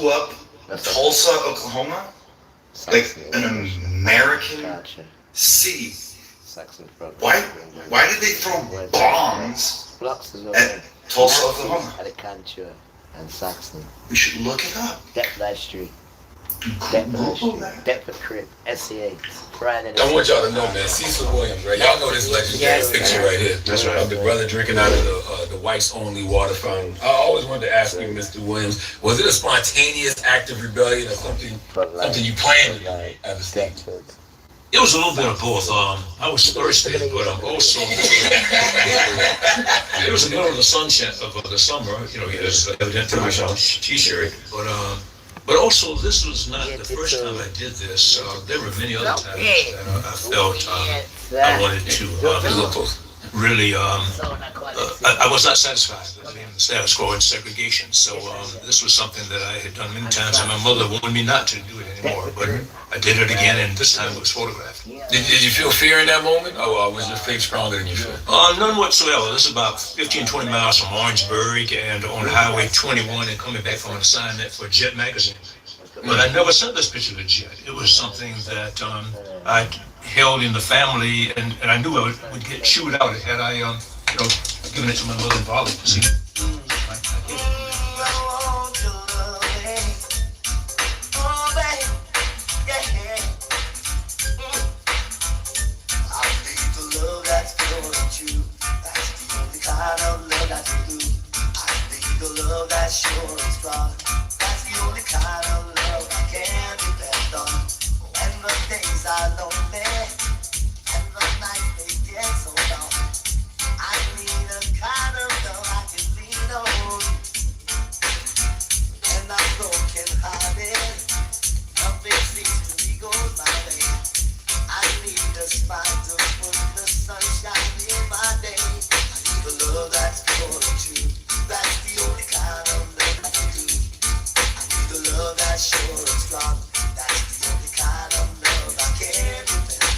blew up Tulsa, Oklahoma, like an American city. Why did they throw bombs at Tulsa, Oklahoma? And Saxon. We should look it up. Deptford Street. Deptford Street. Deptford Crib. SCA. Friday. I want y'all to know, man, Cecil Williams, right? Y'all know this legendary picture right here. That's right. Of the brother drinking out of the whites only water fountain. I always wanted to ask you, Mr. Williams, was it a spontaneous act of rebellion or something you planned to do at the state? It was a little bit of both. I was thirsty, but also it was in the middle of the sunshine of the summer. You know, it was evidently my T-shirt, but also this was not the first time I did this. There were many other times that I felt I wanted to really. I was not satisfied with the status quo and segregation. So this was something that I had done many times, and my mother wanted me not to do it anymore. But I did it again, and this time it was photographed. Did you feel fear in that moment, or was your faith stronger than you feel? None whatsoever. This is about 15, 20 miles from Orangeburg and on Highway 21 and coming back from an assignment for Jet magazine. But I never sent this picture to Jet. It was something that I held in the family, and I knew I would get chewed out had I, given it to my mother and father to see. Sure and strong. That's the only kind of love I can depend on. When the days are lonely and the nights they get so long, I need a kind of love I can lean on. And I'm broken hearted, nothing seems to be going my way. I need a smile to put the sunshine in my day. I need a love that's pure and true. That's the only kind of love that's sure and strong. That's the only kind of love I can depend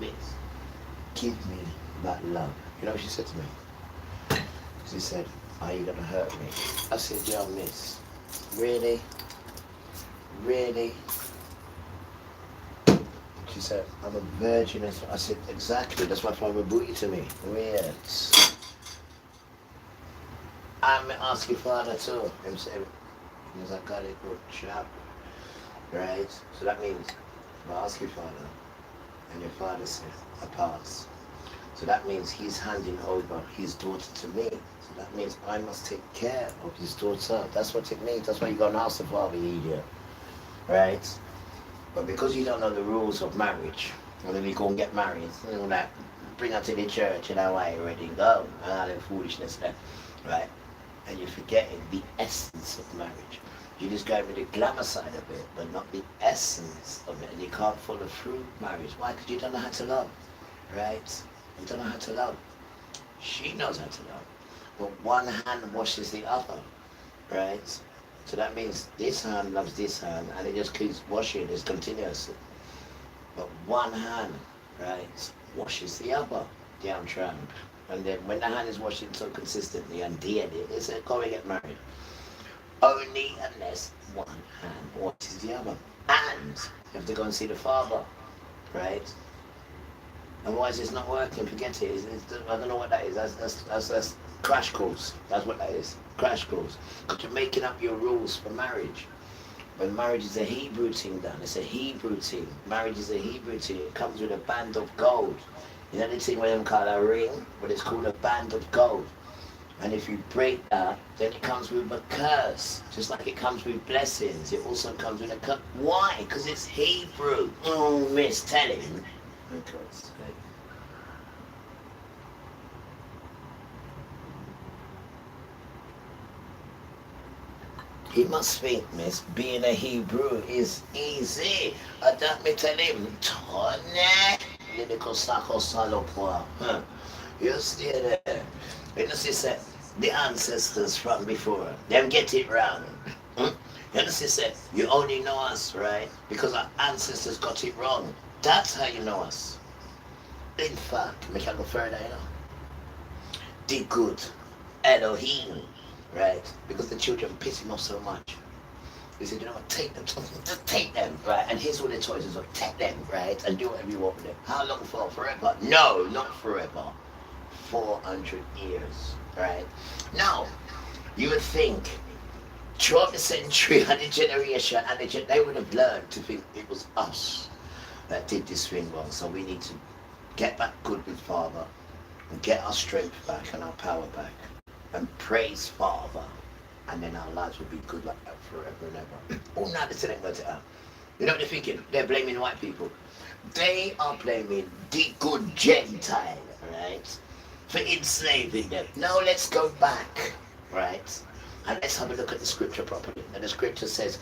Miss, give me that love. You know what she said to me? She said, are you gonna hurt me? I said, yo, miss, really? Really? She said, I'm a virgin. I said, exactly, that's my father brought you to me. Weird. I'm asking father too. Him said, because I got it good job. Right? So that means if I ask your father and your father says, I pass. So that means he's handing over his daughter to me. So that means I must take care of his daughter. That's what it means. That's why you got to ask the father, you idiot. Right? But because you don't know the rules of marriage, and then you go and get married, you know, that bring her to the church and away, ready to go, and all that foolishness there, right? And you're forgetting the essence of marriage. You just go with the glamour side of it, but not the essence of it, and you can't follow through marriage. Why? Because you don't know how to love, right? You don't know how to love. She knows how to love, but one hand washes the other, right? So that means this hand loves this hand, and it just keeps washing, it's continuous. But one hand, right, washes the other down tramp. And then when the hand is washing so consistently and daily, they say, go and get married. Only unless one hand washes the other. And you have to go and see the father, right? Otherwise it's not working, forget it. I don't know what that is. That's crash course. That's what that is. Crash course. Because you're making up your rules for marriage. But marriage is a Hebrew thing, Dan. It's a Hebrew thing. Marriage is a Hebrew thing. It comes with a band of gold. You know the thing where them call a ring? But it's called a band of gold. And if you break that, then it comes with a curse. Just like it comes with blessings. It also comes with a curse. Why? Because it's Hebrew. Oh, miss, tell him. For God's sake. He must think, miss, being a Hebrew is easy. I don't me tell him, Tony, lyrical sako salopwa. You see there. You know, she said, the ancestors from before, them get it wrong. You know, she said, you only know us, right? Because our ancestors got it wrong. That's how you know us. In fact, we can go further, you know. The good Elohim. Right? Because the children piss him off so much. He said, you know what, take them, just take them, right? And here's all the choices of take them, right? And do whatever you want with them. How long for? Forever? No, not forever. 400 years, right? Now, you would think throughout the century and the generation, and they would have learned to think it was us that did this thing wrong. So we need to get back good with Father and get our strength back and our power back. And praise Father, and then our lives will be good like that forever and ever. Oh, now they ain't got it out. You know what they're thinking? They're blaming white people. They are blaming the good Gentile, right, for enslaving them. Now let's go back, right, and let's have a look at the scripture properly. And the scripture says,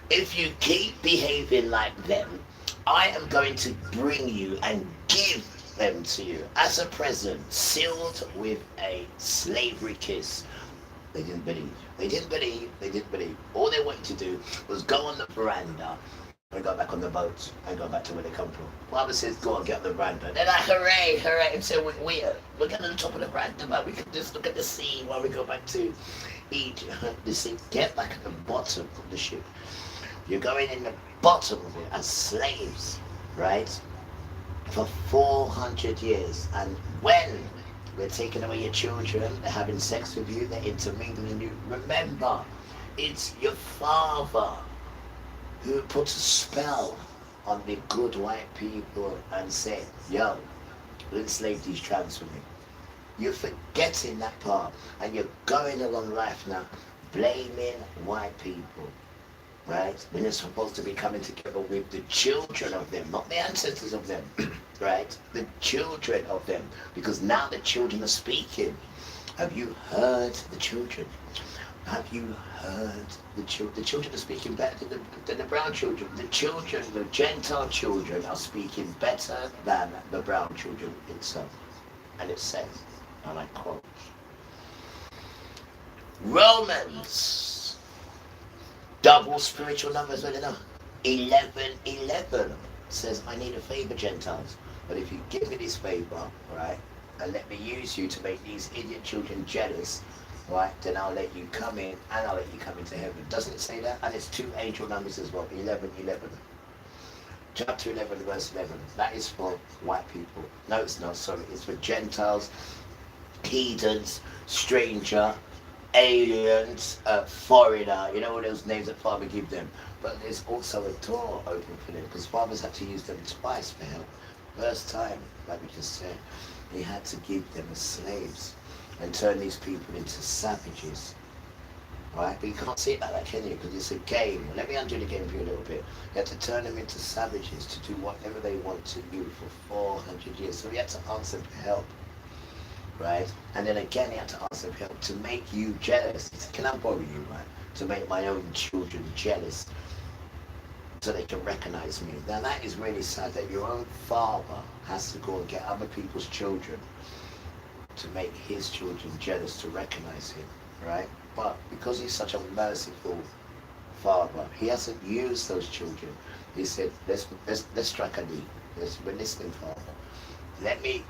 if you keep behaving like them, I am going to bring you and give them to you as a present, sealed with a slavery kiss. They didn't believe. They didn't believe. They didn't believe. All they wanted to do was go on the veranda and go back on the boat and go back to where they come from. Father says, go and get on the veranda. They're like, hooray, hooray. And so we're getting on the top of the veranda, but we can just look at the sea while we go back to Egypt. The sea, get back at the bottom of the ship. You're going in the bottom of it as slaves, right? For 400 years, and when they're taking away your children, they're having sex with you, they're intermingling you, remember, it's your father who puts a spell on the good white people and said, yo, enslave these trans for me. You're forgetting that part, and you're going along life now blaming white people. Right? When you're supposed to be coming together with the children of them, not the ancestors of them, right? The children of them, because now the children are speaking. Have you heard the children? Have you heard the children? The children are speaking better than the brown children. The children, the Gentile children, are speaking better than the brown children itself. And it says, and I quote, Romans, double spiritual numbers, well enough. 11:11 says, I need a favor, Gentiles. But if you give me this favor, right, and let me use you to make these idiot children jealous, right, then I'll let you come in and I'll let you come into heaven. Doesn't it say that? And it's two angel numbers as well, 11, 11. Chapter 11, verse 11. That is for white people. No, it's not, sorry. It's for Gentiles, heathens, stranger, aliens, foreigner. You know all those names that Father give them. But there's also a door open for them, because Father's had to use them twice for help. First time, like we just said, he had to give them as slaves and turn these people into savages. Right? But you can't see it like that, can you? Because it's a game. Let me undo the game for you a little bit. You had to turn them into savages to do whatever they want to do for 400 years. So he had to ask them for help. Right? And then again, he had to ask them for help to make you jealous. He said, can I borrow you, right? To make my own children jealous so they can recognize me. Now that is really sad, that your own father has to go and get other people's children to make his children jealous to recognize him, right? But because he's such a merciful father, he hasn't used those children. He said, let's strike a deal. We're listening, Father. Let me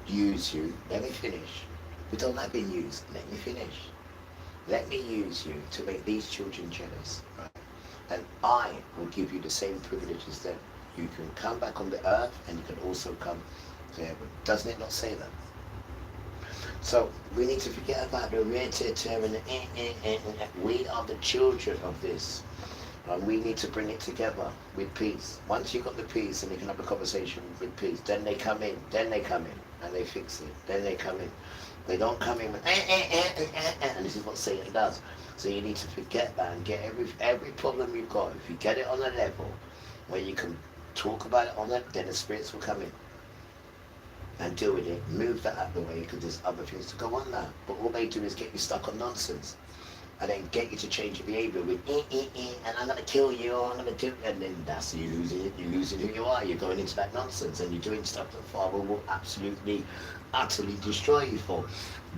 use you. Let me finish. We don't like being used. Let me finish. Let me use you to make these children jealous, right? And I will give you the same privileges then. You can come back on the earth and you can also come to heaven. Doesn't it not say that? So we need to forget about the red term and we are the children of this. And we need to bring it together with peace. Once you've got the peace and you can have a conversation with peace, then they come in, and they fix it. Then they come in. They don't come in with and this is what Satan does. So you need to forget that and get every problem you've got. If you get it on a level where you can talk about it on it, then the spirits will come in and deal with it. Move that out of the way, because there's other things to go on now. But all they do is get you stuck on nonsense and then get you to change your behavior with and I'm gonna kill you, I'm gonna do, and then that's you losing it. You're losing who you are. You're going into that nonsense and you're doing stuff that Father will absolutely, utterly destroy you for,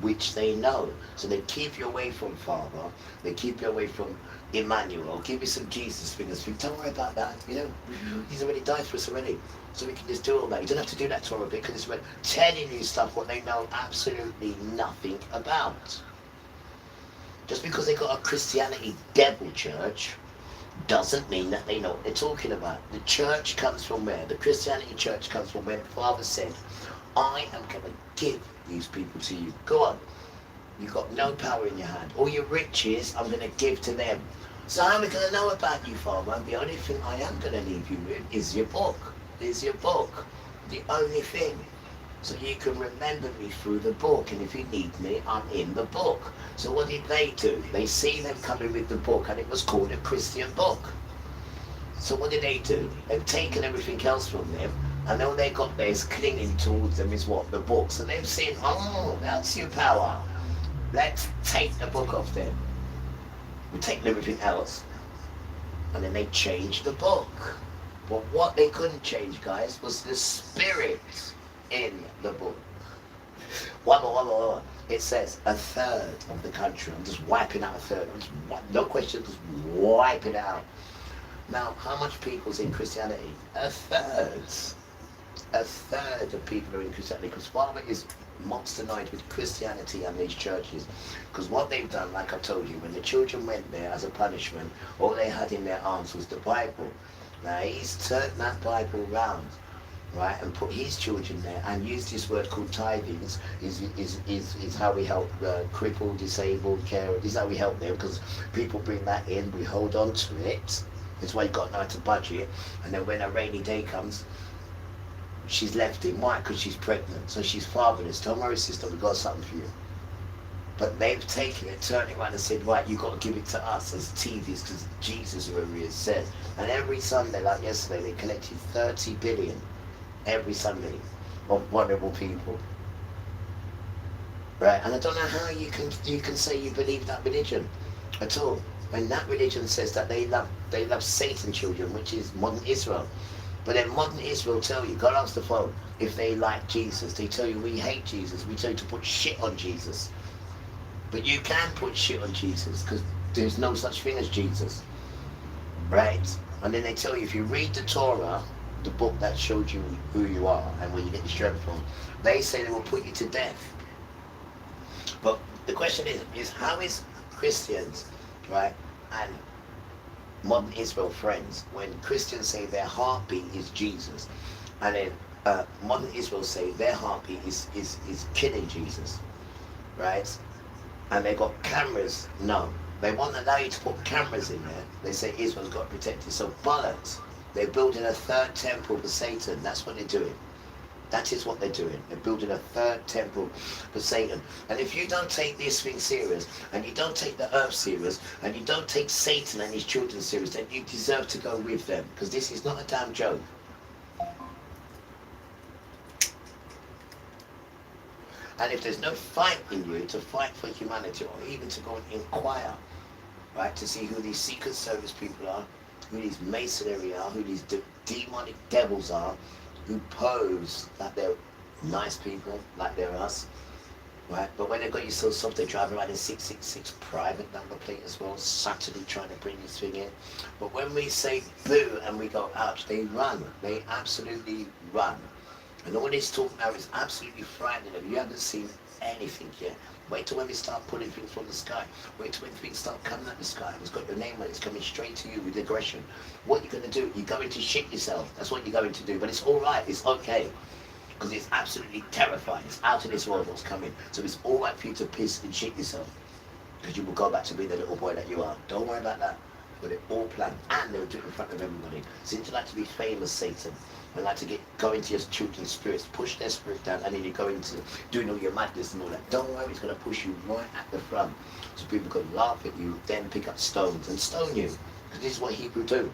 which they know. So they keep you away from Father. They keep you away from Emmanuel. Give you some Jesus fingers. Don't worry about that. You know, he's already died for us already. So we can just do all that. You don't have to do that Torah bit, because it's telling you stuff what they know absolutely nothing about. Just because they got a Christianity devil church doesn't mean that they know what they're talking about. The church comes from where? The Christianity church comes from where the Father said, I am going to give these people to you. Go on. You've got no power in your hand. All your riches, I'm going to give to them. So how am I going to know about you, Father? And the only thing I am going to leave you with is your book. Is your book. The only thing. So you can remember me through the book. And if you need me, I'm in the book. So what did they do? They see them coming with the book, and it was called a Christian book. So what did they do? They've taken everything else from them, and all they got there is clinging towards them is what? The book. So they've seen, oh, that's your power. Let's take the book off them. We take everything else. And then they changed the book. But what they couldn't change, guys, was the spirit in the book. One more. It says a third of the country. I'm just wiping out a third. No question, just wipe it out. Now, how much people's in Christianity? A third. A third of people are in Christianity, because Father is monster-eyed with Christianity and these churches. Because what they've done, like I told you, when the children went there as a punishment, all they had in their arms was the Bible. Now, he's turned that Bible round, right, and put his children there and used this word called tithings. Is how we help crippled, disabled, carers. This is how we help them, because people bring that in, we hold on to it. That's why you've got now to budget. And then when a rainy day comes, she's left him. Why? Because she's pregnant, so she's fatherless. Don't worry, sister, we've got something for you. But they've taken it, turned it around and said, right, you've got to give it to us as TVs, because Jesus already says. And every Sunday, like yesterday, they collected 30 billion every Sunday of vulnerable people. Right? And I don't know how you can say you believe that religion at all. When that religion says that they love Satan children, which is modern Israel. But then modern Israel tell you, go and ask the phone, if they like Jesus. They tell you, we hate Jesus. We tell you to put shit on Jesus. But you can put shit on Jesus, because there's no such thing as Jesus. Right? And then they tell you, if you read the Torah, the book that showed you who you are and where you get your strength from. They say they will put you to death. But the question is how is Christians, right, and modern Israel friends when Christians say their heartbeat is Jesus, and then modern Israel say their heartbeat is killing Jesus, right? And they got cameras. No, they won't allow you to put cameras in there. They say Israel's got to protect it. So bollocks. They're building a third temple for Satan. That's what they're doing. That is what they're doing. They're building a third temple for Satan. And if you don't take this thing serious, and you don't take the earth serious, and you don't take Satan and his children serious, then you deserve to go with them. Because this is not a damn joke. And if there's no fight in you to fight for humanity, or even to go and inquire, right, to see who these Secret Service people are, who these masonry are, who these demonic devils are, who pose like they're nice people, like they're us, right? But when they've got you so soft, they drive around in 666 private number plate as well, subtly trying to bring this thing in. But when we say boo and we go ouch, they run. They absolutely run. And all this talk now is absolutely frightening them. You haven't seen anything yet. Wait till when we start pulling things from the sky. Wait till when things start coming out the sky. It's got your name on it. It's coming straight to you with aggression. What you're going to do, you're going to shit yourself. That's what you're going to do. But it's all right. It's okay. Because it's absolutely terrifying. It's out of this world what's coming. So it's all right for you to piss and shit yourself. Because you will go back to being the little boy that you are. Don't worry about that. But they're all planned. And they'll do it in front of everybody. Seems to like to be famous, Satan. They like to go into your children's spirits, push their spirit down, and then you go into doing all your madness and all that. Don't worry, it's going to push you right at the front. So people can laugh at you, then pick up stones and stone you. Because this is what Hebrew do.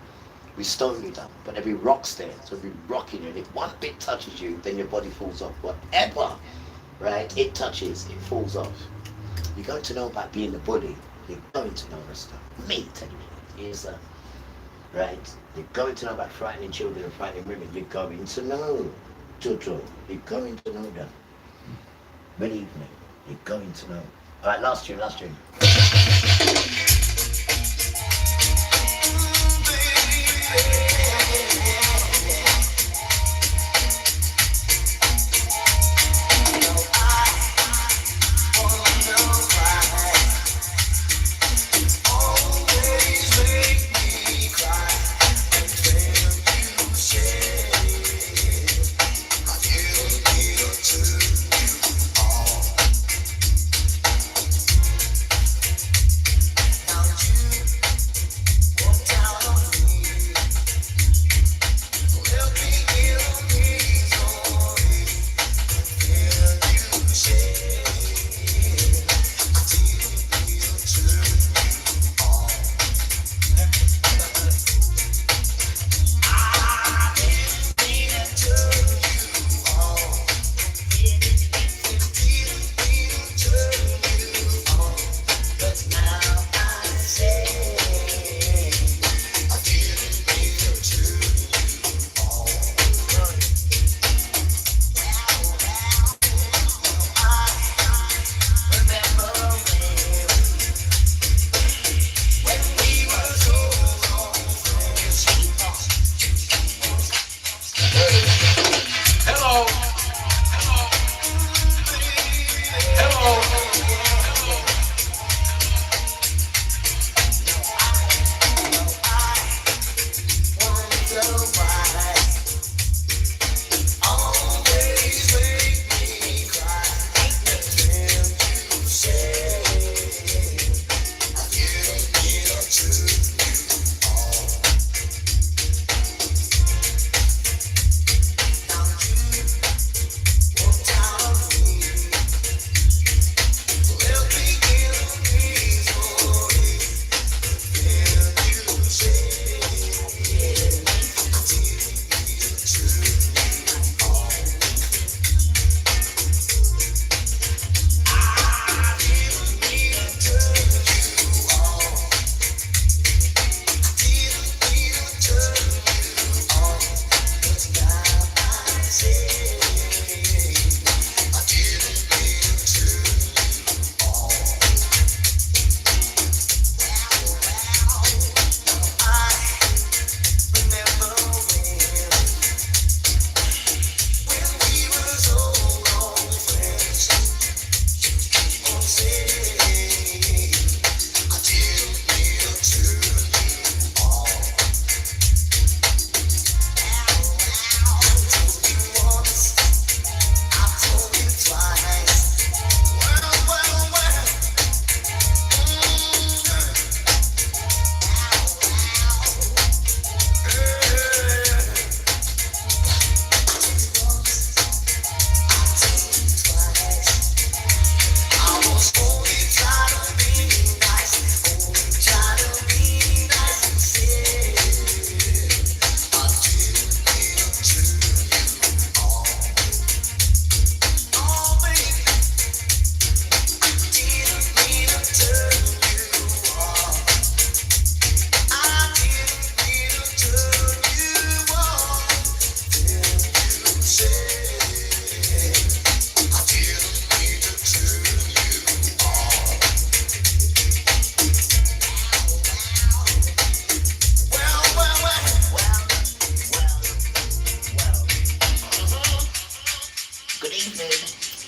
We stone you down. But every rock's there, so we're rocking you. And if one bit touches you, then your body falls off. Whatever, right, it touches, it falls off. You're going to know about being a bully. You're going to know that stuff. Me telling you, here's a... Right? You're going to know about frightening children and frightening women. You're going to know, Jojo. You're going to know that. Believe me, you're going to know. All right, last tune.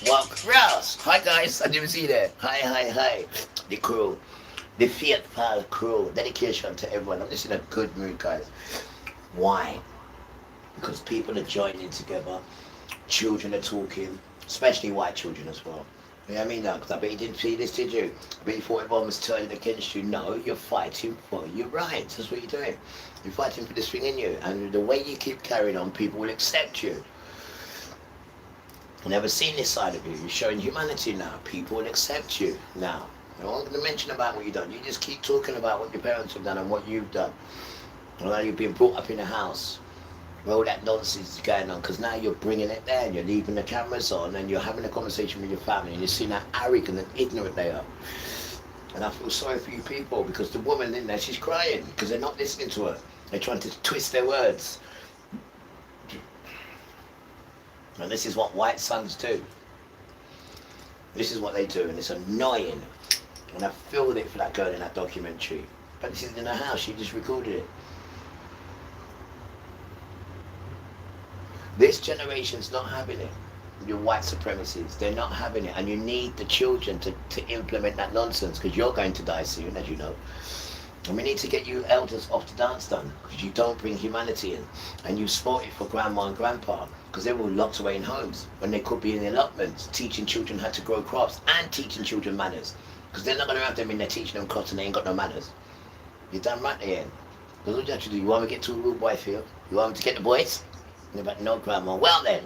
Walk Rouse. Hi guys, I didn't see you there. Hi. The crew. The Fiat Pal crew. Dedication to everyone. I'm just in a good mood, guys. Why? Because people are joining together. Children are talking, especially white children as well. You know what I mean now? Because I bet you didn't see this, did you? I bet you thought everyone was turning against you. No, you're fighting for your rights. That's what you're doing. You're fighting for this thing in you. And the way you keep carrying on, people will accept you. I've never seen this side of you. You're showing humanity now. People will accept you now. I don't want to mention about what you've done. You just keep talking about what your parents have done and what you've done. And how you've been brought up in a house. Well, all that nonsense is going on because now you're bringing it there and you're leaving the cameras on and you're having a conversation with your family and you're seeing how arrogant and ignorant they are. And I feel sorry for you people because the woman in there, she's crying because they're not listening to her. They're trying to twist their words. And this is what white sons do. This is what they do, and it's annoying. And I feel it for that girl in that documentary. But this is in her house, she just recorded it. This generation's not having it. Your white supremacists, they're not having it. And you need the children to implement that nonsense because you're going to die soon, as you know. And we need to get you elders off the dance done because you don't bring humanity in. And you sport it for grandma and grandpa because they're all locked away in homes when they could be in allotments, teaching children how to grow crops and teaching children manners. Because they're not going to have them in there teaching them crops and they ain't got no manners. You're damn right they ain't. Because what you have to do, you want me to get to a rude boy field? You want me to get the boys? And they're like, no, grandma. Well then,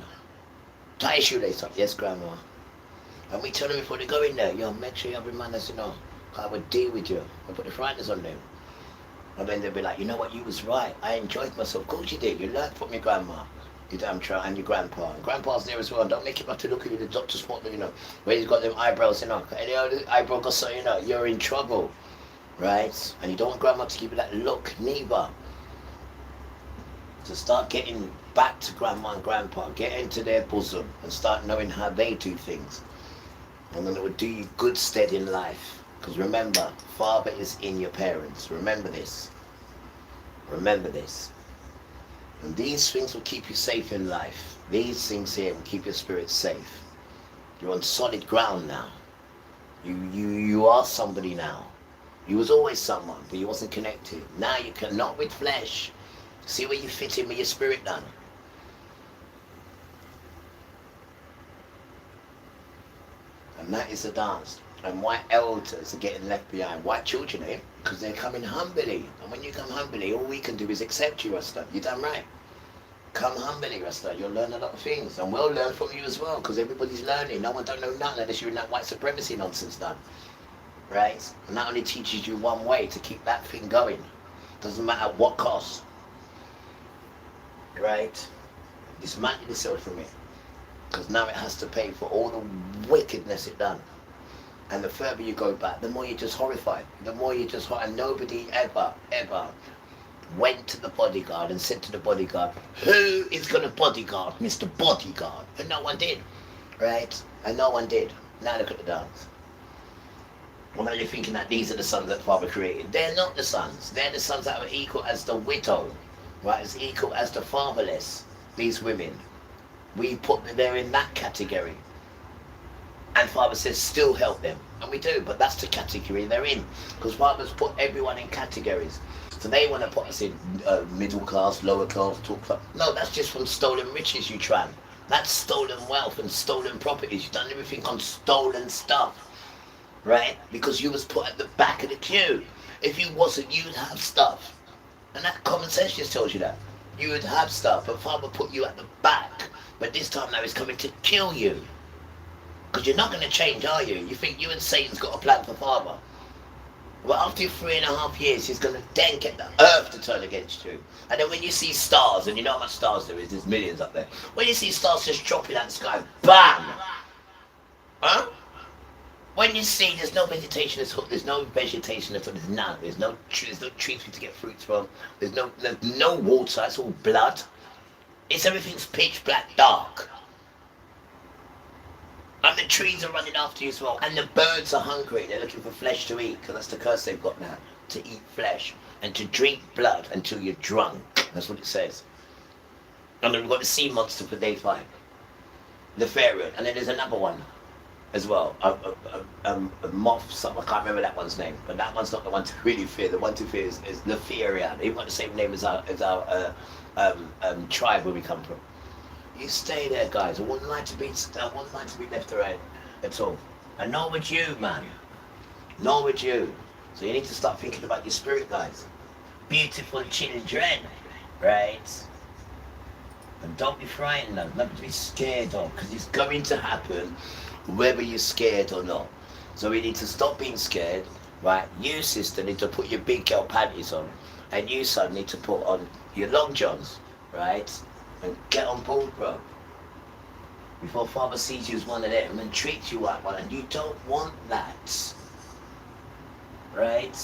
tie your shoelace up. Yes, grandma. And we tell them before they go in there, yo, make sure you have your manners, you know. I would deal with you. I put the frighteners on them. And then they'll be like, you know what, you was right. I enjoyed myself. Of course you did. You learned from your grandma. Your damn child and your grandpa. And grandpa's there as well. Don't make him have to look at you, the doctor spot, you know, where he's got them eyebrows, you know. Any other eyebrow got so, you know, you're in trouble. Right? And you don't want grandma to give you that look, neither. To start getting back to grandma and grandpa, get into their bosom and start knowing how they do things. And then it will do you good stead in life. Because remember, father is in your parents. Remember this. Remember this. And these things will keep you safe in life. These things here will keep your spirit safe. You're on solid ground now. You are somebody now. You was always someone, but you wasn't connected. Now you can, not with flesh. See where you fit in with your spirit now. And that is the dance. And white elders are getting left behind. White children, eh? Because they're coming humbly. And when you come humbly, all we can do is accept you, Rasta. You're damn right. Come humbly, Rasta. You'll learn a lot of things. And we'll learn from you as well, because everybody's learning. No one don't know nothing unless you're in that white supremacy nonsense done. Right? And that only teaches you one way to keep that thing going. Doesn't matter at what cost. Right? Dismantle yourself from it. Because now it has to pay for all the wickedness it done. And the further you go back, the more you're just horrified. The more you just and nobody ever went to the bodyguard and said to the bodyguard, who is going to bodyguard Mr. Bodyguard? And no one did. Right? And no one did. Now look at the dance. Well, now you're thinking that these are the sons that Father created. They're not the sons. They're the sons that are equal as the widow. Right? As equal as the fatherless. These women. We put them there in that category. And Father says, still help them. And we do, but that's the category they're in. Because Father's put everyone in categories. So they want to put us in middle class, lower class, top class. No, that's just from stolen riches, you tran. That's stolen wealth and stolen properties. You've done everything on stolen stuff. Right? Because you was put at the back of the queue. If you wasn't, you'd have stuff. And that common sense just tells you that. You would have stuff, but Father put you at the back. But this time now he's coming to kill you. Because you're not going to change, are you? You think you and Satan's got a plan for Father. Well, after 3.5 years, he's going to then get the earth to turn against you. And then when you see stars, and you know how much stars there is, there's millions up there. When you see stars just dropping out the sky, BAM! Huh? When you see there's no vegetation, there's no vegetation at all, there's none. There's no trees for you to get fruits from. There's no water, it's all blood. Everything's pitch black dark. And the trees are running after you as well. And the birds are hungry. They're looking for flesh to eat. Because that's the curse they've got now. To eat flesh. And to drink blood until you're drunk. That's what it says. And then we've got the sea monster for day 5. Nefarian. And then there's another one as well. A moth, something, I can't remember that one's name, but that one's not the one to really fear. The one to fear is Nefarian. They've got the same name as our tribe where we come from. You stay there, guys. I wouldn't like to be left or right at all. And nor would you, man. Nor would you. So you need to start thinking about your spirit, guys. Beautiful children, right? And don't be frightened, though. Not to be scared of, because it's going to happen whether you're scared or not. So we need to stop being scared, right? You, sister, need to put your big girl panties on, and you, son, need to put on your long johns, right? And get on board, bro. Before father sees you as one of them and treats you like one, and you don't want that, right?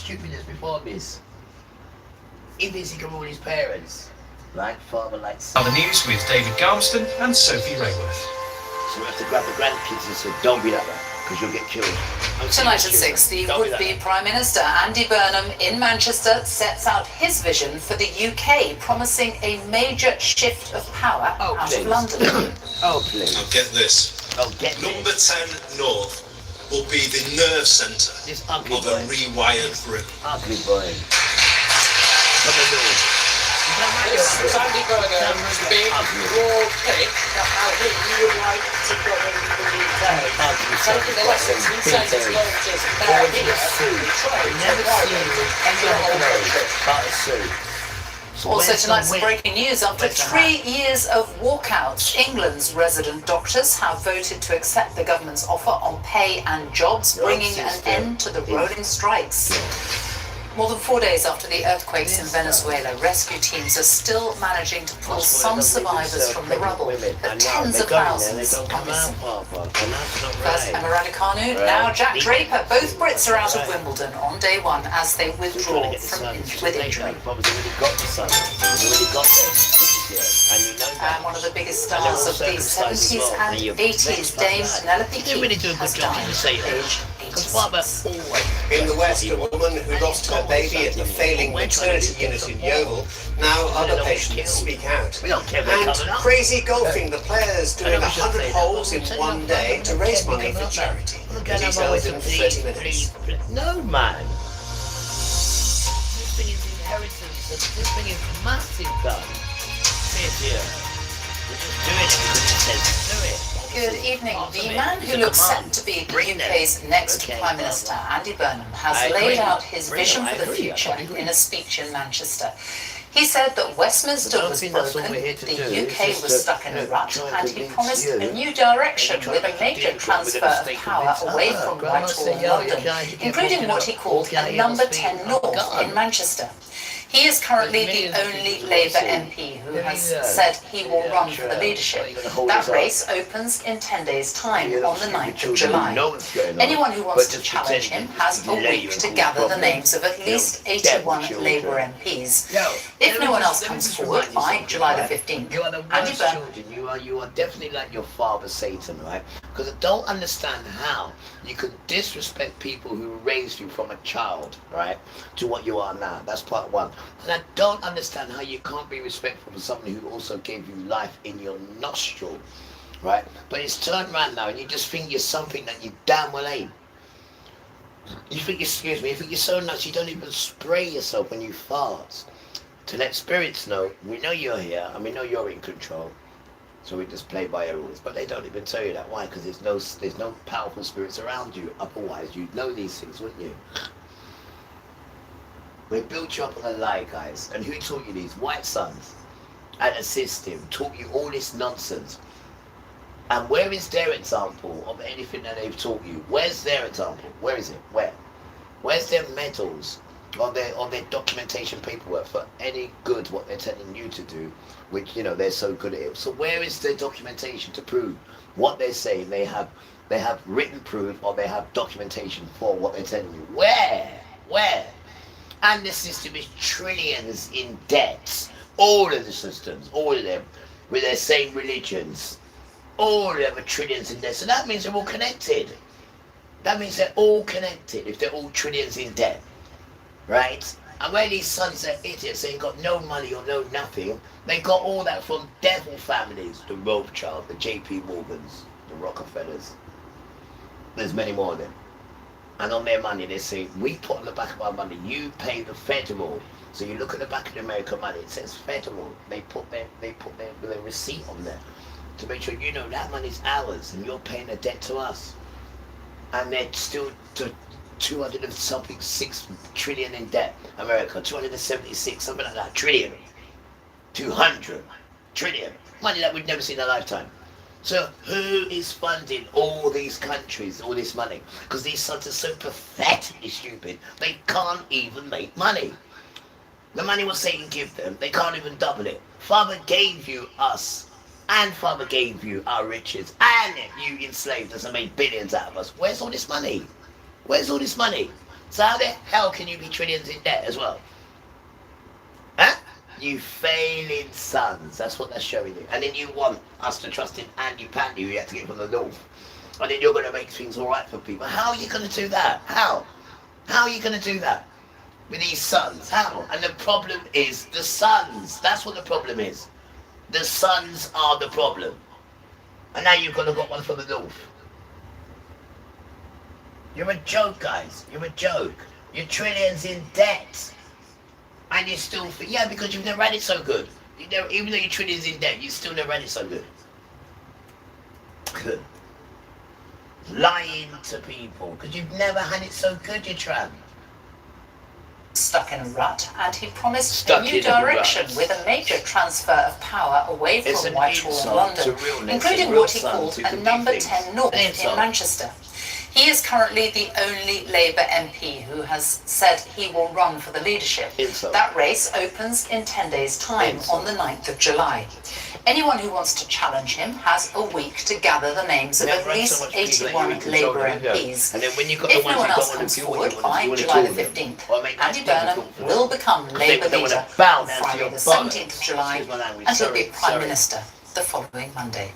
stupidness before this. He thinks he can rule his parents. Like father, like son. Other news with David Galveston and Sophie Rayworth. So we have to grab the grandkids and say, don't be like that, because you'll get killed. Tonight at 6, the would-be Prime Minister Andy Burnham in Manchester sets out his vision for the UK, promising a major shift of power out of London. Oh, please. Now get this. Oh, get Number this. 10 North will be the nerve centre This ugly of boy. a rewired Britain. Ugly boy. Come on, Lord. This is Andy Burnham's big, broad pick of how he would like to govern the UK. Taking the lessons he says he's learned as mayor here, he tried to apply them to the whole country. Also tonight, some breaking news. After 3 years of walkouts, England's resident doctors have voted to accept the government's offer on pay and jobs, bringing an end to the rolling strikes. More than 4 days after the earthquakes in Venezuela, rescue teams are still managing to pull some survivors from the rubble, but tens of thousands are missing. First Emma Raducanu, now Jack Draper. Both Brits are out of Wimbledon on day one as they withdraw with injury. And one of the biggest stars of the 70s and 80s, Dame Penelope Keith, has died at age 86. In the West, a woman who lost her baby at the failing maternity unit in Yeovil. Now other patients speak out. And crazy golfing, the players doing 100 holes in one day to raise money for charity. The details in 30 minutes. No, man. This thing is inheritance. This thing is massive, guys. Here. We're just doing it because it says do it. Good evening. The man who looks set to be the UK's next Prime Minister, Andy Burnham, has laid out his vision for the future in a speech in Manchester. He said that Westminster was broken, the UK was stuck in a rut, and he promised a new direction with a major transfer of power away from Whitehall, London, including what he called a number 10 North in Manchester. He is currently the only Labour MP who has said he will run for the leadership. That race opens in 10 days' time, on the 9th of July. Anyone who wants to challenge him has a week to gather the names of at least 81 Labour MPs. If no one else comes forward by July the 15th, You are the Andy worst Burnham. children. You are definitely like your father, Satan, right? Because I don't understand how you could disrespect people who raised you from a child, right, to what you are now. That's part one. And I don't understand how you can't be respectful for somebody who also gave you life in your nostril, right? But it's turned around now, and you just think you're something that you damn well ain't. You think, excuse me, you think you're so nuts you don't even spray yourself when you fart. To let spirits know, we know you're here and we know you're in control. So we just play by your rules. But they don't even tell you that. Why? Because there's no powerful spirits around you. Otherwise, you'd know these things, wouldn't you? We built you up on a lie, guys. And who taught you these? White sons and a system taught you all this nonsense. And where is their example of anything that they've taught you? Where's their example? Where is it? Where? Where's their medals? On their documentation paperwork for any good what they're telling you to do, which they're so good at it. So where is their documentation to prove what they're saying? They have written proof, or they have documentation for what they're telling you. Where? And the system is trillions in debt. All of the systems, all of them, with their same religions, all of them are trillions in debt. So that means they're all connected. That means they're all connected if they're all trillions in debt. Right? And where these sons are idiots, they ain't got no money or no nothing, they got all that from devil families, the Rothschild, the JP Morgans, the Rockefellers. There's many more of them. And on their money they say, we put on the back of our money, you pay the federal. So you look at the back of the American money, it says federal. They put their receipt on there to make sure that money's ours and you're paying a debt to us. And they're still 200 and something 6 trillion in debt. America 276, something like that, trillion. 200 trillion. Money that we've never seen in a lifetime. So who is funding all these countries, all this money? Because these sons are so pathetically stupid, they can't even make money. The money what Satan give them, they can't even double it. Father gave you us, and Father gave you our riches, and you enslaved us and made billions out of us. Where's all this money? Where's all this money? So how the hell can you be trillions in debt as well? Huh? You failing sons. That's what that's showing you. And then you want us to trust in Andy Pandy, who you had to get from the north. And then you're going to make things all right for people. How are you going to do that? How? How are you going to do that? With these sons? How? And the problem is the sons. That's what the problem is. The sons are the problem. And now you've got to got one from the north. You're a joke, guys. You're a joke. You're trillions in debt. And you still, yeah, because you've never had it so good. Even though you're trillions in debt, you still never had it so good. Lying to people, because you've never had it so good, you tramp. Stuck in a rut, and he promised a new direction with a major transfer of power away from Whitehall and London, including what he called a number 10 North in Manchester. He is currently the only Labour MP who has said he will run for the leadership. That race opens in 10 days' time on the 9th of July. Anyone who wants to challenge him has a week to gather the names of at least 81 Labour MPs. If no one else comes forward by July the 15th, Andy Burnham will become Labour leader on Friday the 17th of July, and he'll be Prime Minister the following Monday.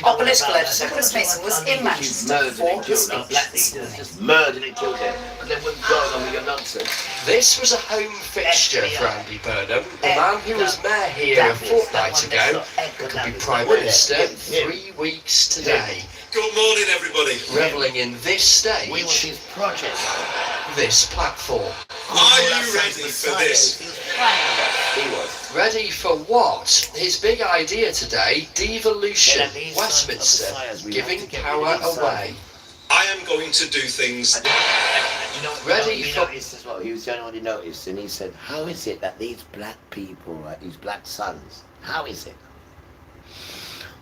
Our political editor, Chris Mason, was in Manchester for his speech this morning. Just murdered and killed him. Because they wouldn't go on with your nonsense. This was a home fixture for Andy Burnham, the man who was mayor here a fortnight ago, could be Prime Minister 3 weeks today. Good morning, everybody. Revelling in this stage, We want his project. this platform. Are you ready for this? He was. Ready for what? His big idea today, devolution, Yeah, these Westminster, sons of Messiahs, we giving have to get power rid of these away. I am going to do things. You know, Ready he for- noticed as well. He was the only one who noticed, and he said, "How is it that these black people, right, these black sons, how is it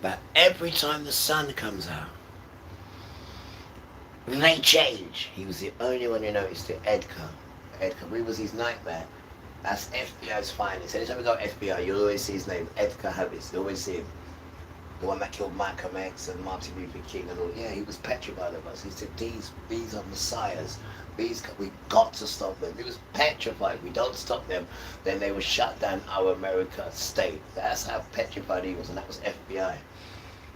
that every time the sun comes out, they change?" He was the only one who noticed it. Edgar, we was his nightmare. That's FBI's finest. Anytime we go FBI, you'll always see his name, Edgar Harris. You always see him. The one that killed Malcolm X and Martin Luther King and all. Yeah, he was petrified of us. He said, these are messiahs. We got to stop them. He was petrified. We don't stop them, then they will shut down our America state. That's how petrified he was, and that was FBI.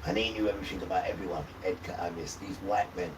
And he knew everything about everyone. Edgar Harris, these white men.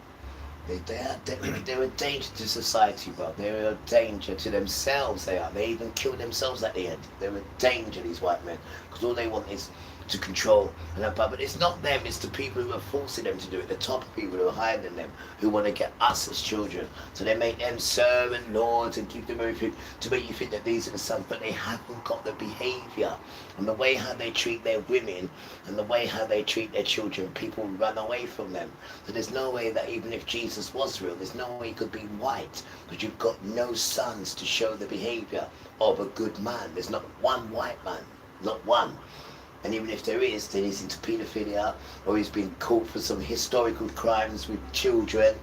They're a danger to society, bro. They're a danger to themselves, they are. They even kill themselves at the end. They're a danger, these white men. Because all they want is to control and that, but it's not them, it's the people who are forcing them to do it, the top people who are hiding them, who want to get us as children. So they make them servant lords and keep them everything to make you think that these are the sons, but they haven't got the behaviour and the way how they treat their women and the way how they treat their children. People run away from them. So there's no way that even if Jesus was real, there's no way he could be white, because you've got no sons to show the behaviour of a good man. There's not one white man, not one. And even if there is, then he's into paedophilia, or he's been caught for some historical crimes with children,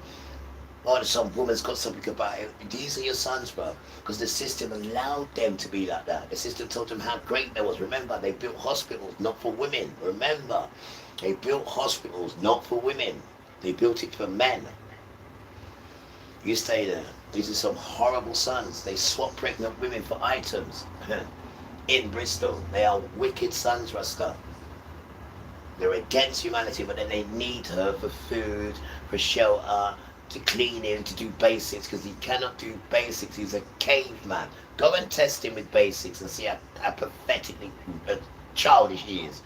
or some woman's got something about it. These are your sons, bro. Because the system allowed them to be like that. The system told them how great they was. Remember, they built hospitals, not for women. Remember, they built hospitals, not for women. They built it for men. You stay there. These are some horrible sons. They swap pregnant women for items. In Bristol. They are wicked sons, Rasta. They're against humanity, but then they need her for food, for shelter, to clean him, to do basics, because he cannot do basics. He's a caveman. Go and test him with basics and see how pathetically childish he is.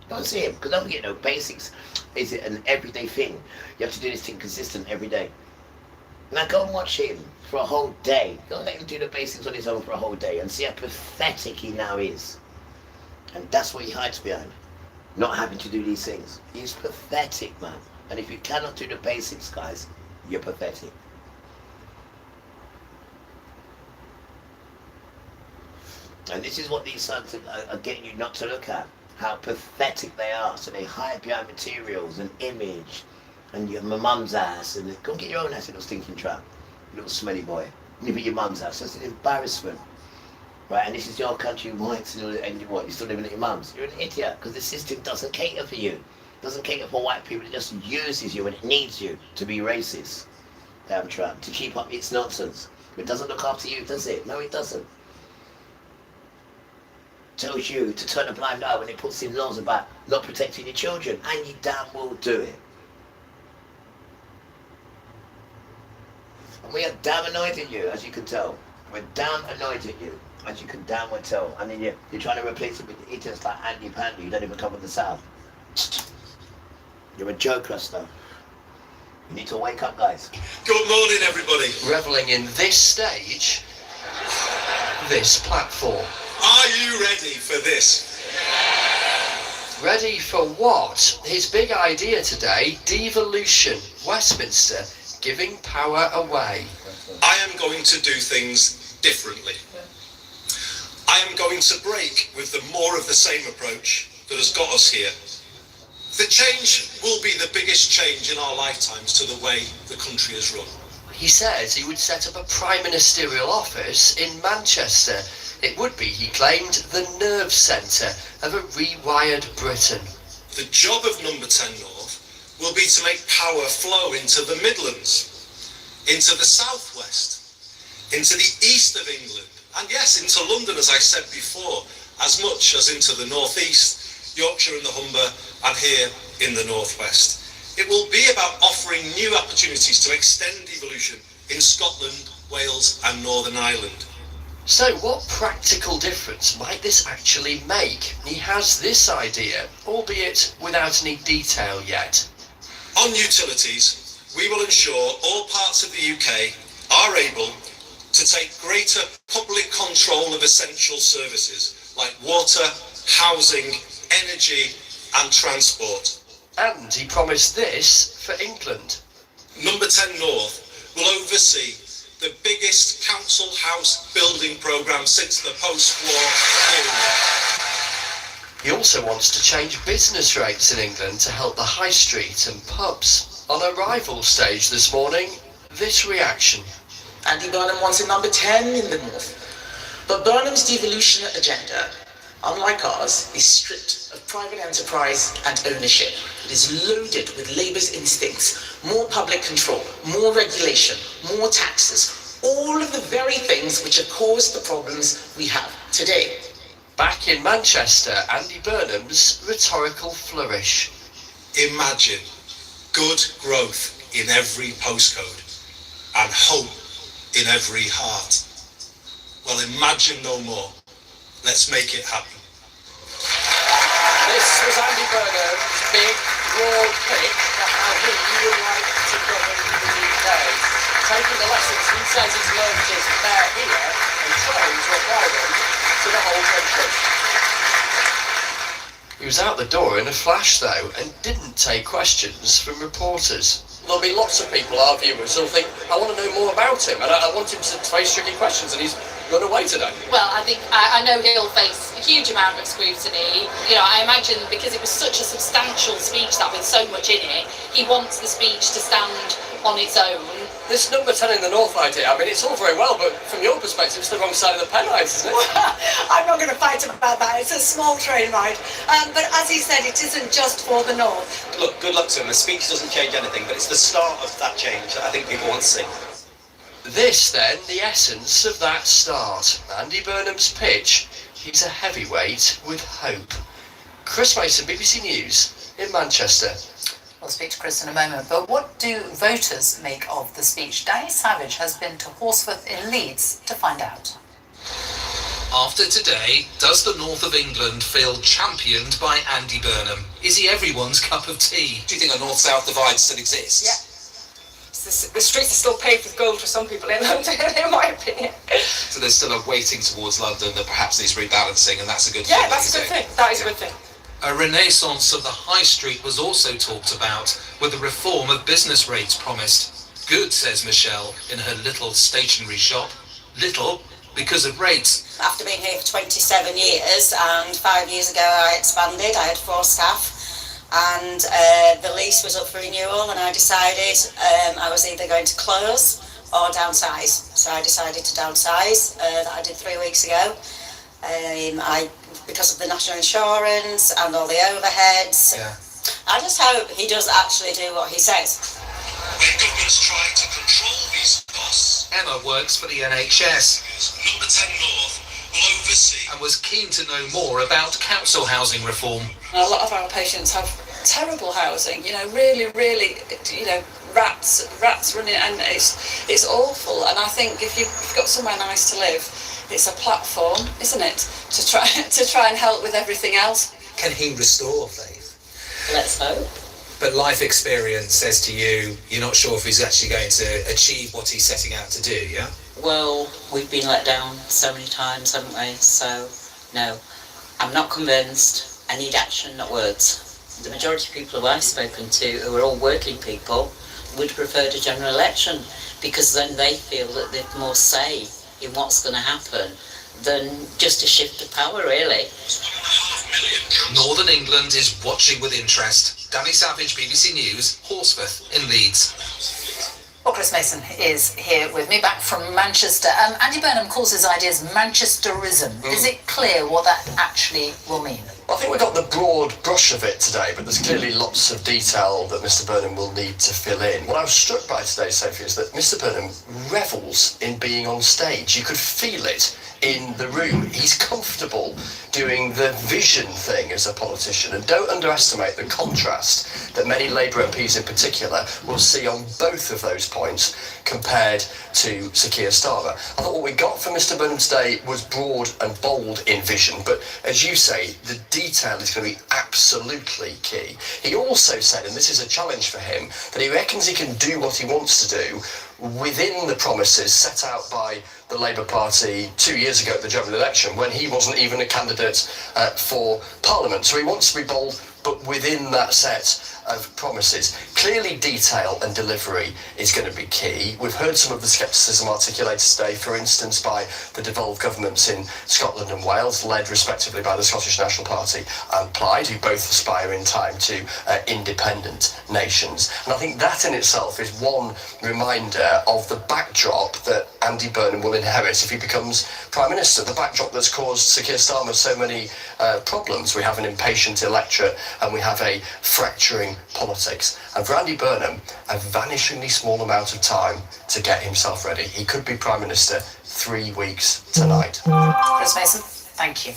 Go and see him, because don't forget, no, basics is an everyday thing. You have to do this thing consistent every day. Now go and watch him for a whole day. Go and let him do the basics on his own for a whole day and see how pathetic he now is. And that's what he hides behind. Not having to do these things. He's pathetic, man. And if you cannot do the basics, guys, you're pathetic. And this is what these sons are getting you not to look at. How pathetic they are. So they hide behind materials and image. And my mum's ass, and go and get your own ass, you little stinking tramp, you little smelly boy. Live at your mum's house. That's an embarrassment, right? And this is your country, whites, and what? You're still living at your mum's. You're an idiot, because the system doesn't cater for you. It doesn't cater for white people. It just uses you when it needs you to be racist. Damn tramp, to keep up its nonsense. It doesn't look after you, does it? No, it doesn't. Tells you to turn a blind eye when it puts in laws about not protecting your children, and you damn well do it. And we are damn annoyed at you, as you can tell. We're damn annoyed at you, as you can damn well tell. And then you're trying to replace it with idiots like Andy Pandy, you don't even come from the South. You're a joke, Rusto. You need to wake up, guys. Good morning, everybody. Revelling in this stage, this platform. Are you ready for this? Ready for what? His big idea today, devolution. Westminster giving power away. I am going to do things differently. I am going to break with the more of the same approach that has got us here. The change will be the biggest change in our lifetimes to the way the country is run. He says he would set up a prime ministerial office in Manchester. It would be, he claimed, the nerve centre of a rewired Britain. The job of Number 10 North will be to make power flow into the Midlands, into the southwest, into the east of England, and yes, into London, as I said before, as much as into the northeast, Yorkshire and the Humber, and here in the northwest. It will be about offering new opportunities to extend devolution in Scotland, Wales and Northern Ireland. So what practical difference might this actually make? He has this idea, albeit without any detail yet. On utilities, we will ensure all parts of the UK are able to take greater public control of essential services like water, housing, energy and transport. And he promised this for England. Number 10 North will oversee the biggest council house building programme since the post-war period. He also wants to change business rates in England to help the high street and pubs. On arrival stage this morning, this reaction. Andy Burnham wants a number 10 in the north. But Burnham's devolution agenda, unlike ours, is stripped of private enterprise and ownership. It is loaded with Labour's instincts, more public control, more regulation, more taxes, all of the very things which have caused the problems we have today. Back in Manchester, Andy Burnham's rhetorical flourish. Imagine good growth in every postcode and hope in every heart. Well, imagine no more. Let's make it happen. This was Andy Burnham's big, broad pick at how he would like to govern the UK. Taking the lessons he says he's learned as mayor here and trying to apply them to the whole country. He was out the door in a flash though and didn't take questions from reporters. There'll be lots of people, our viewers, who'll think, I want to know more about him and I want him to face tricky questions, and he's run away today. Well, I know he'll face a huge amount of scrutiny. You know, I imagine because it was such a substantial speech that with so much in it, he wants the speech to stand on its own. This number 10 in the north idea, I mean, it's all very well, but from your perspective, it's the wrong side of the Pennines, isn't it? I'm not going to fight about that. It's a small train ride. But as he said, it isn't just for the north. Look, good luck to him. The speech doesn't change anything, but it's the start of that change that I think people want to see. This, then, the essence of that start. Andy Burnham's pitch. He's a heavyweight with hope. Chris Mason, BBC News, in Manchester. We'll speak to Chris in a moment, but what do voters make of the speech? Danny Savage has been to Horsforth in Leeds to find out. After today, does the north of England feel championed by Andy Burnham? Is he everyone's cup of tea? Do you think a north-south divide still exists? Yeah. The streets are still paved with gold for some people in London, in my opinion. So there's still a weighting towards London that perhaps needs rebalancing, and that's a good thing. Yeah, that's a good thing. That is a good thing. A renaissance of the high street was also talked about, with a reform of business rates promised. Good, says Michelle, in her little stationery shop. Little, because of rates. After being here for 27 years, and 5 years ago I expanded, I had 4 staff, and the lease was up for renewal, and I decided I was either going to close or downsize. So I decided to downsize, that I did 3 weeks ago. Because of the national insurance and all the overheads. Yeah. I just hope he does actually do what he says. When governments try to control these costs, Emma works for the NHS. Number 10 North will oversee And was keen to know more about council housing reform. A lot of our patients have terrible housing, really, rats running, and it's awful. And I think if you've got somewhere nice to live, it's a platform, isn't it, to try and help with everything else. Can he restore faith? Let's hope. But life experience says to you, you're not sure if he's actually going to achieve what he's setting out to do, yeah? Well, we've been let down so many times, haven't we? So, no, I'm not convinced. I need action, not words. The majority of people who I've spoken to, who are all working people, would prefer a general election, because then they feel that they've more say in what's going to happen than just a shift of power, really. Northern England is watching with interest. Danny Savage, BBC News, Horsforth in Leeds. Well, Chris Mason is here with me, back from Manchester. Andy Burnham calls his ideas Manchesterism. Is it clear what that actually will mean? I think we got the broad brush of it today, but there's clearly lots of detail that Mr Burnham will need to fill in. What I was struck by today, Sophie, is that Mr Burnham revels in being on stage. You could feel it in the room. He's comfortable doing the vision thing as a politician, and don't underestimate the contrast that many Labour MPs in particular will see on both of those points compared to Sir Keir Starmer. I thought what we got from Mr Burnham today was broad and bold in vision, but as you say, the detail is going to be absolutely key. He also said, and this is a challenge for him, that he reckons he can do what he wants to do within the promises set out by the Labour Party 2 years ago at the general election, when he wasn't even a candidate for Parliament. So he wants to be bold, but within that set of promises. Clearly detail and delivery is going to be key. We've heard some of the scepticism articulated today, for instance, by the devolved governments in Scotland and Wales, led respectively by the Scottish National Party and Plaid, who both aspire in time to independent nations. And I think that in itself is one reminder of the backdrop that Andy Burnham will inherit if he becomes Prime Minister, the backdrop that's caused Sir Keir Starmer so many problems. We have an impatient electorate and we have a fracturing politics. And for Andy Burnham, a vanishingly small amount of time to get himself ready. He could be Prime Minister 3 weeks tonight. Chris Mason, thank you.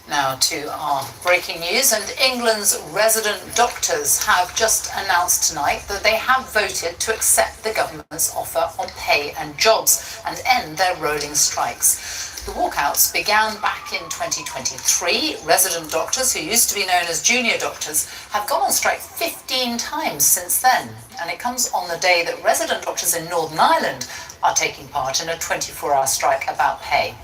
Now to our breaking news, and England's resident doctors have just announced tonight that they have voted to accept the government's offer on pay and jobs and end their rolling strikes. The walkouts began back in 2023. Resident doctors, who used to be known as junior doctors, have gone on strike 15 times since then. And it comes on the day that resident doctors in Northern Ireland are taking part in a 24-hour strike about pay.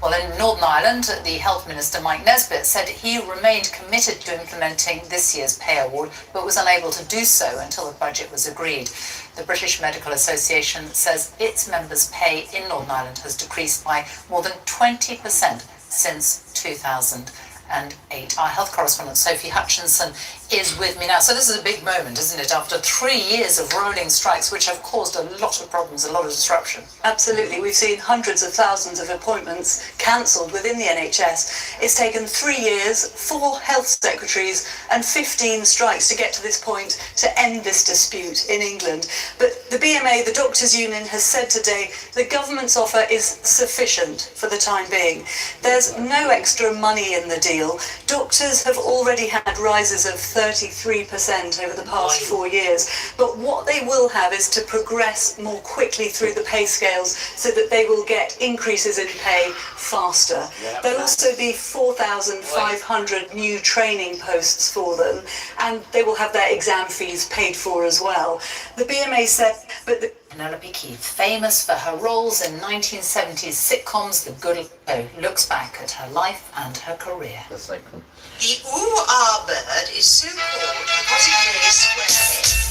Well, in Northern Ireland, the Health Minister, Mike Nesbitt, said he remained committed to implementing this year's pay award, but was unable to do so until the budget was agreed. The British Medical Association says its members' pay in Northern Ireland has decreased by more than 20% since 2008. Our health correspondent, Sophie Hutchinson, is with me now. So this is a big moment, isn't it? After 3 years of rolling strikes, which have caused a lot of problems, a lot of disruption. Absolutely. We've seen hundreds of thousands of appointments cancelled within the NHS. It's taken 3 years, 4 health secretaries and 15 strikes to get to this point to end this dispute in England. But the BMA, the Doctors' Union, has said today the government's offer is sufficient for the time being. There's no extra money in the deal. Doctors have already had rises of 33% over the past 4 years. But what they will have is to progress more quickly through the pay scales so that they will get increases in pay faster. There'll also be 4,500 new training posts for them, and they will have their exam fees paid for as well. The BMA said, but the Penelope Keith, famous for her roles in 1970s sitcoms The Good Life, looks back at her life and her career. The ooh-ah bird is so called because it lays square.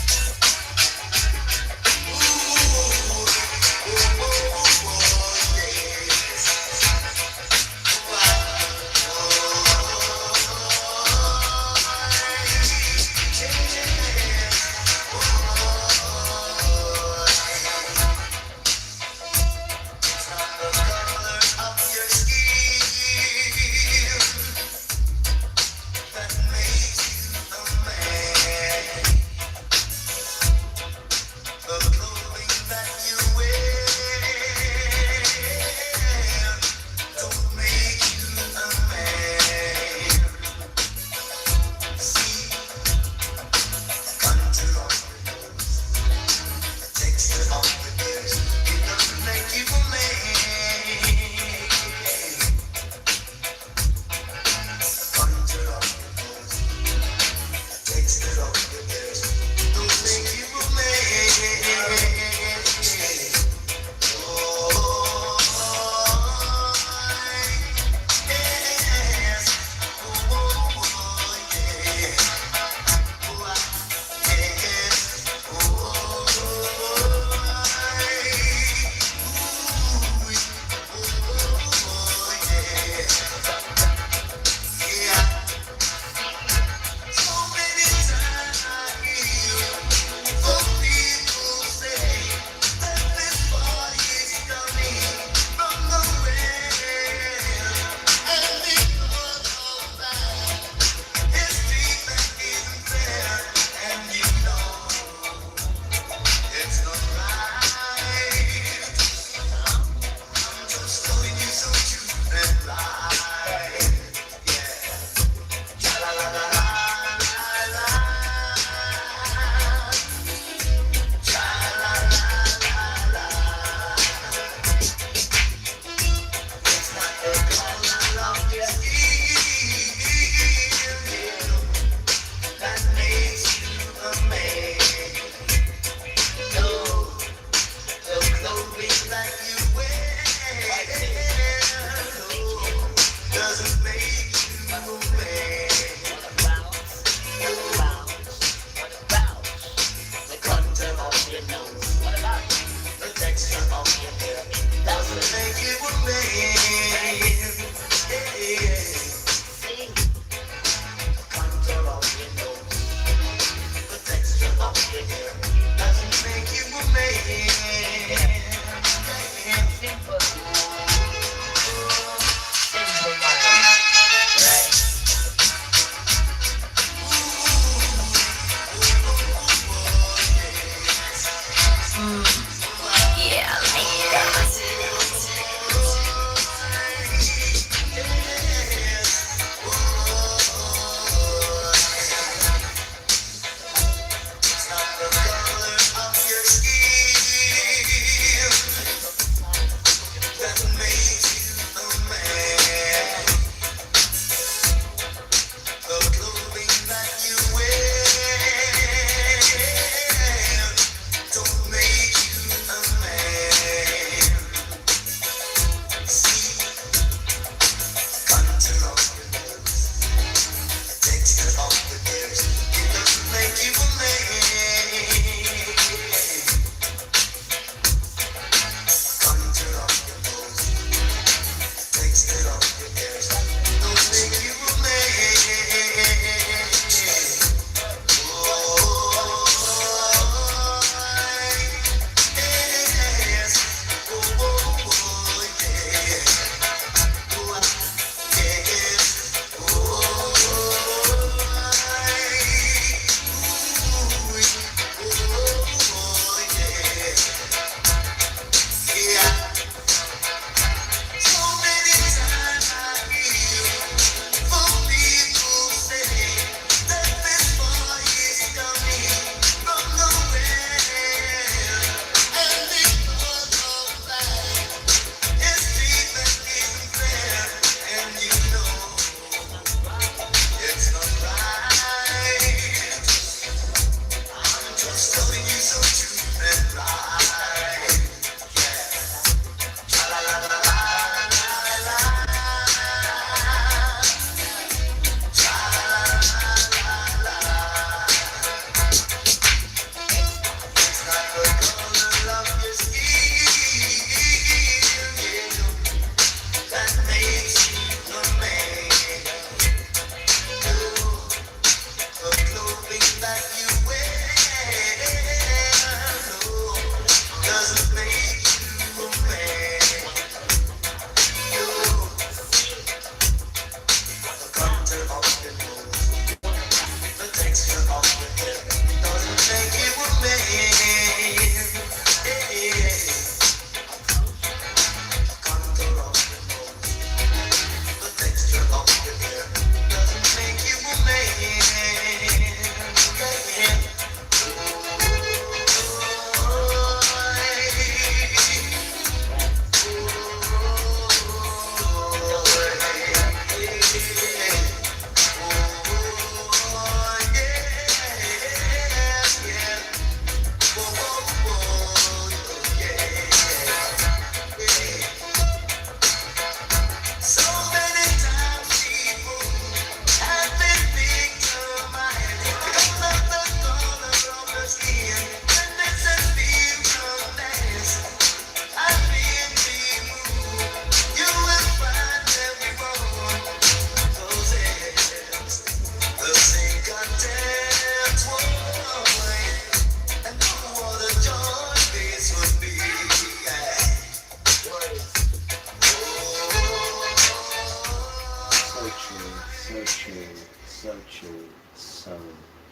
So true, so true, so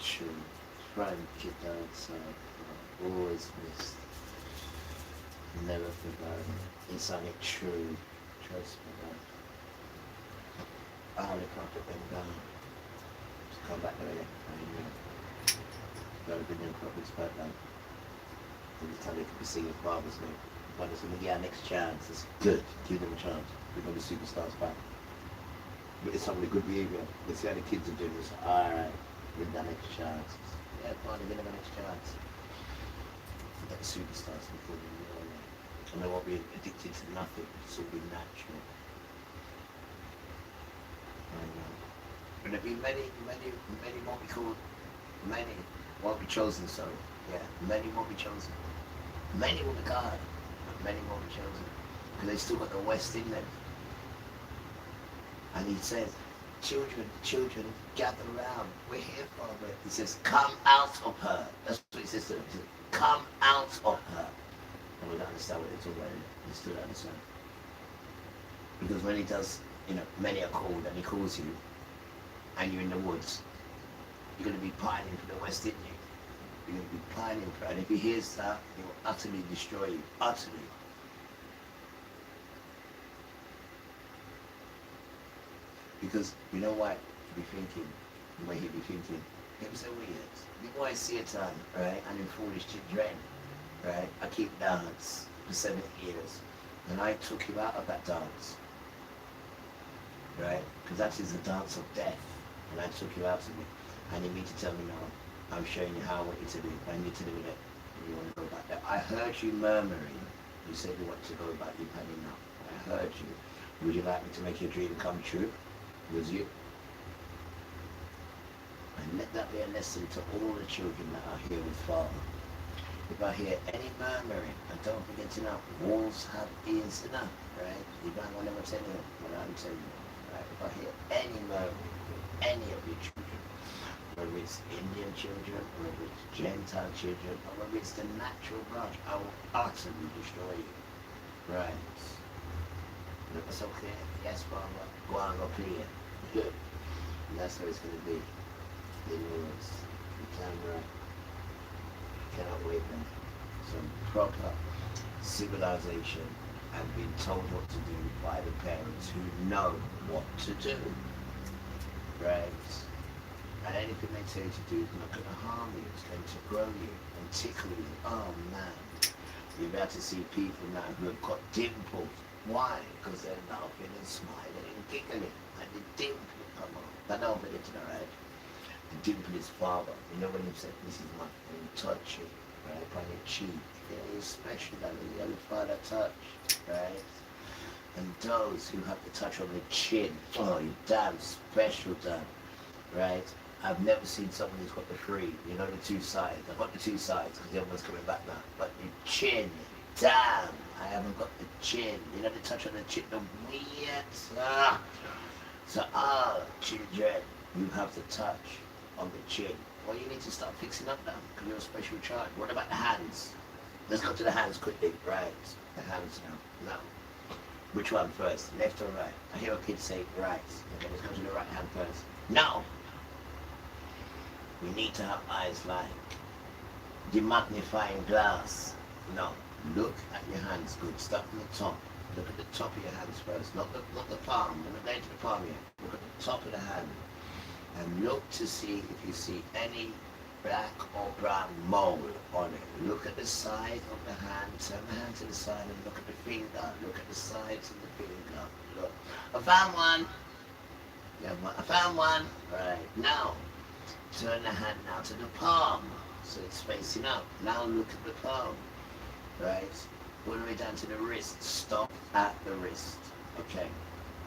true. Frank, it outside, always missed, never forgotten. It's only true, trust me, man. I'll profit them down. Just come back there, gotta bring them profits back down. Every time they can be singing Father's name. But it's gonna get our next chance. It's good. Give them a chance. We're gonna be superstars back. But it's some of the good behavior. They see how the kids are doing this. Alright, give them next chance. Yeah, fine, give them a next chance. Get the superstars before they know it. And they won't be addicted to nothing. It's all be natural. But there'll be many won't be called. Many won't be chosen, sorry. Yeah, many won't be chosen. Many will be called. Many won't be chosen. Because they still got the West in them. And he says, children, gather around. We're here, Father. He says, come out of her. That's what he says to them. He says, come out of her. And we don't understand what they're talking about. We still don't understand. Because when he does, many are called and he calls you, and you're in the woods, you're going to be pining for the West, didn't you? You're going to be pining for it. And if he hears that, he will utterly destroy you. Utterly. Because you know what he'll be thinking, the way he'll be thinking. It was so weird. The boy see a time, right? And in foolish children, right? I keep dance for 7 years. And I took you out of that dance. Right? Because that is the dance of death. And I took you out of it. And you mean to tell me now, I'm showing you how I want you to do. I need to do it. And you want to go back there. I heard you murmuring. You said you want to go back. You've had enough. I heard you. Would you like me to make your dream come true? Was you? And let that be a lesson to all the children that are here with Father. If I hear any murmuring, and don't forget to know, walls have ears enough, right? You don't want them to tell you what I'm telling you. Right? If I hear any murmuring from any of your children, whether it's Indian children, whether it's Gentile children, or whether it's the natural branch, I will utterly destroy you. Right? Look, it's okay. Yes, Father. Go on, go play it. Good. And that's how it's going to be. The news. The camera. Cannot wait, man. Some proper civilization and being told what to do by the parents who know what to do. Right? And anything they tell you to do is not going to harm you. It's going to grow you and tickle you. Oh, man. You're about to see people now who have got dimples. Why? Because they're laughing and smiling and giggling. And the dimple, come on. But don't forget to know, right? The dimple is Father. You know when you said, this is my, when you touch it, right, upon your cheek. Yeah, you're special, darling. You're the Father touch, right? And those who have the touch on the chin, oh, you're damn special, damn, right? I've never seen someone who's got the three, you know, the two sides. I've got the two sides because the other one's coming back now. But the chin, damn, I haven't got the chin. You know, the touch on the chin, the weird. So, children, you have the touch on the chin. Well, you need to start fixing up now because you're a special child. What about the hands? Let's go to the hands quickly. Right, the hands now. Now, which one first? Left or right? I hear a kid say right. Okay, let's go to the right hand first. Now, we need to have eyes like the magnifying glass. No, look at your hands good. Start from the top. Look at the top of your hands first. Not the palm. We're not going to the palm yet. Look at the top of the hand. And look to see if you see any black or brown mole on it. Look at the side of the hand. Turn the hand to the side and look at the finger. Look at the sides of the finger. Look. I found one. Yeah, I found one. Right. Now, turn the hand now to the palm. So it's facing up. Now look at the palm. Right. All the way down to the wrist. Stop at the wrist. Okay.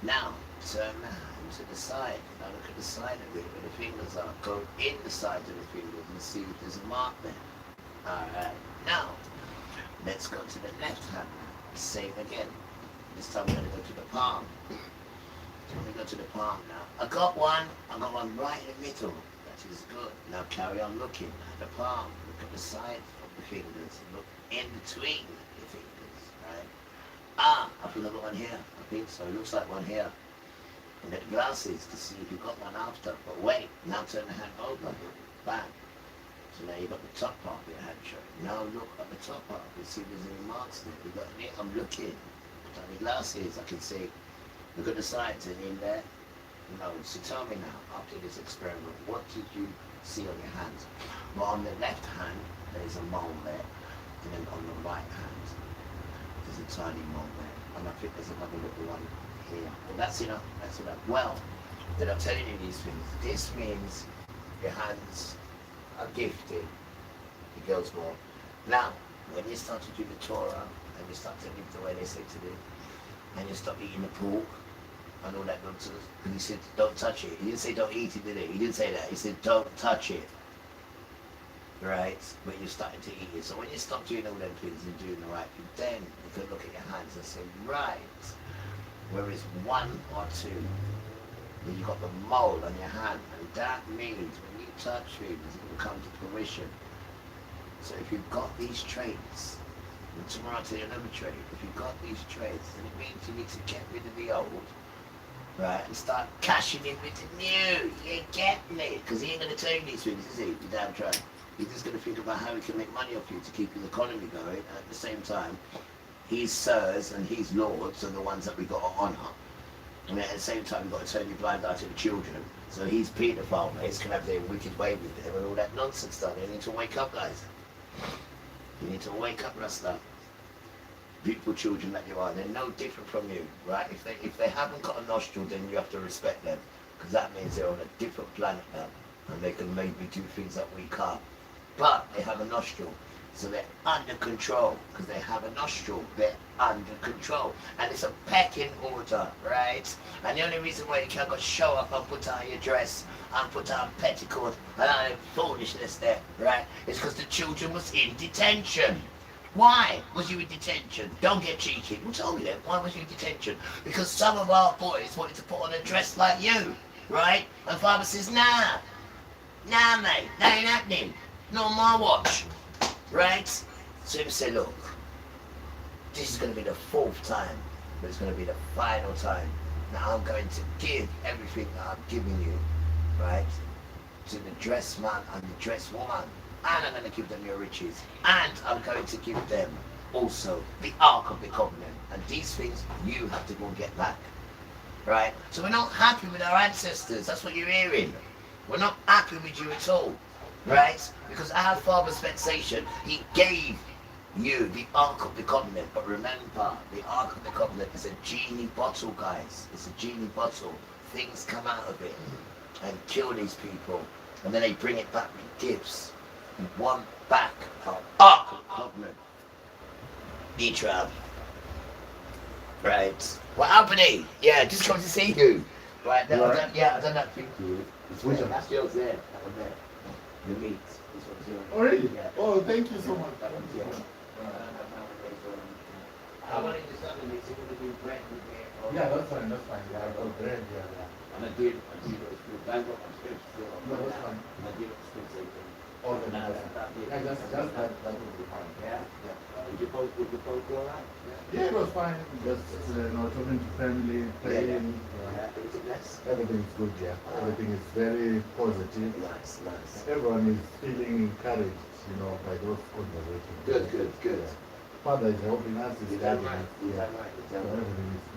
Now, turn the hand to the side. Now look at the side of it where the fingers are. Go in the side of the fingers and see if there's a mark there. Alright. Now, let's go to the left hand. Same again. This time we're going to go to the palm. So we go to the palm now. I got one right in the middle. That is good. Now carry on looking at the palm. Look at the side of the fingers. Look in between the fingers. Right? I think I've got one here. I think so. It looks like one here. And the glasses to see if you got one after. But wait, now turn the hand over. Bang. So now you got the top part of your hand showing. Now look at the top part and see if there's any marks there. You got any? I'm looking. Put on the glasses, I can see. Look at the sides, any in there? No. So tell me now, after this experiment, what did you see on your hands? Well, on the left hand, there's a mole there. And then on the right hand, there's a tiny mole there. And I think there's another little one here. Well, that's enough. That's enough. Well, then I'm telling you these things. This means your hands are gifted. It goes more. Now, when you start to do the Torah, and you start to live the way they say to do, and you stop eating the pork, and all that nonsense, and he said, don't touch it. He didn't say don't eat it, did he? He didn't say that. He said, don't touch it. Right? But you're starting to eat it. So when you stop doing all them things and doing the right thing, then you can look at your hands and say, right, where is one or two? When you got the mole on your hand, and that means when you touch things, it will come to fruition. So if you've got these traits, and tomorrow I'll tell you another trait, if you've got these traits, then it means you need to get rid of the old, right, and start cashing in with the new. You get me? Because he ain't going to tell you these things, is he? You damn try. He's just going to think about how he can make money off you to keep his economy going. And at the same time, his sirs and his lords are the ones that we got to honour. And at the same time, we've got to turn your blind eye to the children. So he's paedophile, mates, can have their wicked way with them and all that nonsense done. You need to wake up, guys. You need to wake up, Rasta. Beautiful children that you are, they're no different from you, right? If they haven't got a nostril, then you have to respect them, because that means they're on a different planet now, and they can maybe do things that we can't. But they have a nostril, so they're under control, because they have a nostril, they're under control, and it's a pecking order, right? And the only reason why you can't go show up and put on your dress and put on petticoat and all that foolishness there, right? It's because the children was in detention. Why was you in detention? Don't get cheeky. Well, tell me then, why was you in detention? Because some of our boys wanted to put on a dress like you, right? And father says, nah, mate, that ain't happening. Not on my watch, right? So he said, look, this is going to be the 4th time, but it's going to be the final time. Now I'm going to give everything that I'm giving you, right, to the dress man and the dress woman. And I'm going to give them your riches. And I'm going to give them also the Ark of the Covenant. And these things you have to go and get back. Right? So we're not happy with our ancestors. That's what you're hearing. We're not happy with you at all. Right? Because our father's vexation, he gave you the Ark of the Covenant. But remember, the Ark of the Covenant is a genie bottle, guys. It's a genie bottle. Things come out of it and kill these people. And then they bring it back with gifts. One back Ark of the Covenant. E-Trab. Right. What happened? Yeah, just come to see you. Right, I done that thing for you. That's yours there. That one there. The meat. This one's yours. Oh, really? Yeah. Oh, thank you so much. That one's yours. I wanted to start with this. You're going to do bread with me. Yeah, that's fine. Yeah, I got bread. Yeah. And I did it. I got my scripts still. No, that's fine. And I did it scripts again. Oh, yeah, just that will be fine. Yeah. Would you both go alright? Yeah, it was fine. Just talking to family, praying. Everything is good, yeah. Everything is very positive. Nice. Everyone is feeling encouraged, by those conversations. Good. Father is helping us. He's guiding us. Yeah. So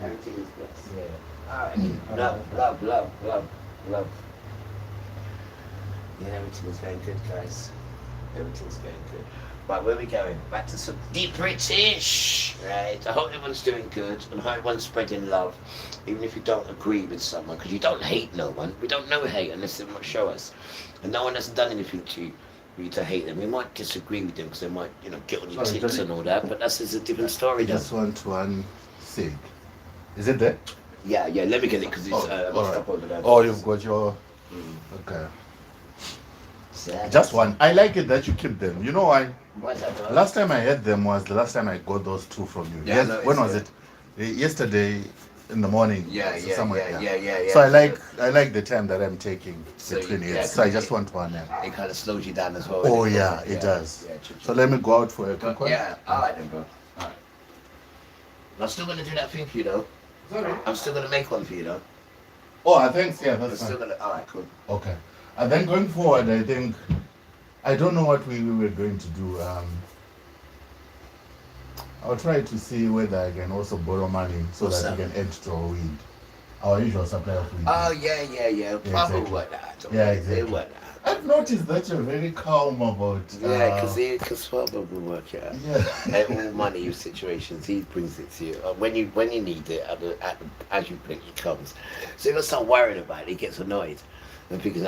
Everything is blessed. Yeah. Alright. Love. Yeah, everything is going good, guys. Everything's going good. Right, where are we going? Back to some deep British, right? I hope everyone's doing good and I hope everyone's spreading love, even if you don't agree with someone, because you don't hate no one. We don't know hate unless they might show us. And no one has done anything to you to hate them. We might disagree with them because they might, get on your tits and all that, but that's a different story. I just want one thing. Is it there? Yeah, let me get it because it's up over there. Oh, you've got your... Okay. Just one. I like it that you keep them. You know why? What's that? Last time I had them was the last time I got those 2 from you. Yeah, when was it? Yesterday in the morning. Yeah. So I like the time that I'm taking between it. So I just want one. It kind of slows you down as well. Oh yeah, it does. Yeah, so let me go out for a quick one. Yeah, alright then, bro. Alright. I'm still gonna do that thing for you though. Sorry? I'm still gonna make one for you though. Oh, thanks. Yeah, We're that's still fine. gonna. All right, cool. Okay. And then going forward, I think I don't know what we were going to do. I'll try to see whether I can also borrow money so What's that we that? can add to our weed, our usual supply of weed. Oh yeah. Probably exactly. work that out. Yeah, They exactly. work that out. I've noticed that you're very calm about. Yeah, because Father will work it out. Yeah. And all money situations, he brings it to you. When you need it, as you blink, it comes. So if I start worrying about it, he gets annoyed. And because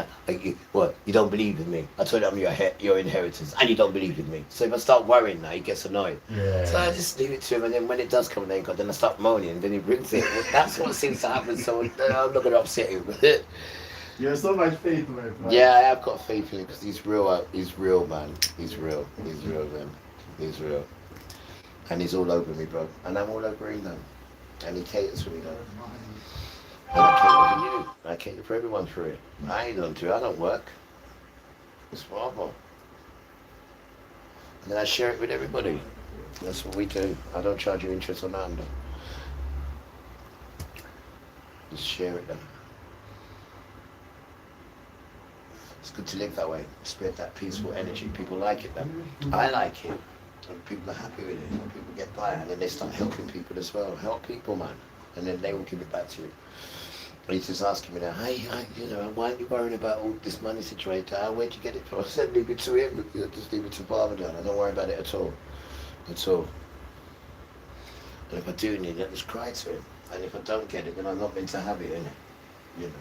what, you don't believe in me? I told you I'm your inheritance, and you don't believe in me. So if I start worrying now, he gets annoyed. Yeah. So I just leave it to him, and then when it does come, then I start moaning, and then he brings it. Well, that's what seems to happen. So I'm not going to upset him. You have so much faith, my friend. Yeah, I have got faith in him because he's real. He's real, man. He's real, man. He's real. And he's all over me, bro. And I'm all over him, though. And he caters for me, though. And I cater for you. I cater for everyone through it. I don't do it. I don't work. It's Father. And then I share it with everybody. That's what we do. I don't charge you interest on that. Just share it, then. It's good to live that way, spread that peaceful energy. People like it then. I like it. And people are happy with it. And people get by and then they start helping people as well. Help people, man. And then they will give it back to you. And he's just asking me now, hey, why are you worrying about all this money situation? Where'd you get it from? I said, leave it to him. Just leave it to Father down. I don't worry about it at all. At all. And if I do need it, just cry to him. And if I don't get it, then I'm not meant to have it, innit? You know.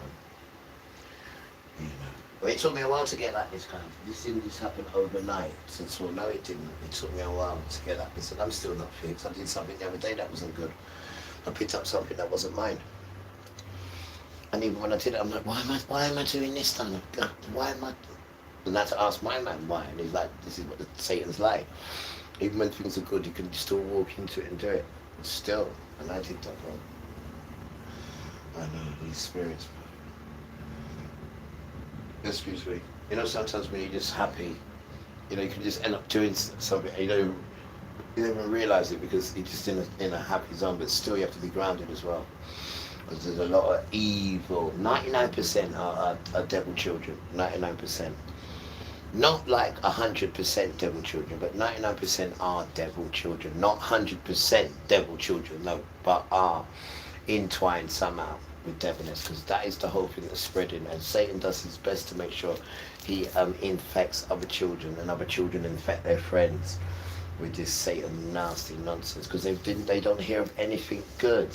Well, it took me a while to get like this kind of. This didn't just happen overnight. So no, it didn't. It took me a while to get like this, and I'm still not fixed. I did something the other day that wasn't good. I picked up something that wasn't mine. And even when I did it, I'm like, why am I doing this then? Why am I? And I had to ask my man why, and he's like, this is what Satan's like. Even when things are good, you can still walk into it and do it. Still, and I did that wrong. I know these spirits. Excuse me. Sometimes when you're just happy, you can just end up doing something. You don't even realize it because you're just in a happy zone. But still, you have to be grounded as well, because there's a lot of evil. 99% are devil children. 99%. Not like 100% devil children, but 99% are devil children. Not 100% devil children, no, but are entwined somehow with devilness, because that is the whole thing that's spreading, and Satan does his best to make sure he infects other children, and other children infect their friends with this Satan nasty nonsense, because they don't hear of anything good,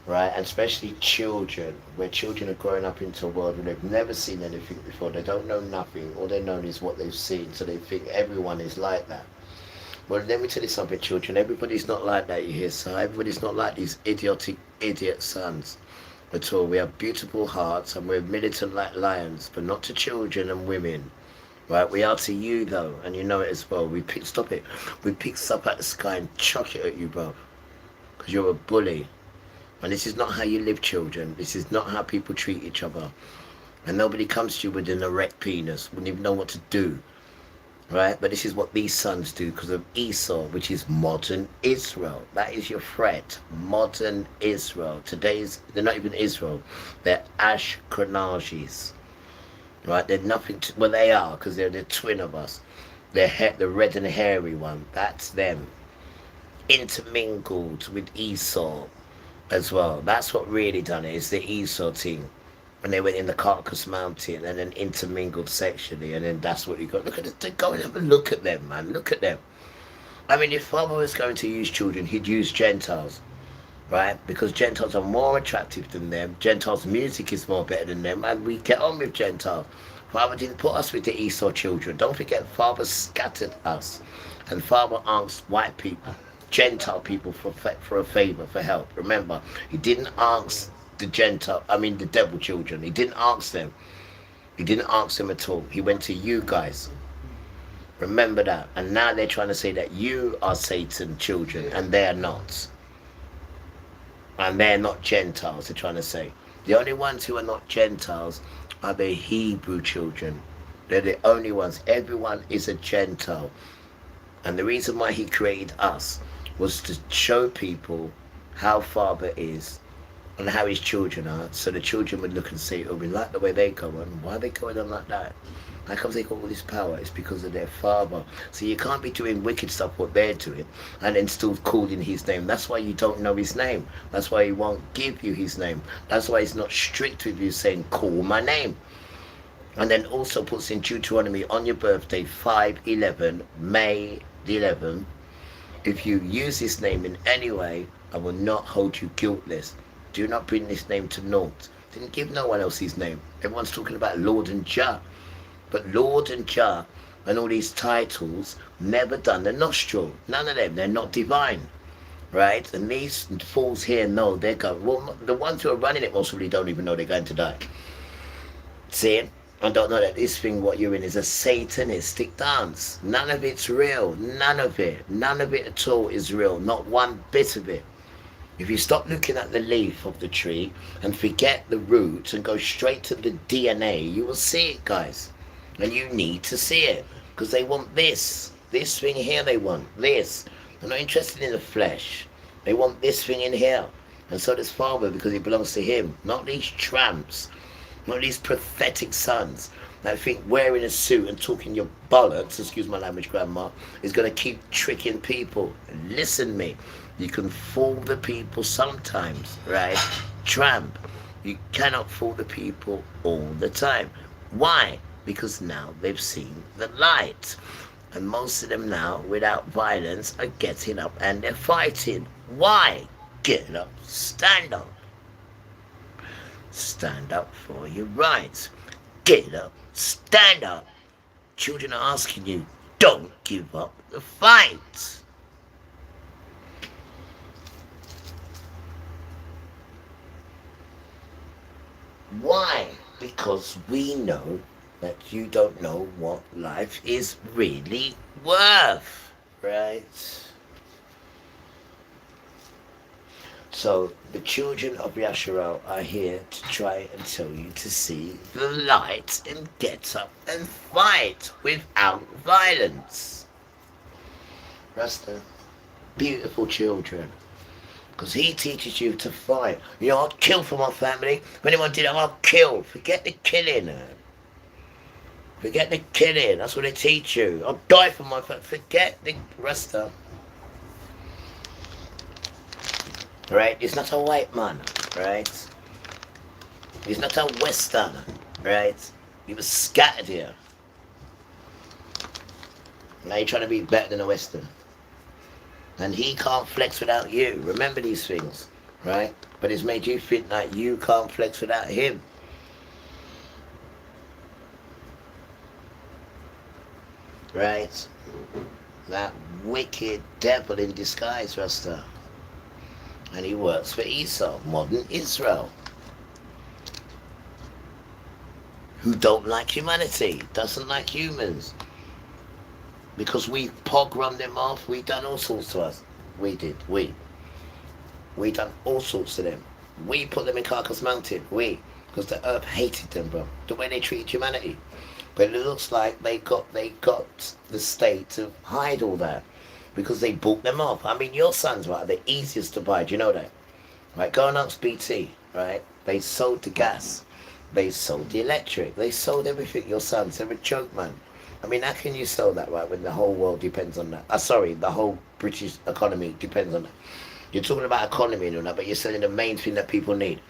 right? And especially children, where children are growing up into a world where they've never seen anything before. They don't know nothing. All they know is what they've seen, so they think everyone is like that. Well, let me tell you something, children. Everybody's not like that, you hear? So everybody's not like these idiot sons at all. We have beautiful hearts and we're militant like lions, but not to children and women. Right? We are to you, though, and you know it as well. We pick stuff at the sky and chuck it at you, bro. Because you're a bully. And this is not how you live, children. This is not how people treat each other. And nobody comes to you with an erect penis. Wouldn't even know what to do. Right? But this is what these sons do because of Esau, which is modern Israel. That is your threat. Modern Israel. They're not even Israel. They're Ashkenazis. Right? They're nothing to, well, they are, because they're the twin of us. They're the red and hairy one. That's them. Intermingled with Esau as well. That's what really done it. It's the Esau team. And they went in the Caucasus Mountain and then intermingled sexually, and then that's what you got. Look at it. Go and have a look at them, man. Look at them. I mean, if Father was going to use children, he'd use Gentiles, right? Because Gentiles are more attractive than them. Gentiles' music is more better than them, and we get on with Gentiles. Father didn't put us with the Esau children. Don't forget, Father scattered us, and Father asked white people, Gentile people, for a favor, for help. Remember, he didn't ask the devil children. He didn't ask them. He didn't ask them at all. He went to you guys. Remember that. And now they're trying to say that you are Satan's children, and they're not. And they're not Gentiles, they're trying to say. The only ones who are not Gentiles are the Hebrew children. They're the only ones. Everyone is a Gentile. And the reason why he created us was to show people how Father is, and how his children are, so the children would look and say, oh, we like the way they go on. Why are they going on like that? How come they got all this power? It's because of their father. So you can't be doing wicked stuff what they're doing and then still calling his name. That's why you don't know his name. That's why he won't give you his name. That's why he's not strict with you saying, call my name. And then also puts in Deuteronomy on your birthday, 5/11, May the 11th. If you use this name in any way, I will not hold you guiltless. Do not bring this name to naught. Didn't give no one else his name. Everyone's talking about Lord and Jah. But Lord and Jah and all these titles never done the nostril. None of them. They're not divine. Right? And these fools here know they're going. Well, the ones who are running it most probably don't even know they're going to die. See? And don't know that this thing what you're in is a satanistic dance. None of it's real. None of it. None of it at all is real. Not one bit of it. If you stop looking at the leaf of the tree and forget the roots and go straight to the DNA, you will see it, guys. And you need to see it. Because they want this. This thing here they want. This. They're not interested in the flesh. They want this thing in here. And so does Father, because it belongs to him. Not these tramps. Not these pathetic sons that think wearing a suit and talking your bollocks, excuse my language, Grandma, is going to keep tricking people. Listen me. You can fool the people sometimes, right? Tramp. You cannot fool the people all the time. Why? Because now they've seen the light. And most of them now, without violence, are getting up and they're fighting. Why? Get up, stand up. Stand up for your rights. Get up, stand up. Children are asking you, don't give up the fight. Why? Because we know that you don't know what life is really worth, right? So the children of Yasharal are here to try and tell you to see the light and get up and fight without violence. Rasta, beautiful children. Because he teaches you to fight. You know, I'll kill for my family. If anyone did it, I'll kill. Forget the killing. Forget the killing. That's what they teach you. I'll die for my family. Forget the Rasta. Right? He's not a white man. Right? He's not a Western. Right? He was scattered here. Now you're trying to be better than a Western. And he can't flex without you. Remember these things, right? But it's made you think like you can't flex without him. Right? That wicked devil in disguise, Rasta. And he works for Esau, modern Israel. Who don't like humanity, doesn't like humans. Because we pogrom them off, we done all sorts to us. We did, we done all sorts to them. We put them in Carcass Mountain, because the earth hated them, bro. The way they treated humanity. But it looks like they got the state to hide all that. Because they bought them off. I mean, your sons, right, are the easiest to buy, do you know that? Right, go and ask BT, right? They sold the gas. They sold the electric. They sold everything, your sons. They're a joke, man. I mean, how can you sell that, right, when the whole world depends on that? Sorry, the whole British economy depends on that. You're talking about economy and all that, but you're selling the main thing that people need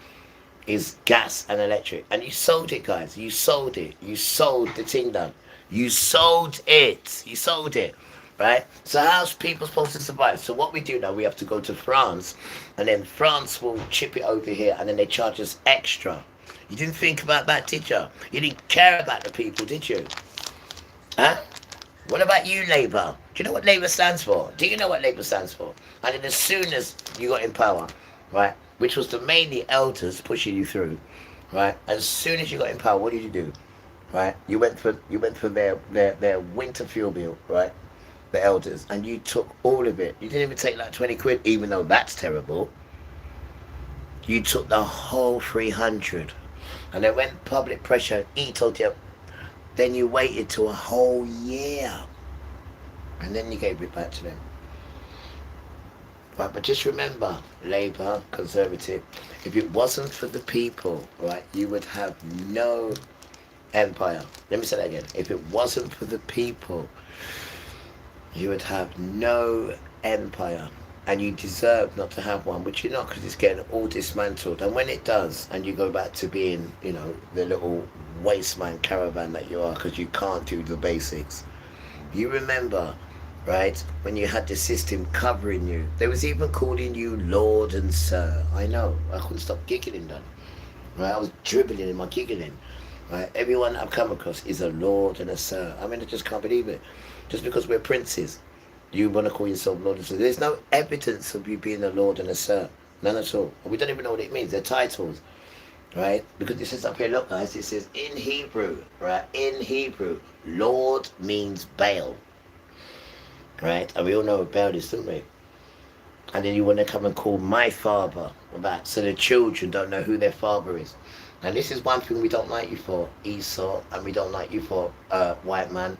is gas and electric. And you sold it, guys. You sold it. You sold the thing done. You sold it. You sold it, right? So how's people supposed to survive? So what we do now, we have to go to France, and then France will chip it over here, and then they charge us extra. You didn't think about that, did you? You didn't care about the people, did you? Huh? What about you, Labour? Do you know what Labour stands for? Do you know what Labour stands for? And then as soon as you got in power, right, which was the mainly elders pushing you through, right, as soon as you got in power, what did you do? Right? You went for their winter fuel bill, right? The elders, and you took all of it. You didn't even take like 20 quid, even though that's terrible. You took the whole 300. And then when public pressure, he told you, then you waited till a whole year. And then you gave it back to them. Right, but just remember, Labour, Conservative, if it wasn't for the people, right, you would have no empire. Let me say that again. If it wasn't for the people, you would have no empire. And you deserve not to have one, which you're not, because it's getting all dismantled. And when it does, and you go back to being, you know, the little wasteman caravan that you are, because you can't do the basics. You remember, right, when you had the system covering you, they was even calling you Lord and Sir. I know, I couldn't stop giggling then. Right, I was dribbling in my giggling. Right, everyone I've come across is a Lord and a Sir. I mean, I just can't believe it. Just because we're princes, you want to call yourself Lord and Sir. There's no evidence of you being a Lord and a Sir. None at all. We don't even know what it means. They're titles. Right? Because it says up here, look guys, it says in Hebrew, right? In Hebrew, Lord means Baal. Right? And we all know what Baal is, don't we? And then you want to come and call my father back, so the children don't know who their father is. And this is one thing we don't like you for, Esau, and we don't like you for white man,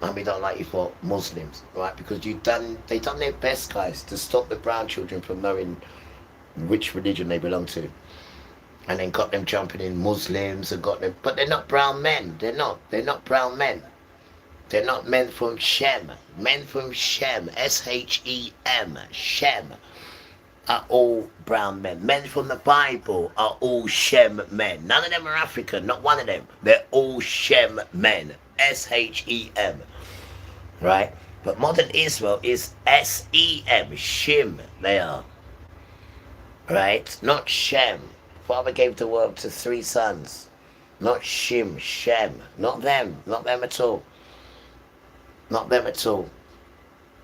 and we don't like you for Muslims, right? Because they done their best, guys, to stop the brown children from knowing which religion they belong to. And then got them jumping in Muslims and got them, but they're not brown men. They're not brown men. They're not men from Shem. Men from Shem, S-H-E-M, Shem, are all brown men. Men from the Bible are all Shem men. None of them are African, not one of them. They're all Shem men, S-H-E-M, right? But modern Israel is S-E-M, Shem, they are, right? Not Shem. Father gave the world to 3 sons. Not Shem, Shem. Not them at all. Not them at all.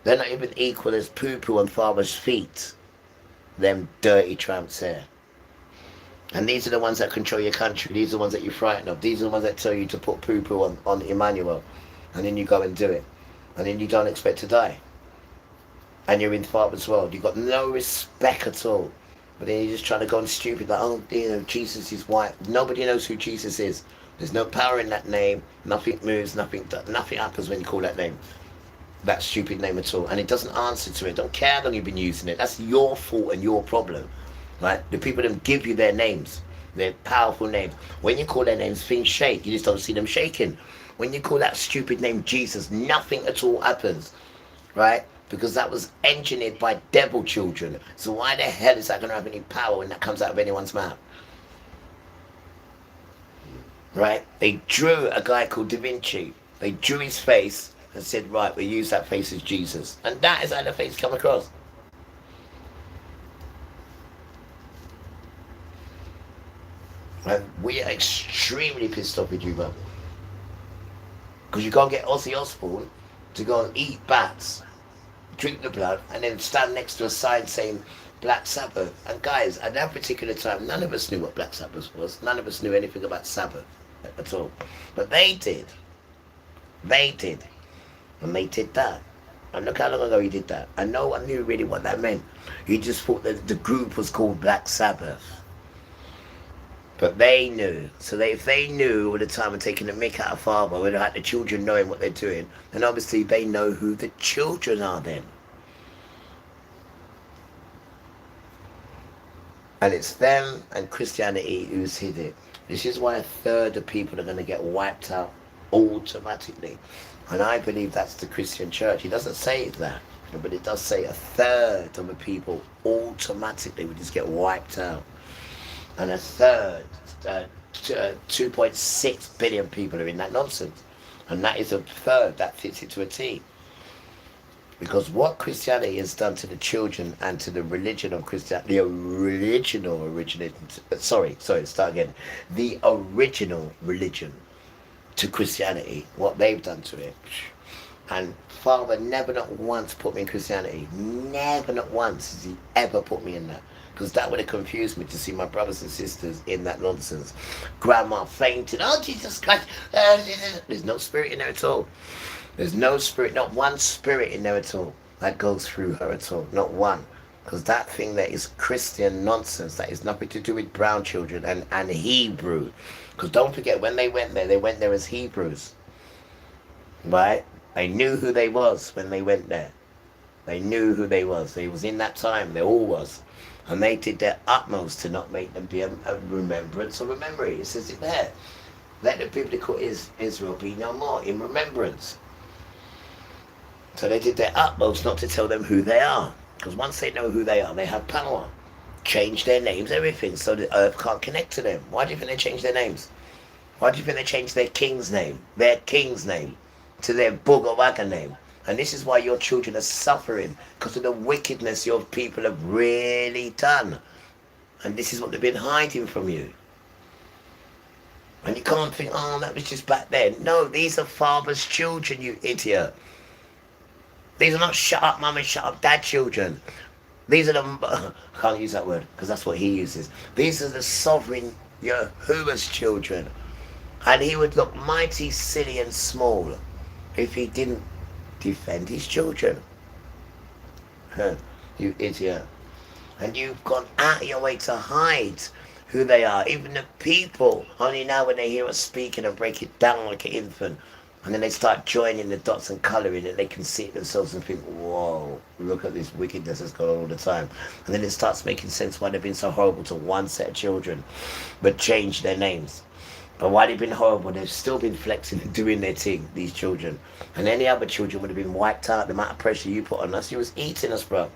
They're not even equal as poo-poo on Father's feet. Them dirty tramps there. And these are the ones that control your country. These are the ones that you're frightened of. These are the ones that tell you to put poo-poo on Emmanuel. And then you go and do it. And then you don't expect to die. And you're in Father's world. You've got no respect at all. But then you're just trying to go on stupid, like, oh, you know, Jesus is white. Nobody knows who Jesus is. There's no power in that name. Nothing moves, nothing happens when you call that name. That stupid name at all. And it doesn't answer to it. Don't care how long you've been using it. That's your fault and your problem. Right? The people that give you their names, their powerful names. When you call their names, things shake. You just don't see them shaking. When you call that stupid name Jesus, nothing at all happens. Right? Because that was engineered by devil children. So why the hell is that going to have any power when that comes out of anyone's mouth? Right? They drew a guy called Da Vinci. They drew his face and said, right, we'll use that face as Jesus. And that is how the face come across. And we are extremely pissed off with you, man. Because you can't get Ozzy Osbourne to go and eat bats, drink the blood, and then stand next to a sign saying Black Sabbath. And guys, at that particular time, none of us knew what Black Sabbath was. None of us knew anything about Sabbath at all. But they did. They did. And they did that. And look how long ago he did that. And no one knew really what that meant. He just thought that the group was called Black Sabbath. But they knew. So if they knew all the time and taking the mick out of Father, without the children knowing what they're doing, then obviously they know who the children are then. And it's them and Christianity who's hid it. This is why 1/3 of people are going to get wiped out automatically. And I believe that's the Christian church. He doesn't say that, but it does say 1/3 of the people automatically would just get wiped out. And 1/3, 2.6 billion people are in that nonsense. And that is 1/3, that fits it to a T. Because what Christianity has done to the children and to the religion of Christianity, the original religion to Christianity, what they've done to it. And Father never not once put me in Christianity. Never not once has he ever put me in that. Because that would have confused me to see my brothers and sisters in that nonsense. Grandma fainting, oh Jesus Christ, there's no spirit in there at all. There's no spirit, not one spirit in there at all that goes through her at all, not one. Because that thing there is Christian nonsense. That is nothing to do with brown children and Hebrew. Because don't forget, when they went there as Hebrews. Right? They knew who they was when they went there. They knew who they was. They was in that time. They all was. And they did their utmost to not make them be a remembrance or a memory. It says it there. Let the biblical Israel be no more in remembrance. So they did their utmost not to tell them who they are. Because once they know who they are, they have power. Change their names, everything, so the earth can't connect to them. Why do you think they changed their names? Why do you think they changed their king's name? Their king's name to their booger wagger name. And this is why your children are suffering, because of the wickedness your people have really done. And this is what they've been hiding from you. And you can't think, oh, that was just back then. No, these are father's children, you idiot. These are not shut up mum and shut up dad children. These are the, I can't use that word, because that's what he uses. These are the sovereign Yahuwah's children. And he would look mighty silly and small if he didn't defend his children. You idiot. And you've gone out of your way to hide who they are. Even the people, only now when they hear us speaking and break it down like an infant, and then they start joining the dots and colouring it, they can see it themselves and think, whoa, look at this wickedness that's going on all the time. And then it starts making sense why they've been so horrible to one set of children, but changed their names. But why they've been horrible, they've still been flexing and doing their thing, these children. And any other children would have been wiped out. The amount of pressure you put on us, you was eating us, bro.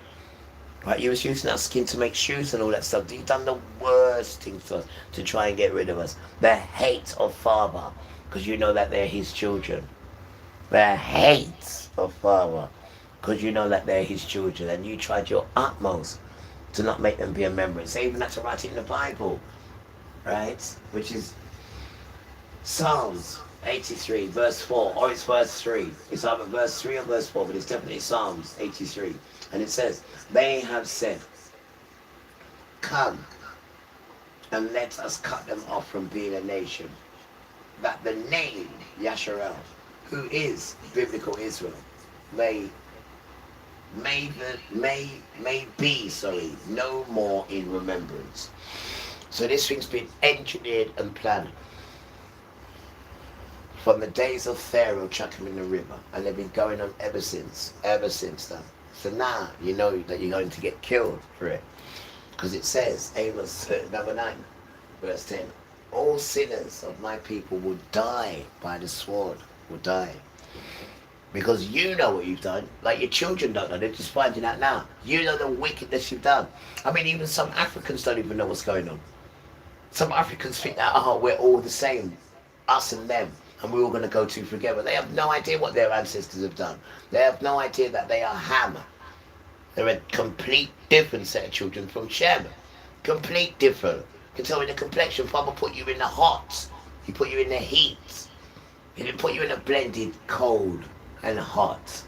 Right, you was using our skin to make shoes and all that stuff. You've done the worst things to us to try and get rid of us. The hate of father, because you know that they're his children. The hate of father, because you know that they're his children. And you tried your utmost to not make them be a remembrance. They even had to write it in the Bible, right? Which is Psalms 83, verse 4, or it's verse 3. It's either verse 3 or verse 4, but it's definitely Psalms 83. And it says, they have said, come and let us cut them off from being a nation, that the name Yasharel, who is biblical Israel, may be no more in remembrance. So this thing's been engineered and planned from the days of Pharaoh chucking in the river, and they've been going on ever since then. So now you know that you're going to get killed for it, because it says, Amos number 9, verse 10, all sinners of my people will die by the sword, will die. Because you know what you've done, like your children don't know, they're just finding out now. You know the wickedness you've done. I mean, even some Africans don't even know what's going on. Some Africans think that, oh, we're all the same, us and them, and we're all going to go to together. They have no idea what their ancestors have done. They have no idea that they are Ham. They're a complete different set of children from Shem. Complete different. You can tell in the complexion, Father put you in the hot. He put you in the heat. He didn't put you in a blended cold and hot.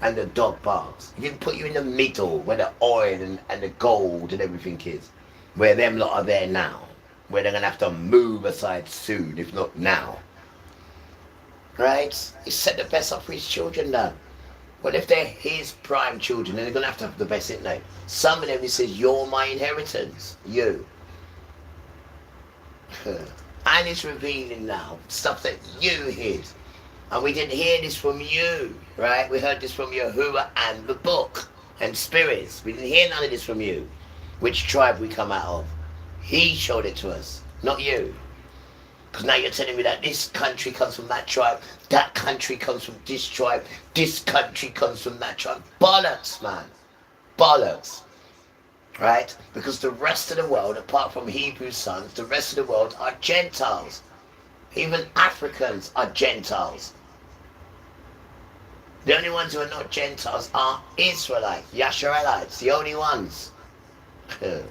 And the dog barks. He didn't put you in the middle where the oil and the gold and everything is. Where them lot are there now. Where they're going to have to move aside soon, if not now. Right? He set the best up for his children now. Well, if they're his prime children, then they're going to have the best, isn't they? Some of them, he says, you're my inheritance. You. And it's revealing now stuff that you hid. And we didn't hear this from you, right? We heard this from Yahuwah and the book and spirits. We didn't hear none of this from you. Which tribe we come out of. He showed it to us, not you. Because now you're telling me that this country comes from that tribe, that country comes from this tribe, this country comes from that tribe. Bollocks, man. Bollocks. Right? Because the rest of the world, apart from Hebrew sons, the rest of the world are Gentiles. Even Africans are Gentiles. The only ones who are not Gentiles are Israelites, Yasharelites, the only ones. And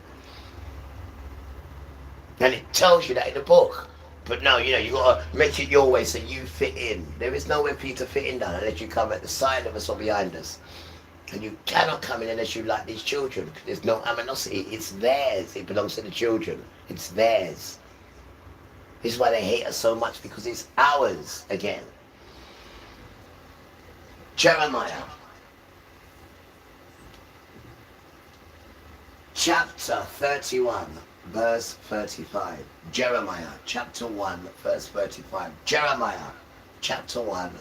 it tells you that in the book. But no, you know, you got to make it your way so you fit in. There is nowhere for you to fit in now unless you come at the side of us or behind us. And you cannot come in unless you like these children. There's no animosity. It's theirs. It belongs to the children. It's theirs. This is why they hate us so much, because it's ours again. Jeremiah. Chapter 31. Verse 35. Jeremiah chapter 1 verse 35. Jeremiah chapter 1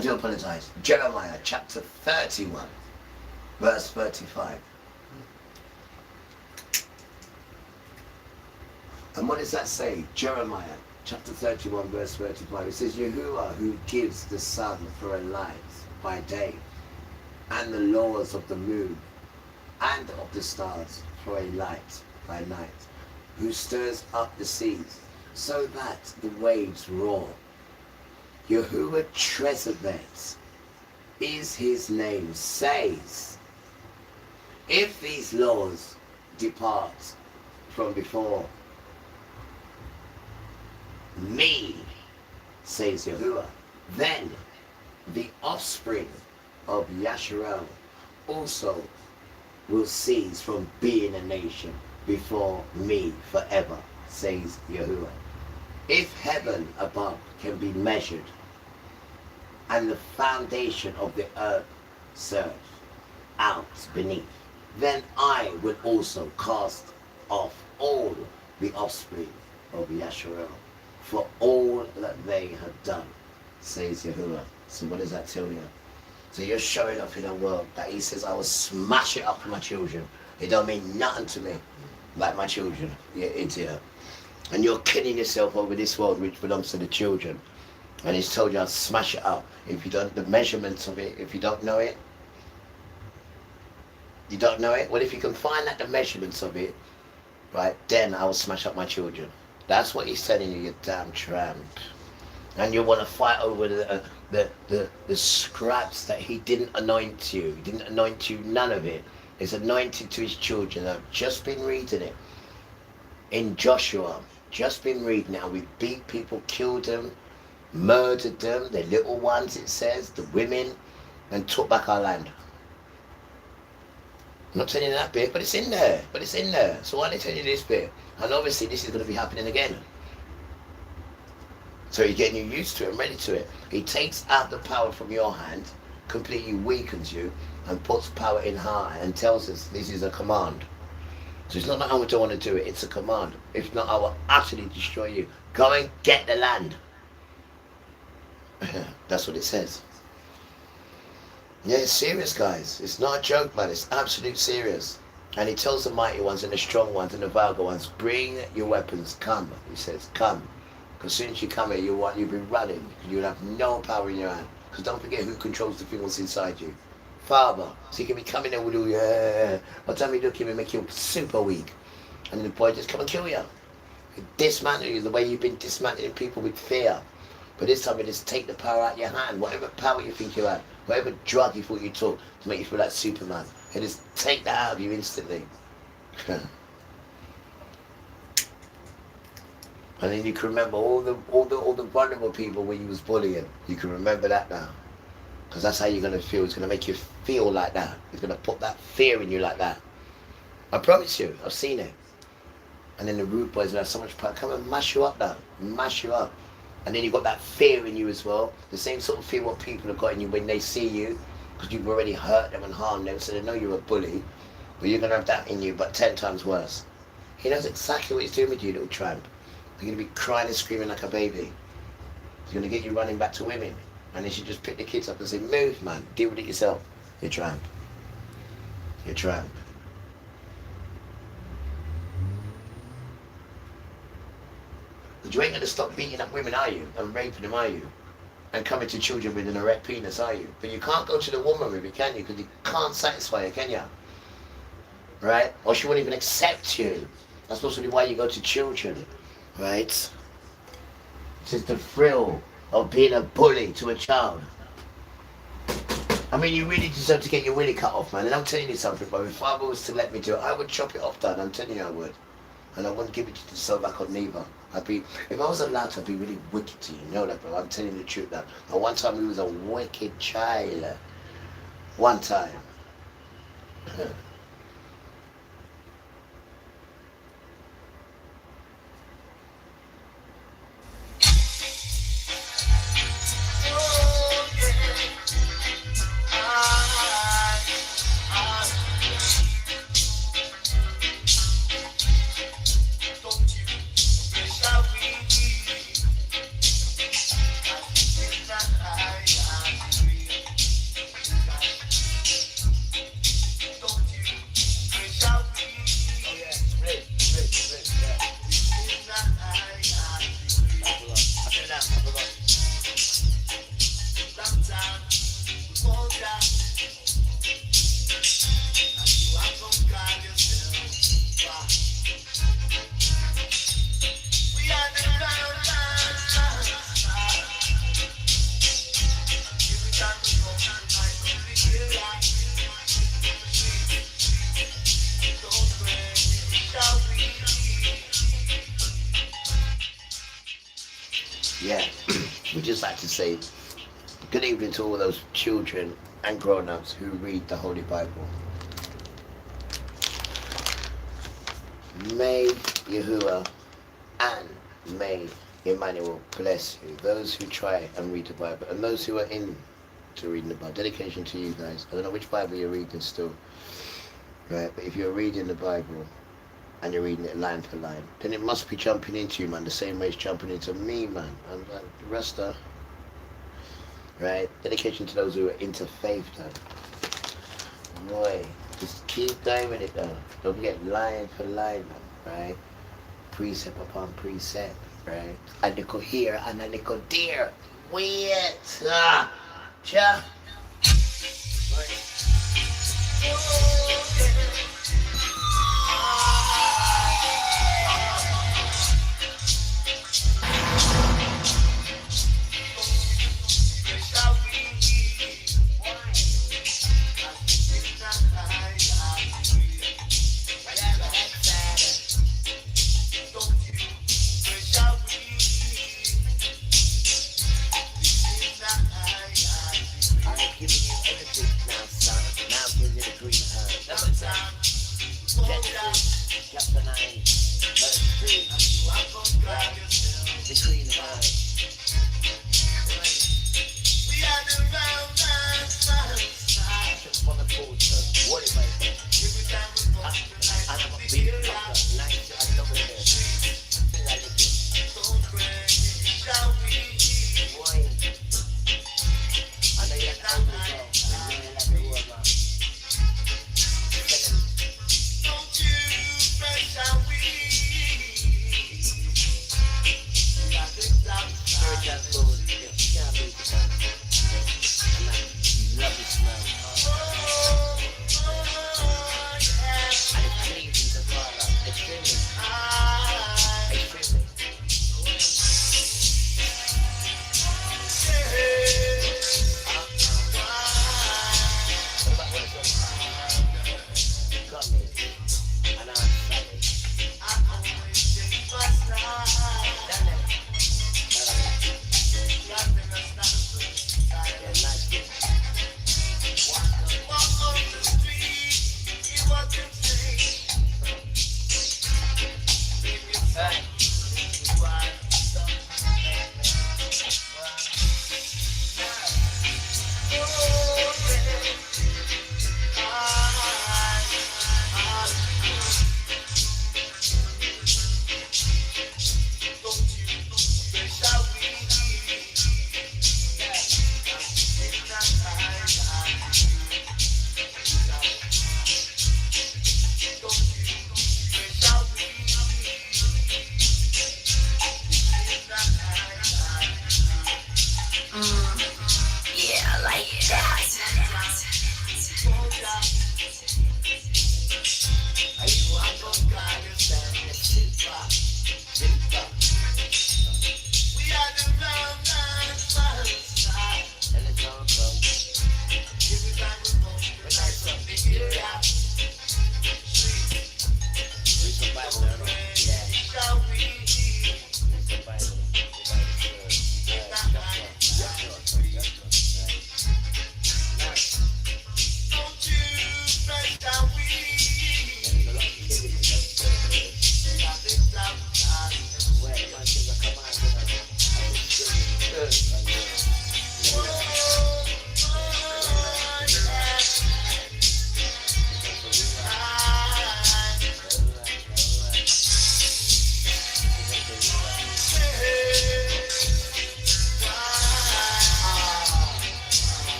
I do apologize. Jeremiah chapter 31, verse 35. And what does that say? Jeremiah chapter 31, verse 35. It says, Yahuwah who gives the sun for a light by day, and the laws of the moon and of the stars for a light by night, who stirs up the seas so that the waves roar. Yahuwah Trezevet is his name, says, if these laws depart from before me, says Yahuwah, then the offspring of Yasharel also will cease from being a nation before me forever, says Yahuwah. If heaven above can be measured, and the foundation of the earth searched out beneath, then I will also cast off all the offspring of Yasharel for all that they have done, says Yahuwah. So what does that tell you? So you're showing up in a world that he says, I will smash it up for my children. It don't mean nothing to me like my children, you idiot. And you're kidding yourself over this world which belongs to the children. And he's told you I'll smash it up. If you don't, the measurements of it, if you don't know it, you don't know it. Well, if you can find out the measurements of it, right, then I will smash up my children. That's what he's telling you, you damn tramp. And you want to fight over the scraps that he didn't anoint you. He didn't anoint you, none of it. It's anointed to his children. I've just been reading it in Joshua. Just been reading it. And we beat people, killed them, murdered them, the little ones, it says, the women, and took back our land. I'm not telling you that bit, but it's in there. But it's in there. So why are they telling you this bit? And obviously this is going to be happening again. So he's getting you used to it and ready to it. He takes out the power from your hand, completely weakens you, and puts power in her and tells us this is a command. So it's not that I don't want to do it, it's a command. If not, I will utterly destroy you. Go and get the land. That's what it says. Yeah, it's serious, guys. It's not a joke, man. It's absolute serious. And he tells the mighty ones and the strong ones and the vulgar ones, bring your weapons, come. He says, come. Because as soon as you come here, you'll be running. You'll have no power in your hand. Because don't forget who controls the thing that's inside you. Father. So you can be coming there with all your... By the time you look at him, make you super weak. And then the boy just come and kill you. He dismantle you the way you've been dismantling people with fear. But this time, you just take the power out of your hand. Whatever power you think you had, whatever drug you thought you took to make you feel like Superman, and just take that out of you instantly. And then you can remember all the vulnerable people when you was bullying. You can remember that now, because that's how you're gonna feel. It's gonna make you feel like that. It's gonna put that fear in you like that. I promise you, I've seen it. And then the rude boys will have so much power. Come and mash you up now, mash you up. And then you've got that fear in you as well. The same sort of fear what people have got in you when they see you, because you've already hurt them and harmed them, so they know you're a bully. But you're going to have that in you, but 10 times worse. He knows exactly what he's doing with you, little tramp. You're going to be crying and screaming like a baby. He's going to get you running back to women. And they should just pick the kids up and say, move, man, deal with it yourself. You're tramp. You're tramp. But you ain't going to stop beating up women, are you? And raping them, are you? And coming to children with an erect penis, are you? But you can't go to the woman with it, can you? Because you can't satisfy her, can you? Right? Or she won't even accept you. That's supposed to be why you go to children. Right? It's just the thrill of being a bully to a child. I mean, you really deserve to get your willy cut off, man. And I'm telling you something, but if father was to let me do it, I would chop it off, Dad. I'm telling you I would. And I wouldn't give it to the soul back on neither. If I was allowed to, I'd be really wicked to you. You know that, bro. I'm telling you the truth now. And one time he was a wicked child. One time. Yeah, we'd just like to say good evening to all those children and grown-ups who read the Holy Bible. May Yahuwah and may Emmanuel bless you. Those who try and read the Bible and those who are into reading the Bible. Dedication to you guys. I don't know which Bible you're reading still, right? But if you're reading the Bible and you're reading it line for line, then it must be jumping into you, man, the same way it's jumping into me, man. And the rest are, right? Dedication to those who are into faith, man. Boy, just keep going with it, though. Don't forget line for line, man, right? Precept upon precept, right? A little here and a little there. Wait, ja.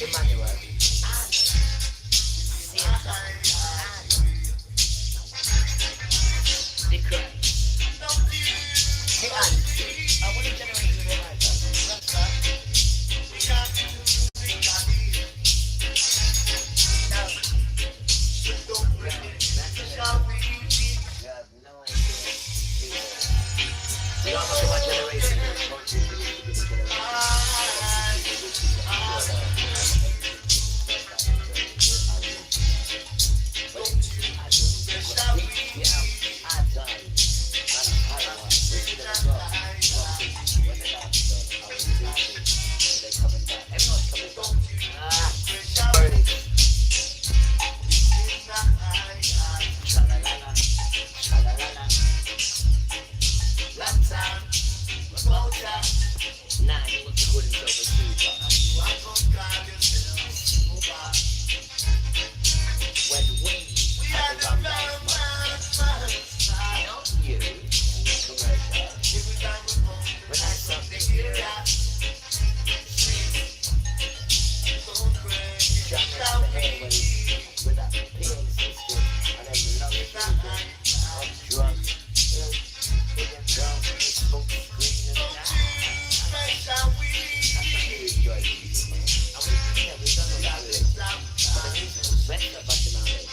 Emmanuel and with that PA system and them love children on drugs, in them girls and they smoke screen and that. That's not really enjoying music, man. And we've done all that with it. But the music was better back in our day.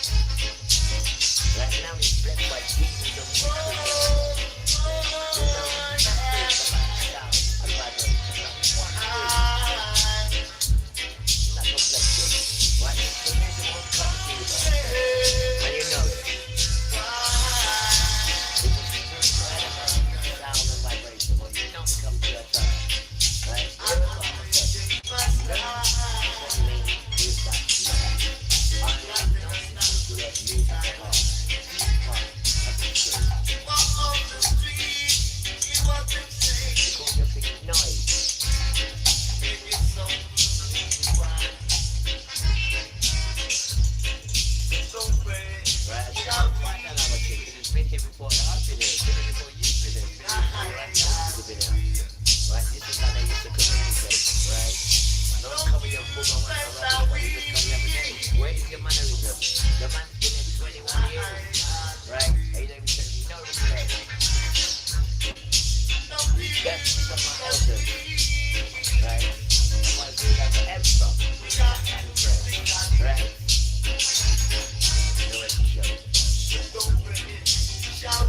Right now it's blessed by Jesus and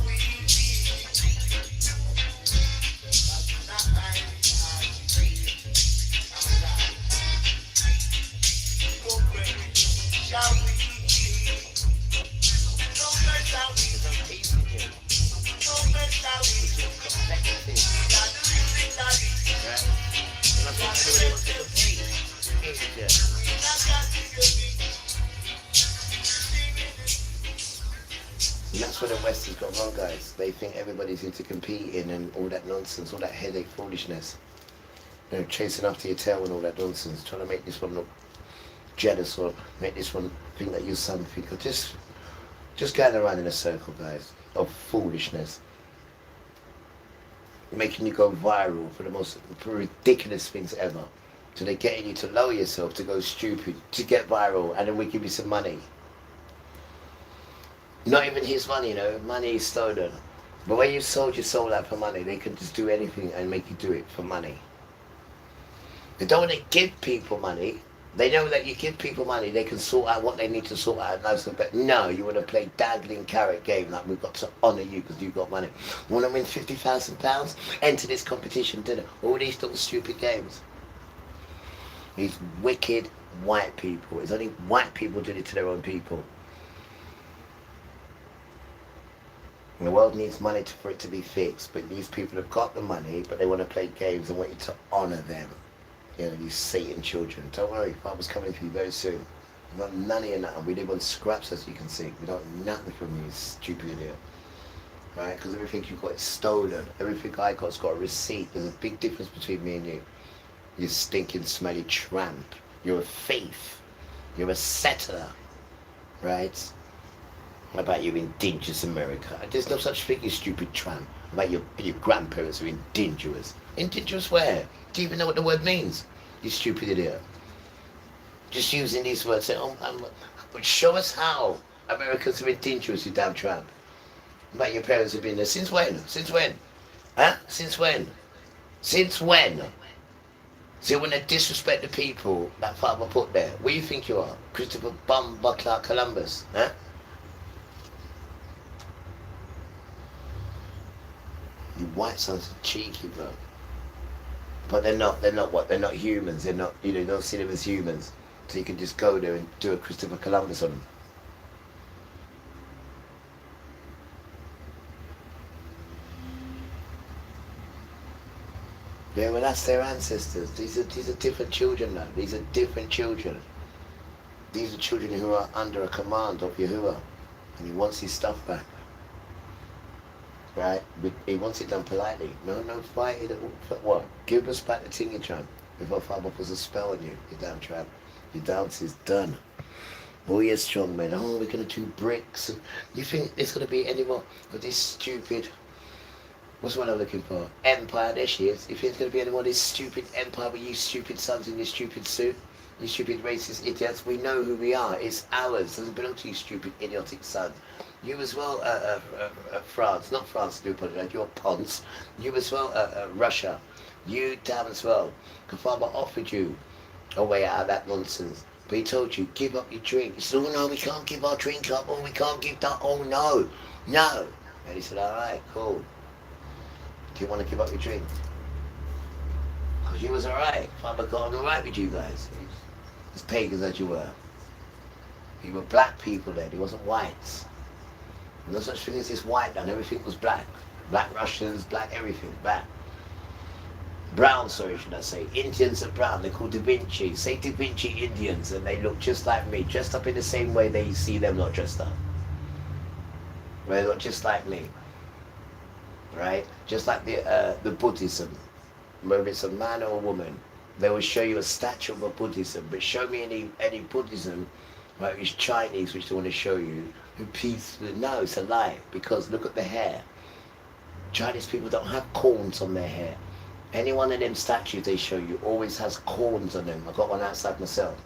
we that's what the West has got wrong, guys. They think everybody's into competing and all that nonsense, all that headache foolishness. You know, chasing after your tail and all that nonsense, trying to make this one look jealous or make this one think that you're something. Or just going around in a circle, guys, of foolishness. Making you go viral for the most ridiculous things ever. So they're getting you to lower yourself, to go stupid, to get viral, and then we give you some money. Not even his money, you know, money is stolen. But when you sold your soul out for money, they can just do anything and make you do it for money. They don't want to give people money. They know that you give people money, they can sort out what they need to sort out. But no, you want to play dangling carrot game, like we've got to honour you because you've got money. Want to win £50,000? Enter this competition, did it? All these little stupid games. These wicked white people. It's only white people doing it to their own people. And the world needs money for it to be fixed, but these people have got the money, but they want to play games and want you to honour them. You know, these Satan children. Don't worry, Father's coming for you very soon. We want none of you nothing. We live on scraps, as you can see. We don't want nothing from you, stupid idiot. Right? Because everything you've got is stolen. Everything I got's got a receipt. There's a big difference between me and you. You stinking, smelly tramp. You're a thief. You're a settler. Right? What about you in dangerous America? There's no such thing, you stupid tramp. About your grandparents are indengerous. Indengerous where? Do you even know what the word means? You stupid idiot. Just using these words, say, but show us how Americans are indengerous, you damn tramp. About your parents have been there. Since when? Since when? Huh? Since when? Since when? See, when they disrespect the people that Father put there, what do you think you are? Christopher Buckler Columbus? Huh? You white sons are cheeky, bro. But they're not what? They're not humans. They're not, you don't see them as humans. So you can just go there and do a Christopher Columbus on them. Yeah, well, that's their ancestors. These are different children now. These are different children. These are children who are under a command of Yahuwah. And he wants his stuff back. Right? But he wants it done politely. No fighting. What? Give us back the thing, you tramp. Before Father puts a spell on you, you damn tramp. Your dance is done. Oh, yes, strong men. Oh, we're going to do bricks. And you think there's going to be any more of this stupid... What's what I'm looking for? Empire, there she is. You think there's going to be any more of this stupid empire with you stupid sons in your stupid suit? You stupid racist idiots. We know who we are. It's ours. It doesn't belong to you stupid idiotic sons. You as well, France. Not France, do apologize. You're Ponce. You as well, Russia. You damn as well. Kafama offered you a way out of that nonsense. But he told you, give up your drink. He said, oh no, we can't give our drink up. Oh, we can't give that. Oh no, no. And he said, all right, cool. Do you want to give up your drink? Because you was all right. Father got on all right with you guys. As pagans as you were. You were black people then. It wasn't whites. No such thing as this white then. Everything was black. Black Russians, black everything, black. Brown, sorry, should I say. Indians are brown. They're called Da Vinci. Say Da Vinci Indians, and they look just like me, dressed up in the same way they see them not dressed up. They look just like me, right? Just like the Buddhism. Whether it's a man or a woman, they will show you a statue of a Buddhism, but show me any Buddhism, right? It's Chinese, which they want to show you. Who peaceful? No, it's a lie. Because look at the hair. Chinese people don't have corns on their hair. Any one of them statues they show you always has corns on them. I got one outside myself,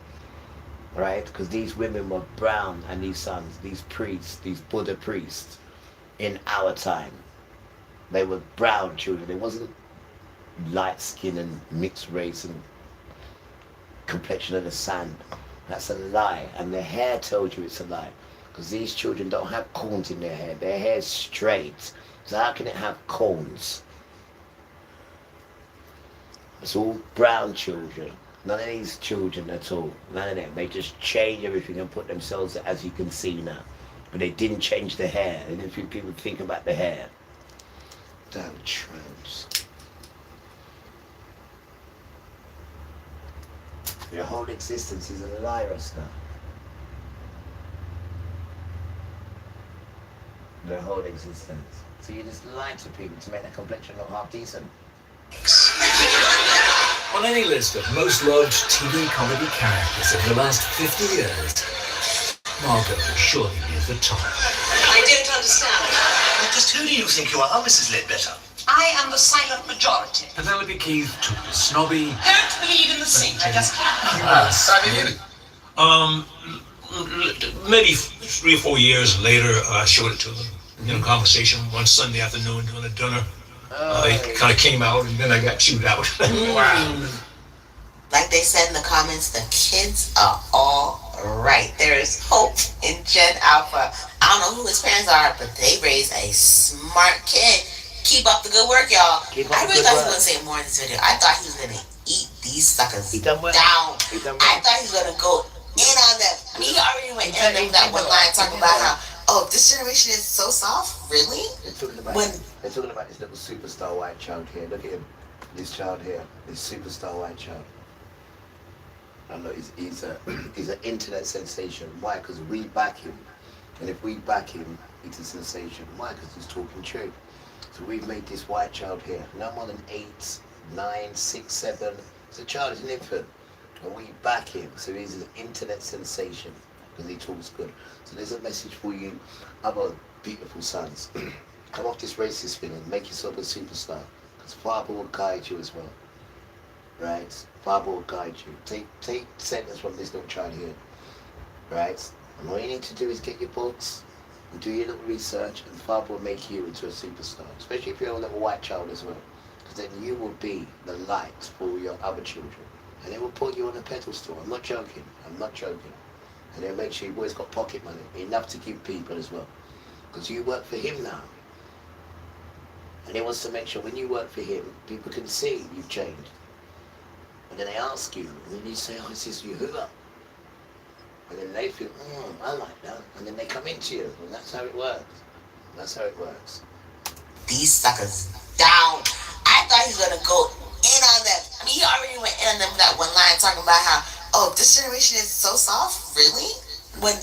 right? Because these women were brown, and these sons, these priests, these Buddha priests, in our time, they were brown children. It wasn't light skin and mixed race and complexion of the sand. That's a lie, and their hair told you it's a lie. Because these children don't have corns in their hair. Their hair's straight. So how can it have corns? It's all brown children. None of these children at all. None of them. They just change everything and put themselves, as you can see now. But they didn't change the hair. And if people think about the hair. Damn tramps. Your whole existence is a lie, Rasta. Their whole existence. So you just lie to people to make their complexion look half decent. On any list of most loved TV comedy characters of the last 50 years, Margot is surely near the top. I don't understand. Just who do you think you are, Mrs. Ledbetter? I am the silent majority. Penelope Keith took the snobby. Don't believe in the saint. I just Maybe 3 or 4 years later, I showed it to them in a conversation one Sunday afternoon during a dinner. They kind of came out, and then I got chewed out. Wow. Like they said in the comments, the kids are all right. There is hope in Gen Alpha. I don't know who his parents are, but they raised a smart kid. Keep up the good work, y'all. I really thought he was going to say more in this video. I thought he was going to eat these suckers down. I thought he was going to go in on them. I mean, he already went in on them that one line talking about how, oh, this generation is so soft. Really? They're talking about this little superstar white child here. Look at him. This child here. This superstar white child. I know he's an internet sensation. Why? Because we back him. And if we back him, it's a sensation. Why? Because he's talking truth. So we've made this white child here, no more than 8, 9, 6, 7. It's a child, it's an infant. And we back him, so he's an internet sensation, because he talks good. So there's a message for you, other beautiful sons. Come off this racist thing and make yourself a superstar. Because Father will guide you as well. Right? Father will guide you. Take sentence from this little child here. Right? And all you need to do is get your books, and do your little research, and Father will make you into a superstar, especially if you're a little white child as well, because then you will be the light for your other children, and it will put you on a pedestal. I'm not joking, and it'll make sure you've always got pocket money, enough to give people as well, because you work for him now, and he wants to make sure when you work for him, people can see you've changed, and then they ask you, and then you say, oh, this is Yahuwah. And then they feel, I like that. And then they come into you. And that's how it works. That's how it works. These suckers down. I thought he was going to go in on them. I mean, he already went in on them that one line talking about how, oh, this generation is so soft. Really? When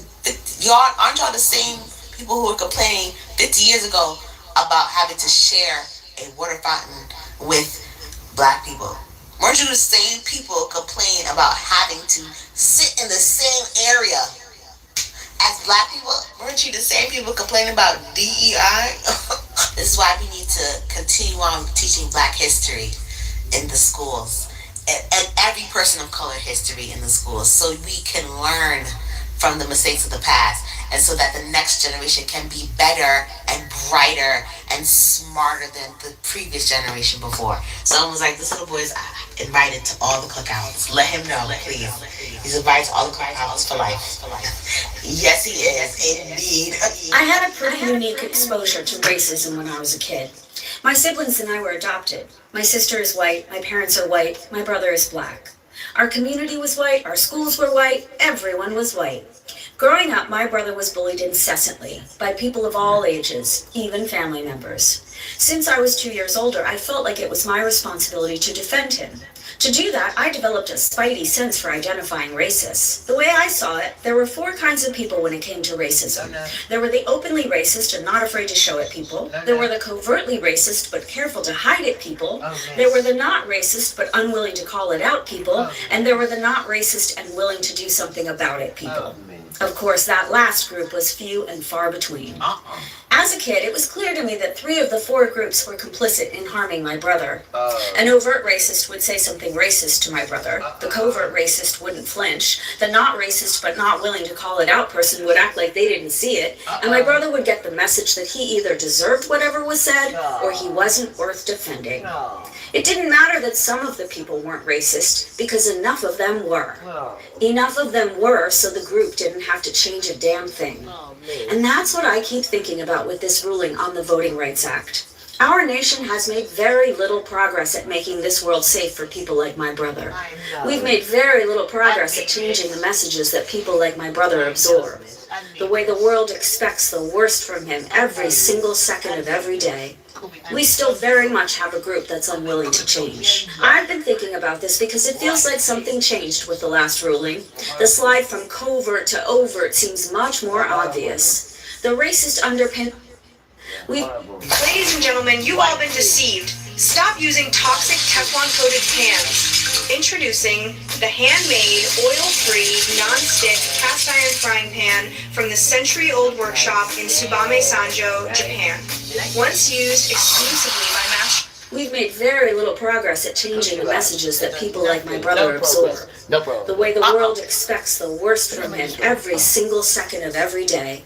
y'all, aren't y'all the same people who were complaining 50 years ago about having to share a water fountain with black people? Weren't you the same people complaining about having to sit in the same area as black people? Weren't you the same people complaining about DEI? This is why we need to continue on teaching black history in the schools and every person of color history in the schools so we can learn from the mistakes of the past and so that the next generation can be better and brighter and smarter than the previous generation before. So I was like, this little boy is invited to all the cookouts. Let him know, please. He's invited to all the cookouts for life. Yes, he is, indeed. I had a pretty unique exposure to racism when I was a kid. My siblings and I were adopted. My sister is white, my parents are white, my brother is black. Our community was white, our schools were white, everyone was white. Growing up, my brother was bullied incessantly by people of all ages, even family members. Since I was 2 years older, I felt like it was my responsibility to defend him. To do that, I developed a spidey sense for identifying racists. The way I saw it, there were 4 kinds of people when it came to racism. There were the openly racist and not afraid to show it people. There were the covertly racist but careful to hide it people. There were the not racist but unwilling to call it out people. And there were the not racist and willing to do something about it people. Of course, that last group was few and far between. As a kid, it was clear to me that 3 of the 4 groups were complicit in harming my brother. An overt racist would say something racist to my brother. The covert racist wouldn't flinch. The not racist but not willing to call it out person would act like they didn't see it. And my brother would get the message that he either deserved whatever was said or he wasn't worth defending. It didn't matter that some of the people weren't racist because enough of them were. Enough of them were so the group didn't have to change a damn thing. And that's what I keep thinking about with this ruling on the Voting Rights Act. Our nation has made very little progress at making this world safe for people like my brother. We've made very little progress at changing the messages that people like my brother absorb. The way the world expects the worst from him every single second of every day. We still very much have a group that's unwilling to change. I've been thinking about this because it feels like something changed with the last ruling. The slide from covert to overt seems much more obvious. The racist underpin... Ladies and gentlemen, you've all been deceived. Stop using toxic Teflon-coated pans. Introducing the handmade, oil-free, non-stick cast iron frying pan from the century-old workshop in Tsubame Sanjo, Japan. Once used exclusively by master... We've made very little progress at changing the messages that people like my brother absorb. The way the world expects the worst from him every single second of every day.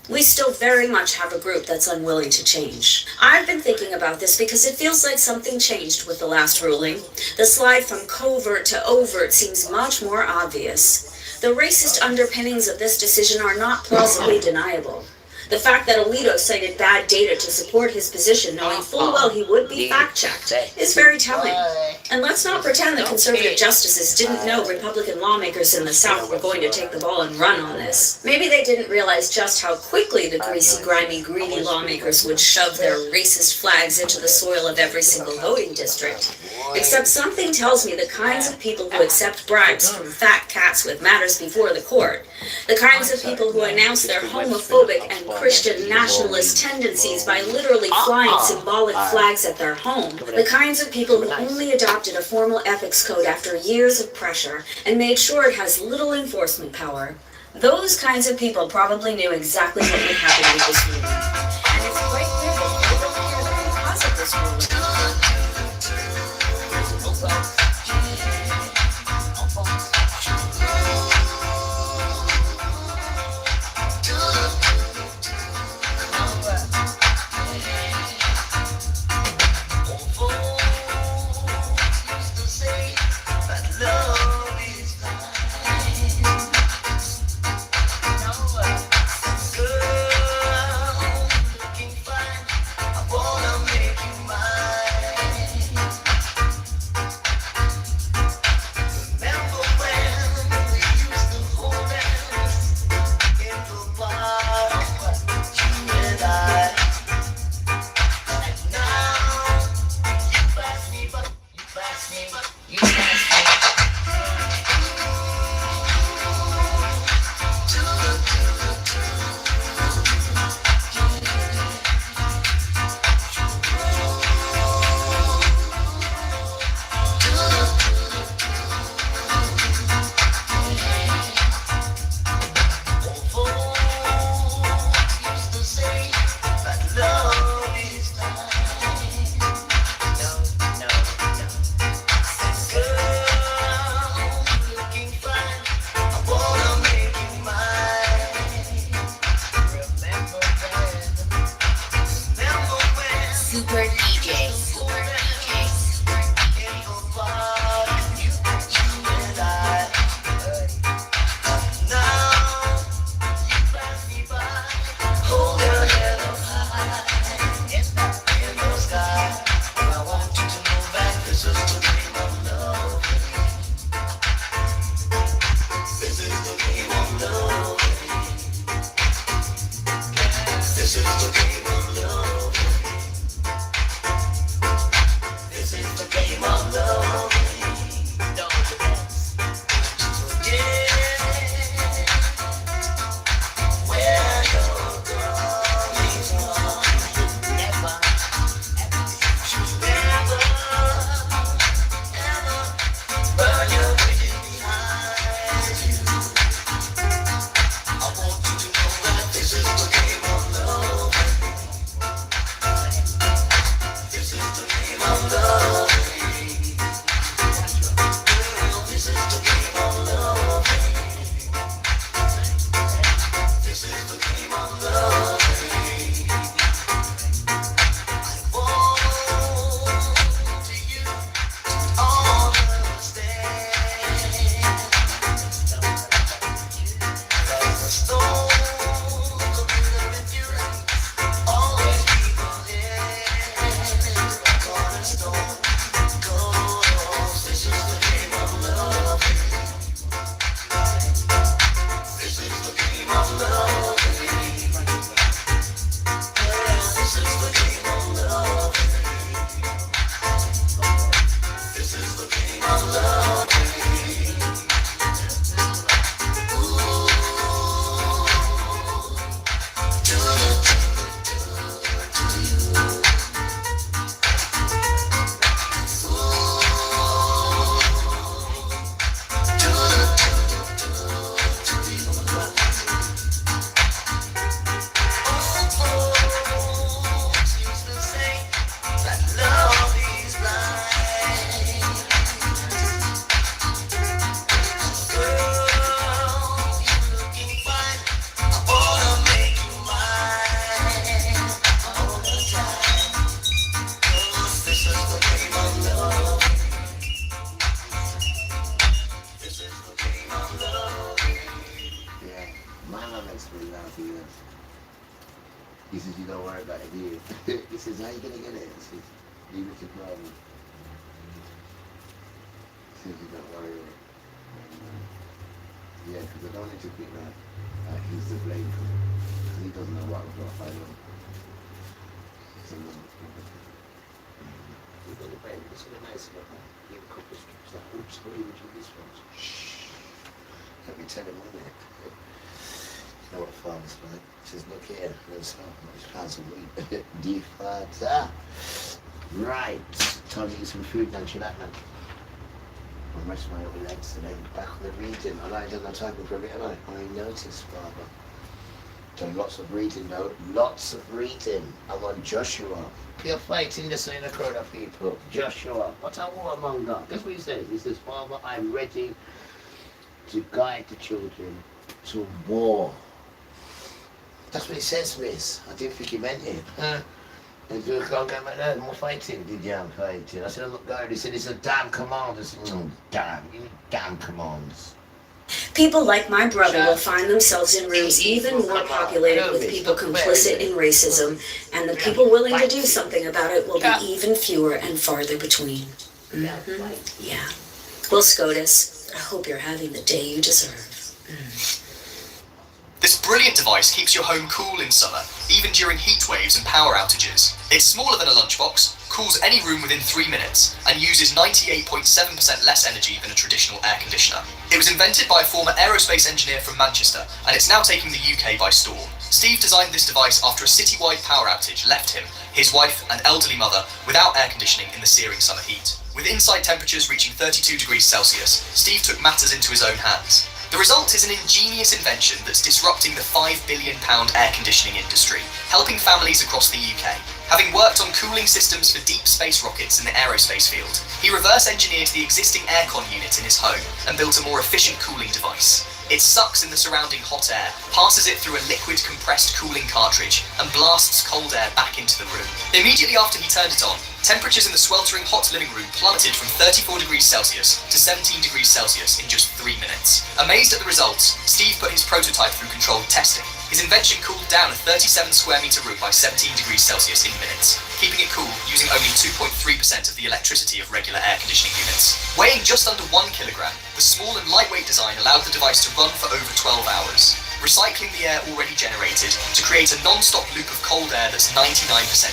We still very much have a group that's unwilling to change. I've been thinking about this because it feels like something changed with the last ruling. The slide from covert to overt seems much more obvious. The racist underpinnings of this decision are not plausibly deniable. The fact that Alito cited bad data to support his position, knowing full well he would be fact-checked, is very telling. And let's not pretend that conservative justices didn't know Republican lawmakers in the South were going to take the ball and run on this. Maybe they didn't realize just how quickly the greasy, grimy, greedy lawmakers would shove their racist flags into the soil of every single voting district. Except something tells me the kinds of people who accept bribes from fat cats with matters before the court, the kinds of people who announce their homophobic and Christian nationalist tendencies by literally flying symbolic flags at their home, the kinds of people who only adopted a formal ethics code after years of pressure and made sure it has little enforcement power, those kinds of people probably knew exactly what would happen with this ruling. And it's quite clear that they don't care that because of this ruling. I wanna make you mine. He says, you don't worry about it, do you? He says, how are you going to get it? I says, leave it to problem. He says, you don't worry about it. Yeah, because I don't want it to think that he's to blame for it. Because he doesn't know what we're going to find out. So, we're going to blame him. It's really nice about that. Give a couple of strips. Like, oops, what would you this one? Shh. Let me tell him one minute. You know what farmers like? He says, look here, there's plants of wheat. Defata. Right. Time to eat some food now, chill out now. I'm resting my little legs today. Back on the reading. I like done that typing for a bit, haven't I noticed, Father. Done lots of reading though. Lots of reading. I'm on Joshua. You're fighting this in a crowd of people. Joshua. What a warmonger. Guess what he says? He says, Father, I'm ready to guide the children to war. That's what he says, miss. I didn't think he meant it. And you can't go back there, more fighting. Did you have fighting? I said, I'm not going. He said, it's a damn command. I said, damn, you damn commands. People like my brother will find themselves in rooms even more populated with people complicit in racism, and the people willing to do something about it will be even fewer and farther between. Mm-hmm. Yeah. Well, SCOTUS, I hope you're having the day you deserve. This brilliant device keeps your home cool in summer, even during heat waves and power outages. It's smaller than a lunchbox, cools any room within 3 minutes, and uses 98.7% less energy than a traditional air conditioner. It was invented by a former aerospace engineer from Manchester, and it's now taking the UK by storm. Steve designed this device after a citywide power outage left him, his wife, and elderly mother without air conditioning in the searing summer heat. With inside temperatures reaching 32 degrees Celsius, Steve took matters into his own hands. The result is an ingenious invention that's disrupting the £5 billion air conditioning industry, helping families across the UK. Having worked on cooling systems for deep space rockets in the aerospace field, he reverse engineered the existing aircon unit in his home and built a more efficient cooling device. It sucks in the surrounding hot air, passes it through a liquid compressed cooling cartridge, and blasts cold air back into the room. Immediately after he turned it on, temperatures in the sweltering hot living room plummeted from 34 degrees Celsius to 17 degrees Celsius in just 3 minutes. Amazed at the results, Steve put his prototype through controlled testing. His invention cooled down a 37 square metre room by 17 degrees Celsius in minutes, keeping it cool using only 2.3% of the electricity of regular air conditioning units. Weighing just under 1 kilogram, the small and lightweight design allowed the device to run for over 12 hours. recycling the air already generated to create a non-stop loop of cold air that's 99%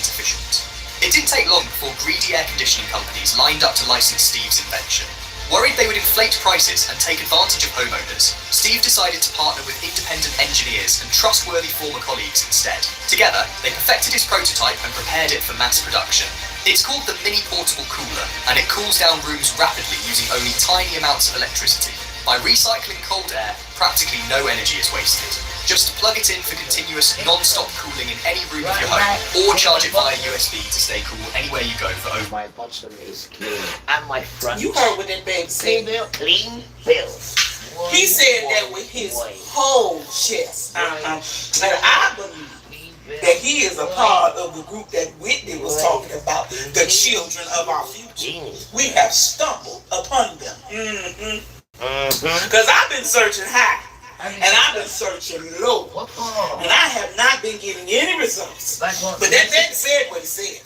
efficient. It didn't take long before greedy air conditioning companies lined up to license Steve's invention. Worried they would inflate prices and take advantage of homeowners, Steve decided to partner with independent engineers and trustworthy former colleagues instead. Together, they perfected his prototype and prepared it for mass production. It's called the Mini Portable Cooler, and it cools down rooms rapidly using only tiny amounts of electricity. By recycling cold air, practically no energy is wasted. Just plug it in for continuous, non-stop cooling in any room of your home, or charge it via USB to stay cool anywhere you go for over. My bottom is clean, and my front. You heard what that baby said. Clean bills. He said that with his whole chest. And I believe that he is a part of the group that Whitney was talking about, the children of our future. We have stumbled upon them. Because I've been searching high. And I've been searching low. And I have not been getting any results. But that baby said what he said.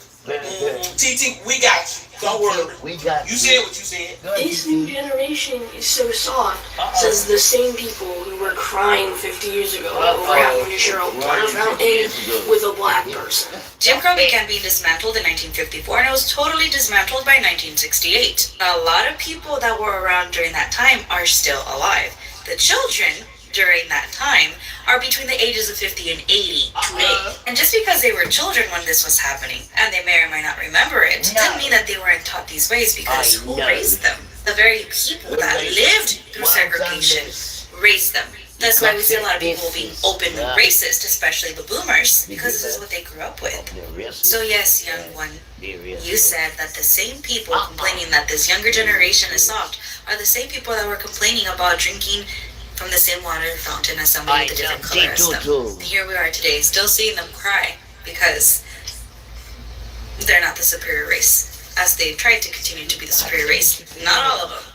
TT, we got you. Don't worry. We got you. Said what you said. This new generation is so soft, says the same people who were crying 50 years ago over having to share a water fountain with a black person. Jim Crow began being dismantled in 1954 and it was totally dismantled by 1968. A lot of people that were around during that time are still alive. The children during that time are between the ages of 50 and 80 today. And just because they were children when this was happening, and they may or may not remember it, didn't mean that they weren't taught these ways, because who raised them? The very people that lived through segregation raised them. That's why we see a lot of people being openly racist, especially the boomers, because this is what they grew up with. So yes, young one, you said that the same people complaining that this younger generation is soft are the same people that were complaining about drinking from the same water fountain as somebody with a different color as them. Here we are today, still seeing them cry because they're not the superior race, as they've tried to continue to be the superior race. Not all of them,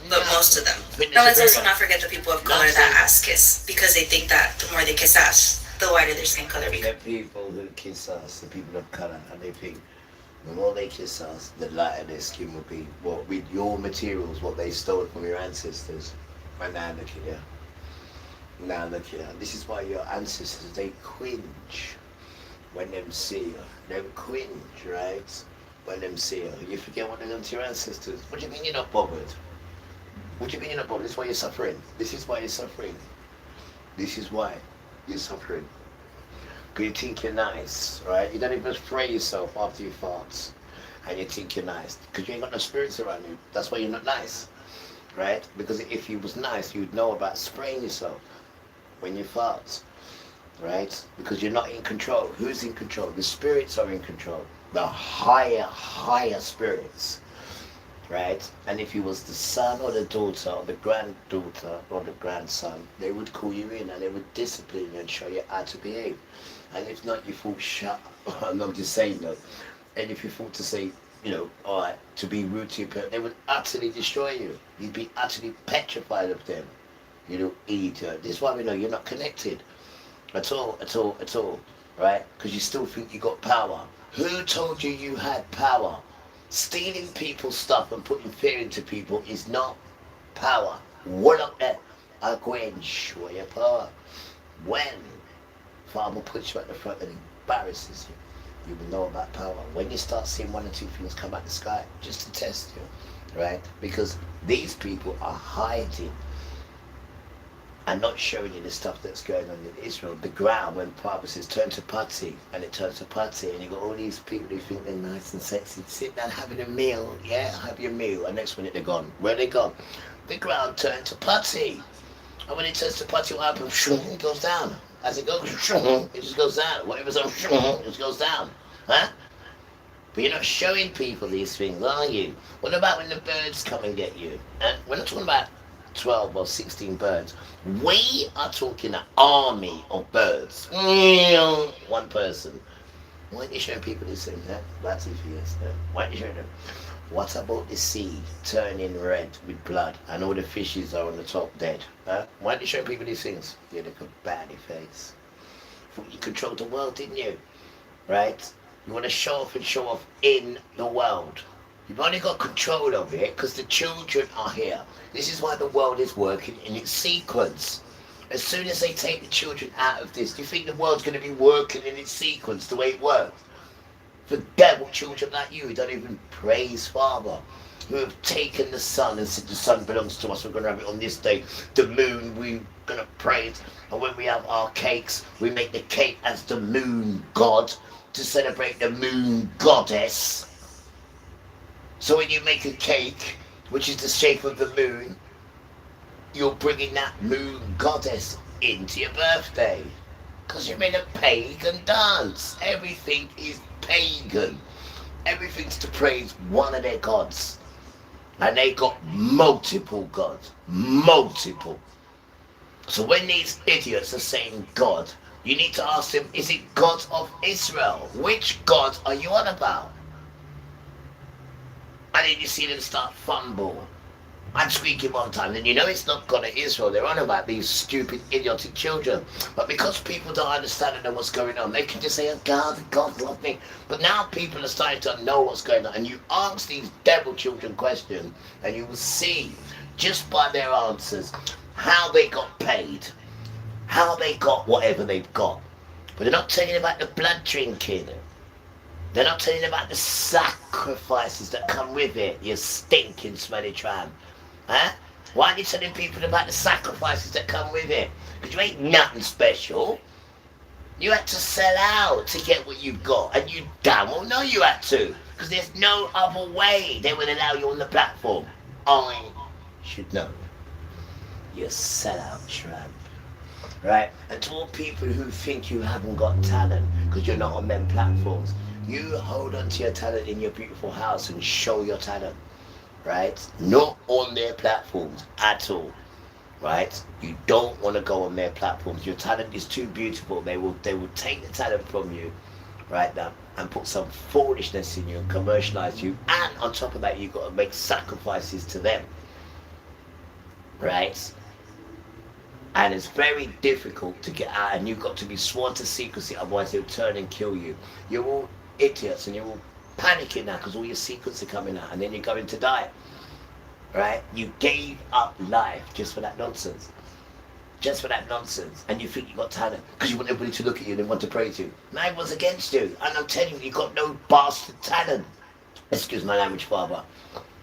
but most of them. Now let's also not forget the people of color that ass kiss, because they think that the more they kiss us, the whiter their skin color becomes. The people who kiss us, the people of color, and they think the more they kiss us, the lighter their skin will be. What with your materials, what they stole from your ancestors. But now look here. Now look here. This is why your ancestors, they cringe when them see you. They cringe, right? When them see you. You forget what they done to your ancestors. What do you mean you're not bothered? What do you mean you're not bothered? This is why you're suffering. This is why you're suffering. This is why you're suffering. Because you think you're nice, right? You don't even spray yourself after you fart. And you think you're nice. Because you ain't got no spirits around you. That's why you're not nice. Right? Because if you was nice, you'd know about spraying yourself when you fart, right? Because you're not in control. Who's in control? The spirits are in control. The higher spirits, right? And if you was the son or the daughter or the granddaughter or the grandson, they would call you in and they would discipline you and show you how to behave. And if not, you thought, shut up. I'm just saying that. And if you thought to say, you know, all right, to be rude to your parents, they would utterly destroy you. You'd be utterly petrified of them. You know, idiot. This is why we know you're not connected at all, right? Because you still think you got power. Who told you you had power? Stealing people's stuff and putting fear into people is not power. What up there? I go and show your power. When Father puts you at the front and embarrasses you, you will know about power. When you start seeing one or two things come out the sky, just to test you, right? Because these people are hiding and not showing you the stuff that's going on in Israel. The ground, when Bible says turn to putty, and it turns to putty, and you got all these people who think they're nice and sexy, sit down having a meal, yeah, have your meal, and next minute they're gone. Where they gone? The ground turned to putty. And when it turns to putty, what happens? It goes down. As it goes, it just goes down. Whatever's on, it just goes down. Huh? But you're not showing people these things, are you? What about when the birds come and get you? We're not talking about 12 or 16 birds. We are talking an army of birds. One person. Why aren't you showing people these things? That's it for yes. Why aren't you showing them? What about the sea turning red with blood and all the fishes are on the top dead? Why aren't you showing people these things? You look a batty face. You controlled the world, didn't you? Right? You want to show off in the world. You've only got control of it because the children are here. This is why the world is working in its sequence. As soon as they take the children out of this, do you think the world's going to be working in its sequence the way it works? For devil children like you who don't even praise Father, who have taken the sun and said the sun belongs to us, we're going to have it on this day. The moon, we're going to praise. And when we have our cakes, we make the cake as the moon god to celebrate the moon goddess. So when you make a cake, which is the shape of the moon, you're bringing that moon goddess into your birthday. Because you're in a pagan dance. Everything is pagan. Everything's to praise one of their gods. And they got multiple gods. Multiple. So when these idiots are saying God, you need to ask them, is it God of Israel? Which God are you on about? And then you see them start fumble. I'm squeaking one time, then you know it's not God of Israel. They're on about these stupid, idiotic children. But because people don't understand and know what's going on, they can just say, oh God love me. But now people are starting to know what's going on. And you ask these devil children questions, and you will see, just by their answers, how they got paid. How they got whatever they've got. But they're not telling you about the blood drinking. They're not telling you about the sacrifices that come with it, you stinking smelly tramp. Huh? Why aren't you telling people about the sacrifices that come with it? Because you ain't nothing special. You had to sell out to get what you've got. And you damn well know you had to. Because there's no other way they would allow you on the platform. I should know. You sellout tramp. Right? And to all people who think you haven't got talent because you're not on them platforms, you hold on to your talent in your beautiful house and show your talent, right? Not on their platforms at all, right? You don't want to go on their platforms. Your talent is too beautiful. They will take the talent from you, right now, and put some foolishness in you and commercialize you. And on top of that, you've got to make sacrifices to them, right? And it's very difficult to get out, and you've got to be sworn to secrecy, otherwise they'll turn and kill you. You're all idiots and you're all panicking now because all your secrets are coming out, and then you're going to die, right? You gave up life just for that nonsense, and you think you got talent because you want everybody to look at you and want to praise you. Now everyone's against you, and I'm telling you, you've got no bastard talent. Excuse my language, Father.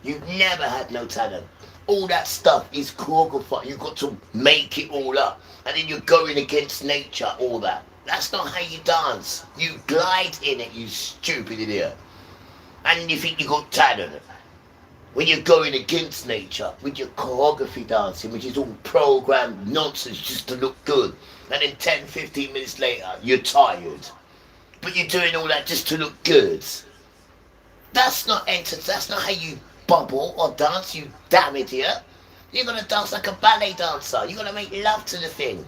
You've never had no talent. All that stuff is choreographed. You've got to make it all up, and then you're going against nature, all that. That's not how you dance. You glide in it, you stupid idiot. And you think you got talent. When you're going against nature with your choreography dancing, which is all programmed nonsense just to look good. And then 10, 15 minutes later, you're tired. But you're doing all that just to look good. That's not that's not how you bubble or dance, you damn idiot. You're going to dance like a ballet dancer. You're going to make love to the thing.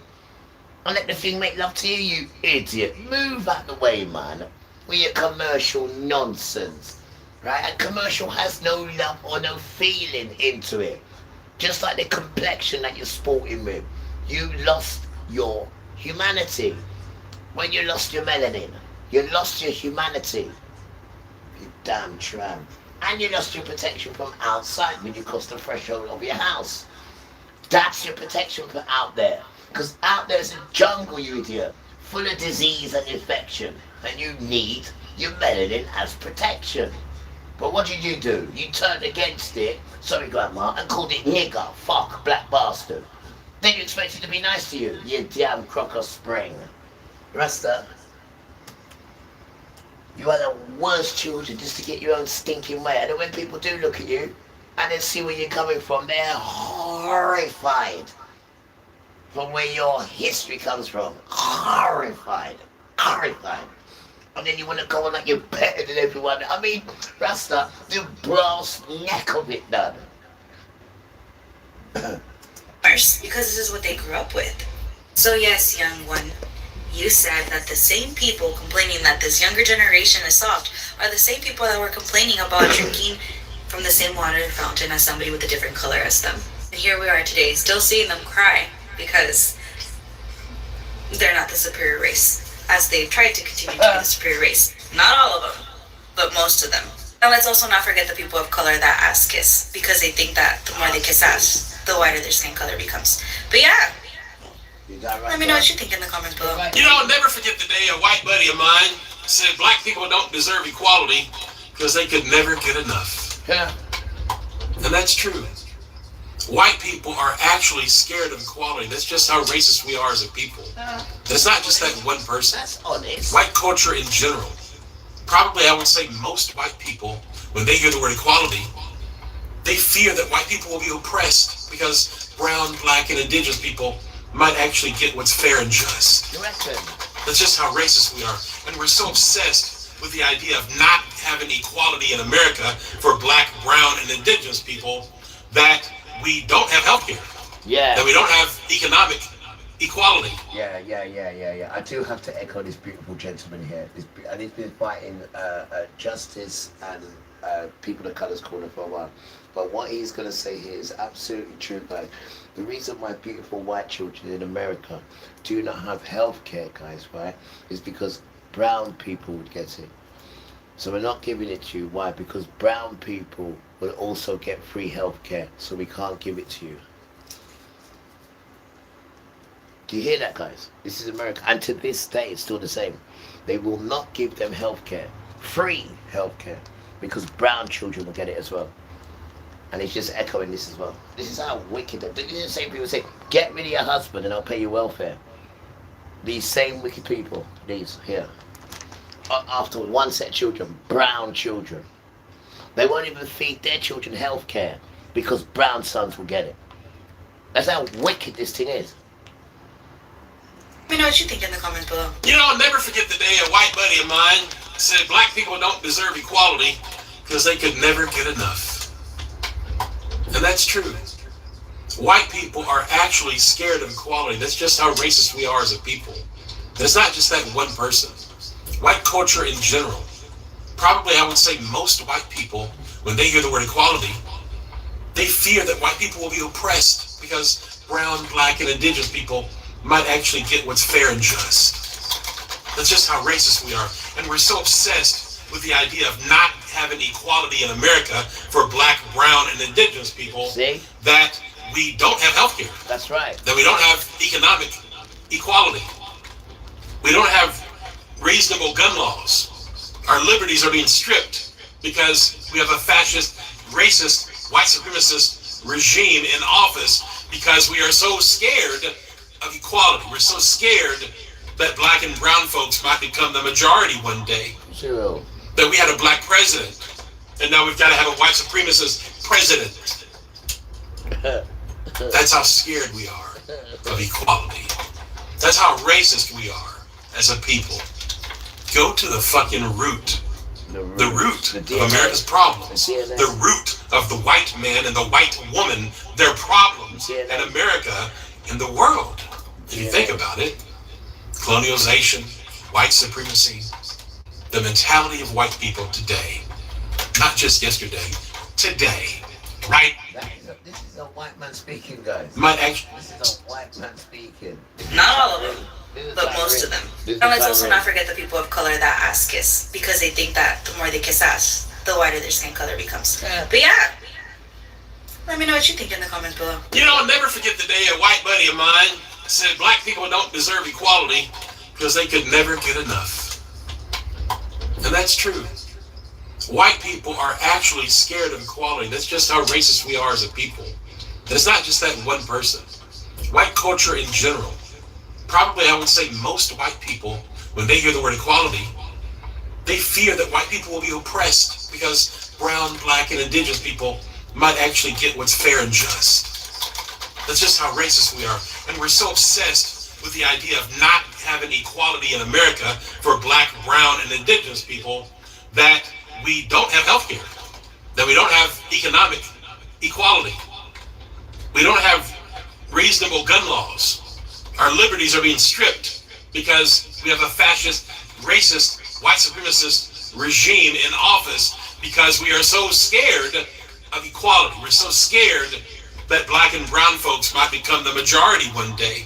And let the thing make love to you, you idiot. Move out the way, man. With your commercial nonsense. Right? A commercial has no love or no feeling into it. Just like the complexion that you're sporting with. You lost your humanity. When you lost your melanin. You lost your humanity. You damn tramp. And you lost your protection from outside when you crossed the threshold of your house. That's your protection from out there. Because out there's a jungle, you idiot, full of disease and infection. And you need your melanin as protection. But what did you do? You turned against it, sorry grandma, and called it nigger, fuck, black bastard. Then you expect it to be nice to you, you damn crock of spring. Rasta, you are the worst children just to get your own stinking way. And then when people do look at you, and then see where you're coming from, they're horrified. From where your history comes from. Horrified. And then you want to go on like you're better than everyone. I mean, Rasta, the brass neck of it done. Because this is what they grew up with. So yes, young one, you said that the same people complaining that this younger generation is soft are the same people that were complaining about drinking from the same water fountain as somebody with a different color as them. And here we are today, still seeing them cry because they're not the superior race, as they've tried to continue to be the superior race. Not all of them, but most of them. And let's also not forget the people of color that ass kiss, because they think that the more they kiss ass, the whiter their skin color becomes. But yeah, Let me know what you think in the comments below. You know, I'll never forget the day a white buddy of mine said black people don't deserve equality because they could never get enough. Yeah. And that's true. White people are actually scared of equality. That's just how racist we are as a people. It's not just that one person. That's honest. White culture in general. Probably, I would say most white people, when they hear the word equality, they fear that white people will be oppressed because brown, black, and indigenous people might actually get what's fair and just. That's just how racist we are. And we're so obsessed with the idea of not having equality in America for black, brown, and indigenous people that we don't have health care. Yeah. That we don't have economic equality. Yeah. I do have to echo this beautiful gentleman here. And he's been fighting justice and people of colour's corner for a while. But what he's going to say here is absolutely true, guys. The reason why beautiful white children in America do not have health care, guys, right, is because brown people would get it. So we're not giving it to you. Why? Because brown people will also get free health care. So we can't give it to you. Do you hear that, guys? This is America. And to this day, it's still the same. They will not give them health care, free health care, because brown children will get it as well. And it's just echoing this as well. This is how wicked. These are the same people say, get rid of your husband and I'll pay you welfare. These same wicked people, these here. After one set of children, brown children. They won't even feed their children health care because brown sons will get it. That's how wicked this thing is. Let me know what you think in the comments below. You know, I'll never forget the day a white buddy of mine said black people don't deserve equality because they could never get enough. And that's true. White people are actually scared of equality. That's just how racist we are as a people. And it's not just that one person. White culture in general. Probably, I would say most white people, when they hear the word equality, they fear that white people will be oppressed because brown, black, and indigenous people might actually get what's fair and just. That's just how racist we are. And we're so obsessed with the idea of not having equality in America for black, brown, and indigenous people that we don't have health care. That's right. That we don't have economic equality. We don't have reasonable gun laws. Our liberties are being stripped because we have a fascist, racist, white supremacist regime in office because we are so scared of equality. We're so scared that black and brown folks might become the majority one day. Zero. That we had a black president, and now we've got to have a white supremacist president. That's how scared we are of equality. That's how racist we are as a people. Go to the fucking root. The root of America's problems. The root of the white man and the white woman, their problems in America and the world. If you think about it, colonialization, white supremacy, the mentality of white people today, not just yesterday, today, right? This is a white man speaking, guys. This is a white man speaking. Not all of them, but most of them. And let's also not forget the people of color that ass kiss because they think that the more they kiss ass, the whiter their skin color becomes. But yeah, let me know what you think in the comments below. You know, I'll never forget the day a white buddy of mine said black people don't deserve equality because they could never get enough. And that's true. White people are actually scared of equality. That's just how racist we are as a people. And it's not just that one person. White culture in general. Probably, I would say most white people, when they hear the word equality, they fear that white people will be oppressed because brown, black, and indigenous people might actually get what's fair and just. That's just how racist we are. And we're so obsessed with the idea of not having equality in America for black, brown, and indigenous people that we don't have health care, that we don't have economic equality. We don't have reasonable gun laws. Our liberties are being stripped because we have a fascist, racist, white supremacist regime in office because we are so scared of equality. We're so scared that black and brown folks might become the majority one day.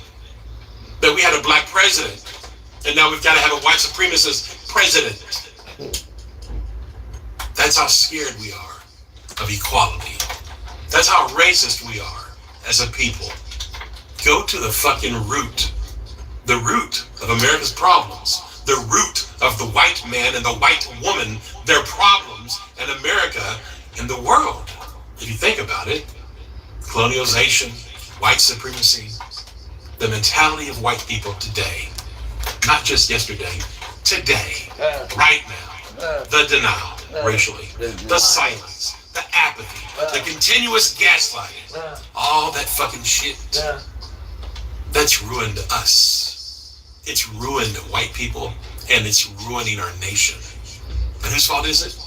That we had a black president, and now we've got to have a white supremacist president. That's how scared we are of equality. That's how racist we are as a people. Go to the fucking root. The root of America's problems, the root of the white man and the white woman, their problems in America and the world. If you think about it, colonialization, white supremacy, the mentality of white people today, not just yesterday, today, right now, the denial racially, the silence, the apathy, the continuous gaslighting, all that fucking shit, that's ruined us. It's ruined white people, and it's ruining our nation. And whose fault is it?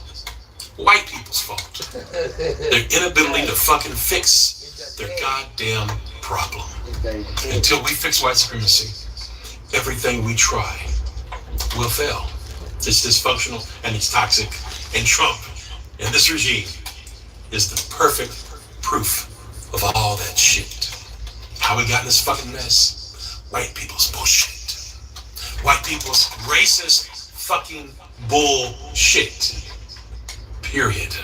White people's fault. Their inability to fucking fix their goddamn problem. Until we fix white supremacy, everything we try will fail. It's dysfunctional and it's toxic. And Trump and this regime is the perfect proof of all that shit. How we got in this fucking mess? White people's bullshit. White people's racist fucking bullshit. Period.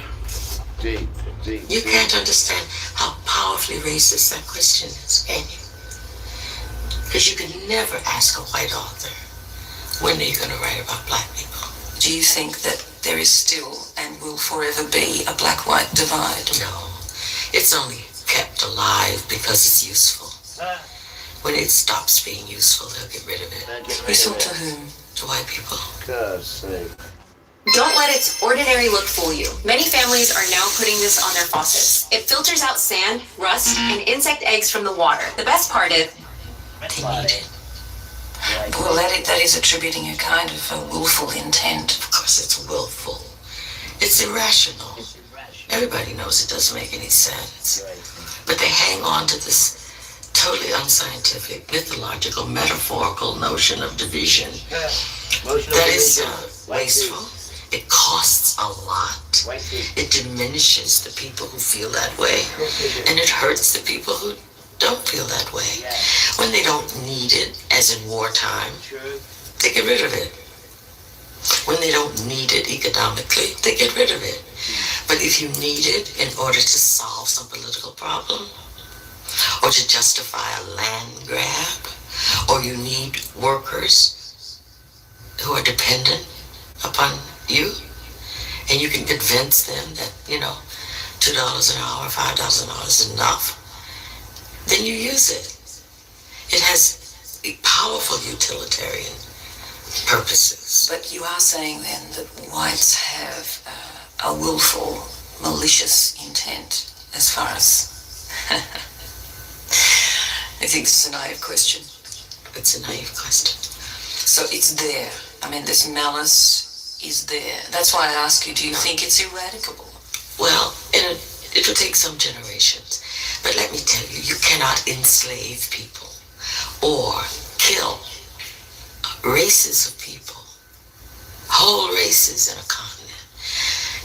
You can't understand how powerfully racist that question is, can you? Because you could never ask a white author, when are you going to write about black people? Do you think that there is still and will forever be a black-white divide? No. It's only kept alive because it's useful. When it stops being useful, they'll get rid of it. Useful to whom? To white people. Don't let its ordinary look fool you. Many families are now putting this on their faucets. It filters out sand, rust, and insect eggs from the water. The best part is, they need it. Well, that is attributing a kind of a willful intent. Of course it's willful. It's irrational. Everybody knows it doesn't make any sense. But they hang on to this totally unscientific, mythological, metaphorical notion of division that is wasteful. It costs a lot. It diminishes the people who feel that way, and it hurts the people who don't feel that way. When they don't need it, as in wartime, they get rid of it. When they don't need it economically, they get rid of it. But if you need it in order to solve some political problem, or to justify a land grab, or you need workers who are dependent upon you, and you can convince them that, $2 an hour, $5 an hour is enough, then you use it. It has powerful utilitarian purposes. But you are saying then that whites have a willful, malicious intent as far as... I think it's a naive question. It's a naive question. So it's there. I mean, this malice is there. That's why I ask you, do you think it's eradicable? Well, it will take some generations. But let me tell you, you cannot enslave people or kill races of people, whole races in a continent.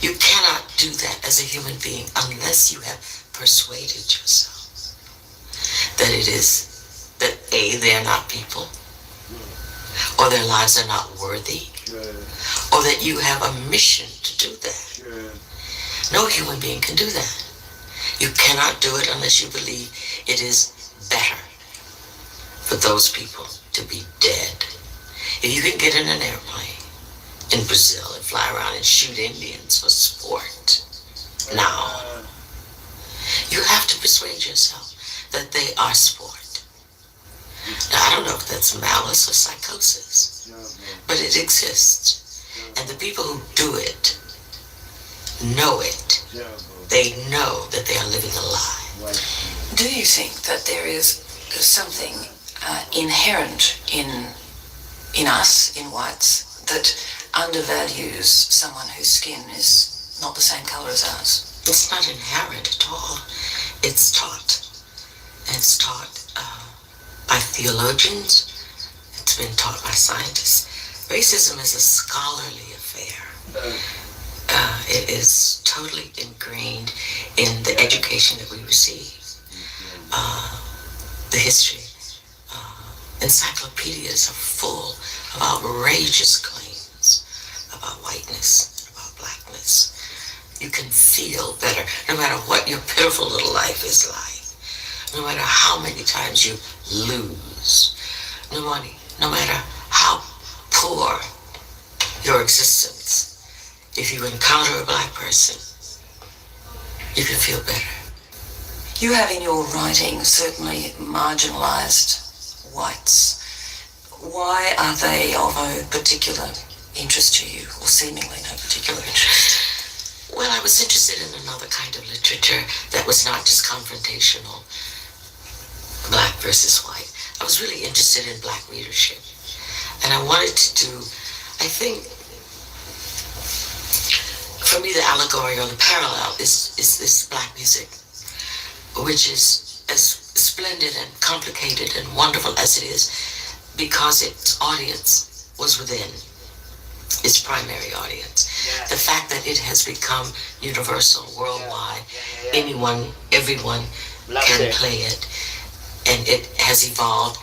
You cannot do that as a human being unless you have persuaded yourself that A, they're not people, or their lives are not worthy, or that you have a mission to do that. No human being can do that. You cannot do it unless you believe it is better for those people to be dead. If you can get in an airplane in Brazil and fly around and shoot Indians for sport, now, you have to persuade yourself that they are sport. Now, I don't know if that's malice or psychosis, but it exists. And the people who do it know it. They know that they are living a lie. Do you think that there is something inherent in us, in whites, that undervalues someone whose skin is not the same color as ours? It's not inherent at all. It's taught. And it's taught by theologians. It's been taught by scientists. Racism is a scholarly affair. It is totally ingrained in the education that we receive. The history. Encyclopedias are full of outrageous claims about whiteness, about blackness. You can feel better no matter what your pitiful little life is like. No matter how many times you lose. No the money. No matter how poor your existence, if you encounter a black person, you can feel better. You have in your writing certainly marginalised whites. Why are they of a particular interest to you, or seemingly no particular interest? Well, I was interested in another kind of literature that was not just confrontational, black versus white. I was really interested in black leadership. And I wanted to do, I think, for me the allegory or the parallel is black music, which is as splendid and complicated and wonderful as it is because its audience was within its primary audience. The fact that it has become universal, worldwide, anyone, everyone can play it, and it has evolved,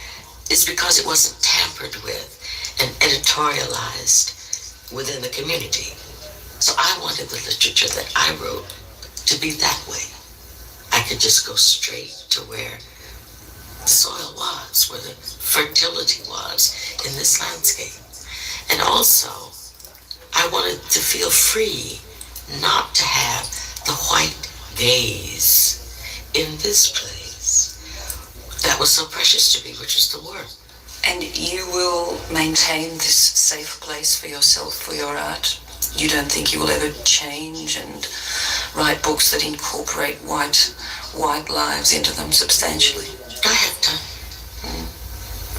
is because it wasn't tampered with and editorialized within the community. So I wanted the literature that I wrote to be that way. I could just go straight to where the soil was, where the fertility was in this landscape. And also, I wanted to feel free not to have the white gaze in this place that was so precious to me, which was the work. And you will maintain this safe place for yourself, for your art? You don't think you will ever change and write books that incorporate white lives into them substantially? I have done.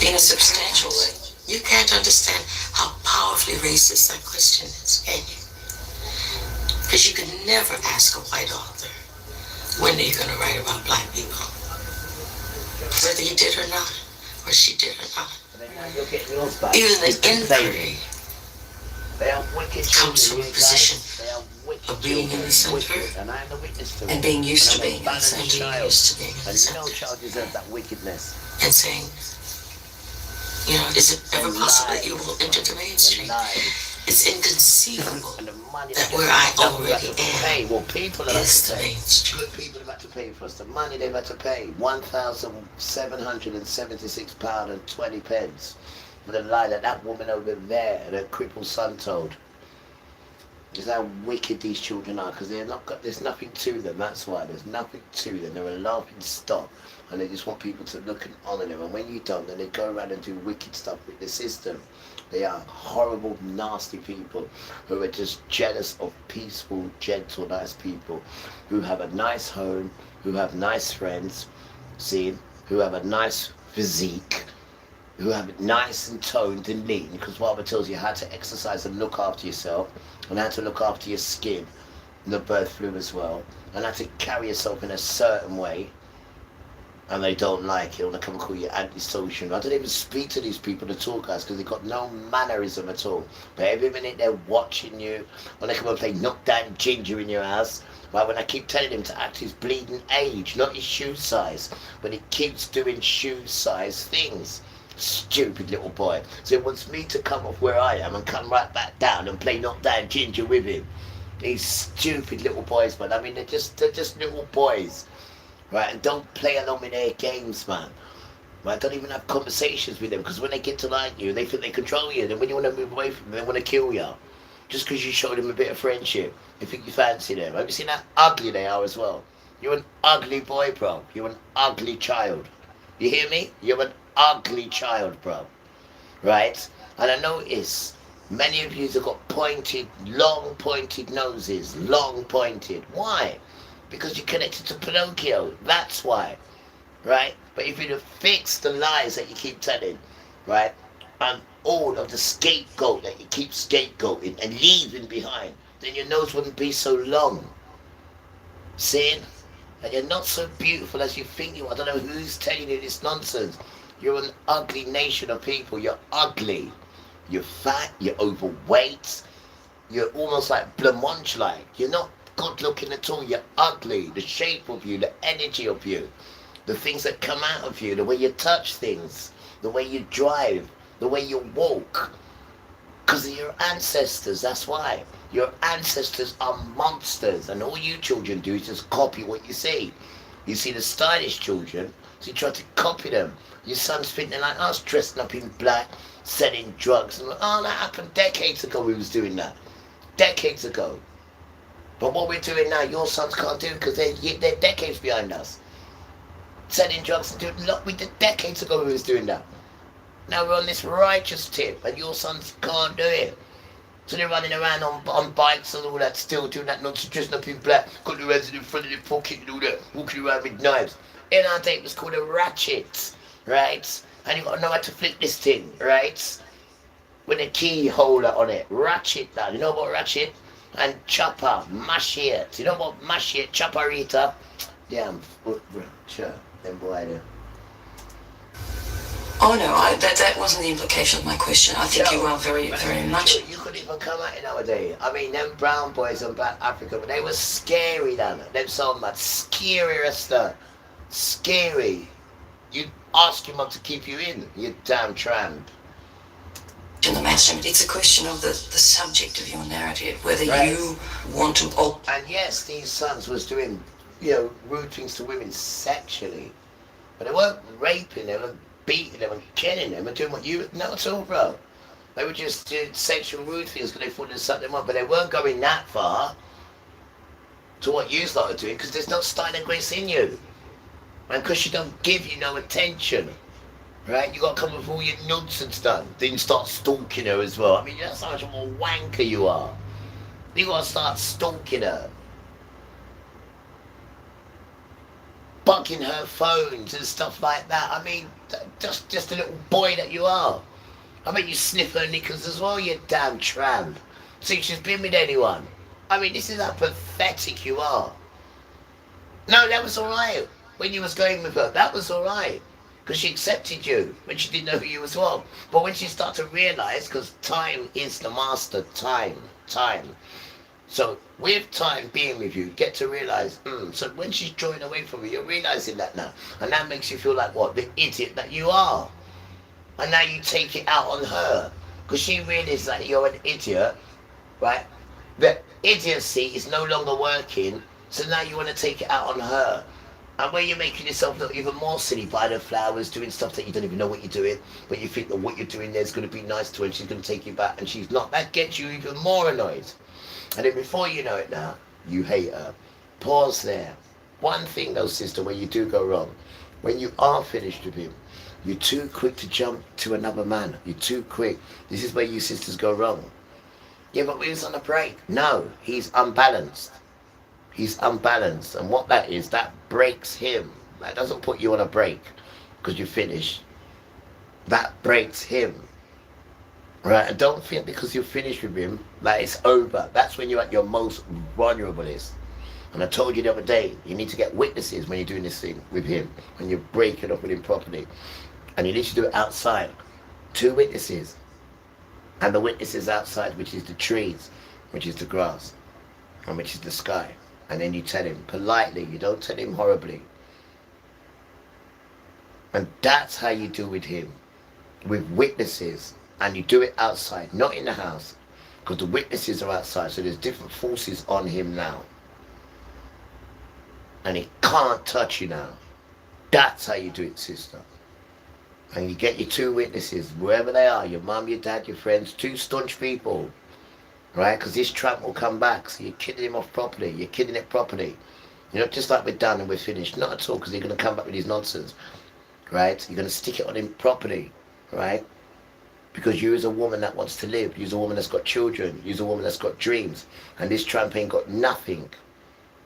In a substantial way? You can't understand how powerfully racist that question is, can you? Because you can never ask a white author, when are you going to write about black people? Whether he did or not, or she did or not. Even the inquiry comes from a position of being in the center and being used to being in the center. And saying, you know, is it ever possible that you will enter the mainstream? It's inconceivable that where I already am is the mainstream. Good people have had to pay for us. The money they've had to pay, £1,776 and 20 pence for the lie that woman over there, the crippled son told. Is how wicked these children are, because there's nothing to them. That's why there's nothing to them. They're a laughing stock, and they just want people to look and honour them. And when you don't, then they go around and do wicked stuff with the system. They are horrible, nasty people who are just jealous of peaceful, gentle, nice people who have a nice home, who have nice friends, who have a nice physique, who have it nice and toned and lean, because Barbara tells you how to exercise and look after yourself, and how to look after your skin, and the birth flu as well, and how to carry yourself in a certain way, and they don't like it, and they come and call you antisocial. I don't even speak to these people at all, guys, because they've got no mannerism at all. But every minute they're watching you, when they come and play knockdown ginger in your house, right, when I keep telling him to act his bleeding age, not his shoe size, but he keeps doing shoe size things. Stupid little boy. So he wants me to come off where I am and come right back down and play knockdown ginger with him. These stupid little boys, man. I mean, they're just little boys, right? And don't play along with their games, man. Right? Don't even have conversations with them, because when they get to like you, they think they control you. Then when you want to move away from them, they want to kill you. Just because you showed them a bit of friendship, they think you fancy them. Have you seen how ugly they are as well? You're an ugly boy, bro. You're an ugly child. You hear me? You're an ugly child, bro. Right? And I notice many of you have got pointed, long pointed noses. Long pointed. Why? Because you're connected to Pinocchio. That's why. Right? But if you'd have fixed the lies that you keep telling, right, and all of the scapegoat that you keep scapegoating and leaving behind, then your nose wouldn't be so long. Seeing? And you're not so beautiful as you think you are. I don't know who's telling you this nonsense. You're an ugly nation of people. You're ugly. You're fat. You're overweight. You're almost like blancmange-like. You're not good looking at all. You're ugly. The shape of you, the energy of you, the things that come out of you, the way you touch things, the way you drive, the way you walk. Because of your ancestors, that's why. Your ancestors are monsters, and all you children do is just copy what you see. You see the stylish children, so you try to copy them. Your son's fitting like us, dressing up in black, selling drugs. And oh, that happened decades ago. We was doing that decades ago. But what we're doing now, your sons can't do because they're decades behind us. Selling drugs and doing lot we did decades ago. We was doing that. Now we're on this righteous tip, and your sons can't do it. So they're running around on bikes and all that, still doing that nonsense, dressing up in black, got the hands in front of their pocket and all that, walking around with knives. In our day, it was called a ratchet, right? And you got to know how to flip this thing, right? With a key holder on it. Ratchet, now. You know what ratchet? And chopper, machete. You know what machete, chopperita? Damn, sure, them boy there. Oh no, that wasn't the implication of my question. I think you are very, very much. You couldn't even come at it nowadays. I mean, them brown boys in Black Africa, but they were scary, then. Them so much scarier stuff. Scary. You'd ask your mum to keep you in, you damn tramp. In the mainstream, it's a question of the subject of your narrative, whether you want to. And yes, these sons was doing, you know, rude things to women sexually, but they weren't raping them and beating them and killing them and doing what you. Not at all, bro. They were just doing sexual rude things because they thought they'd suck them up, but they weren't going that far to what you started doing because there's no style and grace in you. And because you don't give you no attention, right? You got to come with all your nonsense done. Then you start stalking her as well. I mean, that's how much of a wanker you are. You got to start stalking her. Bugging her phones and stuff like that. I mean, just a little boy that you are. I mean, you sniff her knickers as well, you damn tramp. See, she's been with anyone. I mean, this is how pathetic you are. No, that was alright. When you was going with her, that was alright. Because she accepted you when she didn't know who you was well. But when she started to realise, because time is the master, time. So with time being with you, get to realise, so when she's drawing away from you, you're realising that now. And that makes you feel like what? The idiot that you are. And now you take it out on her. Because she realises that you're an idiot, right? The idiocy is no longer working, so now you want to take it out on her. And where you're making yourself look even more silly, buying her flowers, doing stuff that you don't even know what you're doing, but you think that what you're doing there is going to be nice to her and she's going to take you back, and she's not. That gets you even more annoyed. And then before you know it now, you hate her. Pause there. One thing though, sister, where you do go wrong, when you are finished with him, you're too quick to jump to another man. You're too quick. This is where you sisters go wrong. Yeah, but we was on a break. No, he's unbalanced. He's unbalanced. And what that is, that breaks him. That doesn't put you on a break because you finish. That breaks him. Right? And don't think because you're finished with him that it's over. That's when you're at your most vulnerablest. And I told you the other day, you need to get witnesses when you're doing this thing with him, when you're breaking up with him properly. And you need to do it outside. 2 witnesses. And the witnesses outside, which is the trees, which is the grass, and which is the sky. And then you tell him politely, you don't tell him horribly. And that's how you do with him, with witnesses. And you do it outside, not in the house, because the witnesses are outside, so there's different forces on him now. And he can't touch you now. That's how you do it, sister. And you get your 2 witnesses, wherever they are, your mum, your dad, your friends, 2 staunch people. Right? Because this tramp will come back. So you're kidding him off properly. You're kidding it properly. You're not just like we're done and we're finished. Not at all, because you're going to come back with his nonsense. Right? You're going to stick it on him properly. Right? Because you as a woman that wants to live. You're a woman that's got children. You're a woman that's got dreams. And this tramp ain't got nothing.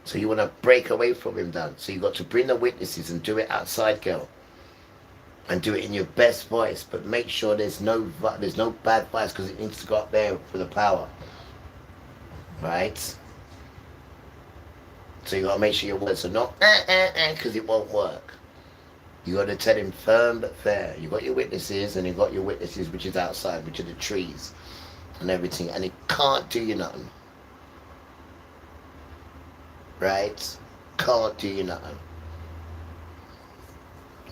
So you want to break away from him, Dan. So you've got to bring the witnesses and do it outside, girl. And do it in your best voice. But make sure there's no bad voice, because it needs to go up there for the power. Right? So you got to make sure your words are not because it won't work. You got to tell him firm but fair. You got your witnesses, and you got your witnesses which is outside, which are the trees and everything, and it can't do you nothing. Right? Can't do you nothing.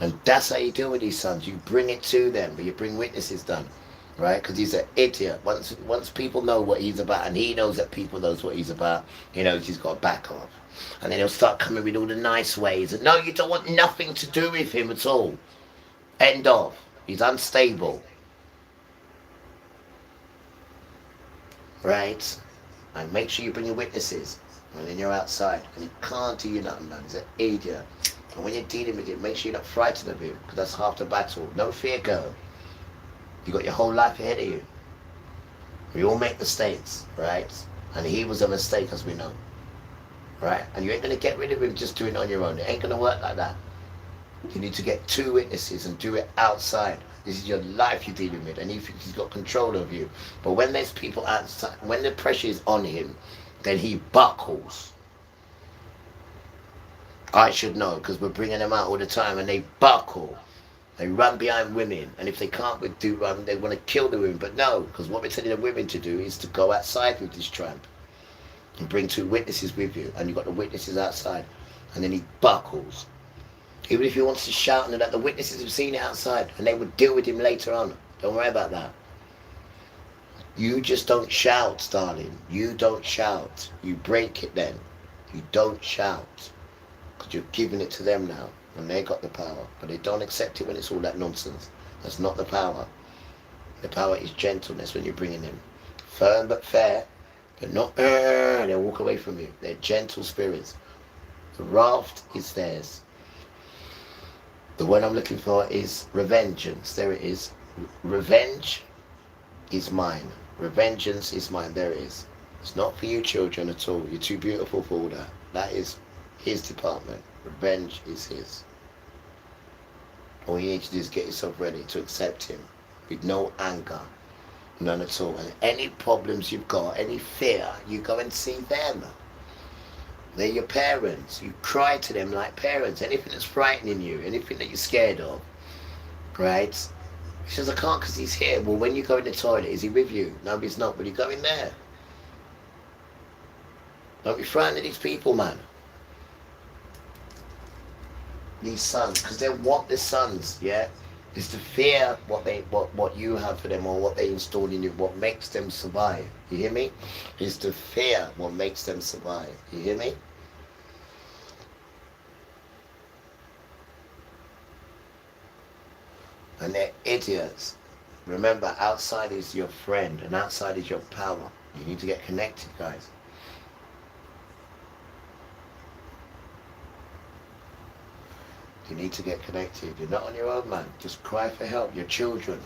And that's how you deal with these sons. You bring it to them, but you bring witnesses done. right? Because he's an idiot. Once people know what he's about, and he knows that people knows what he's about, he knows he's got to back off. And then he'll start coming with all the nice ways. And no, you don't want nothing to do with him at all. End of. He's unstable. Right? And make sure you bring your witnesses. And then you're outside. And he can't do you nothing, man. He's an idiot. And when you're dealing with him, make sure you're not frightened of him. Because that's half the battle. No fear, girl. You got your whole life ahead of you. We all make mistakes, right? And he was a mistake, as we know. Right? And you ain't going to get rid of him just doing it on your own. It ain't going to work like that. You need to get 2 witnesses and do it outside. This is your life you're dealing with, and he thinks he's got control of you. But when there's people outside, when the pressure is on him, then he buckles. I should know, because we're bringing them out all the time, and they buckle. They run behind women, and if they can't they want to kill the women. But no, because what we're telling the women to do is to go outside with this tramp and bring 2 witnesses with you, and you've got the witnesses outside, and then he buckles. Even if he wants to shout and that, the witnesses have seen it outside, and they would deal with him later on. Don't worry about that. You just don't shout, darling. You don't shout. You break it then. You don't shout, because you're giving it to them now, and they got the power. But they don't accept it when it's all that nonsense. That's not the power. The power is gentleness when you're bringing them. Firm but fair, but not, they'll walk away from you. They're gentle spirits. The raft is theirs. The word I'm looking for is revengeance. There it is. Revenge is mine. Revengeance is mine. There it is. It's not for you children at all. You're too beautiful for all that. That is his department. Revenge is his. All you need to do is get yourself ready to accept him with no anger. None at all. And any problems you've got, any fear, you go and see them. They're your parents. You cry to them like parents. Anything that's frightening you, anything that you're scared of, right? He says, I can't because he's here. Well, when you go in the toilet, is he with you? No, he's not. But you go in there. Don't be frightened of these people, man. These sons, because they want the sons, yeah? It's to fear what you have for them, or what they installed in you, what makes them survive. You hear me? It's to fear what makes them survive. You hear me? And they're idiots. Remember, outside is your friend, and outside is your power. You need to get connected, guys. You need to get connected. You're not on your own, man. Just cry for help. Your children.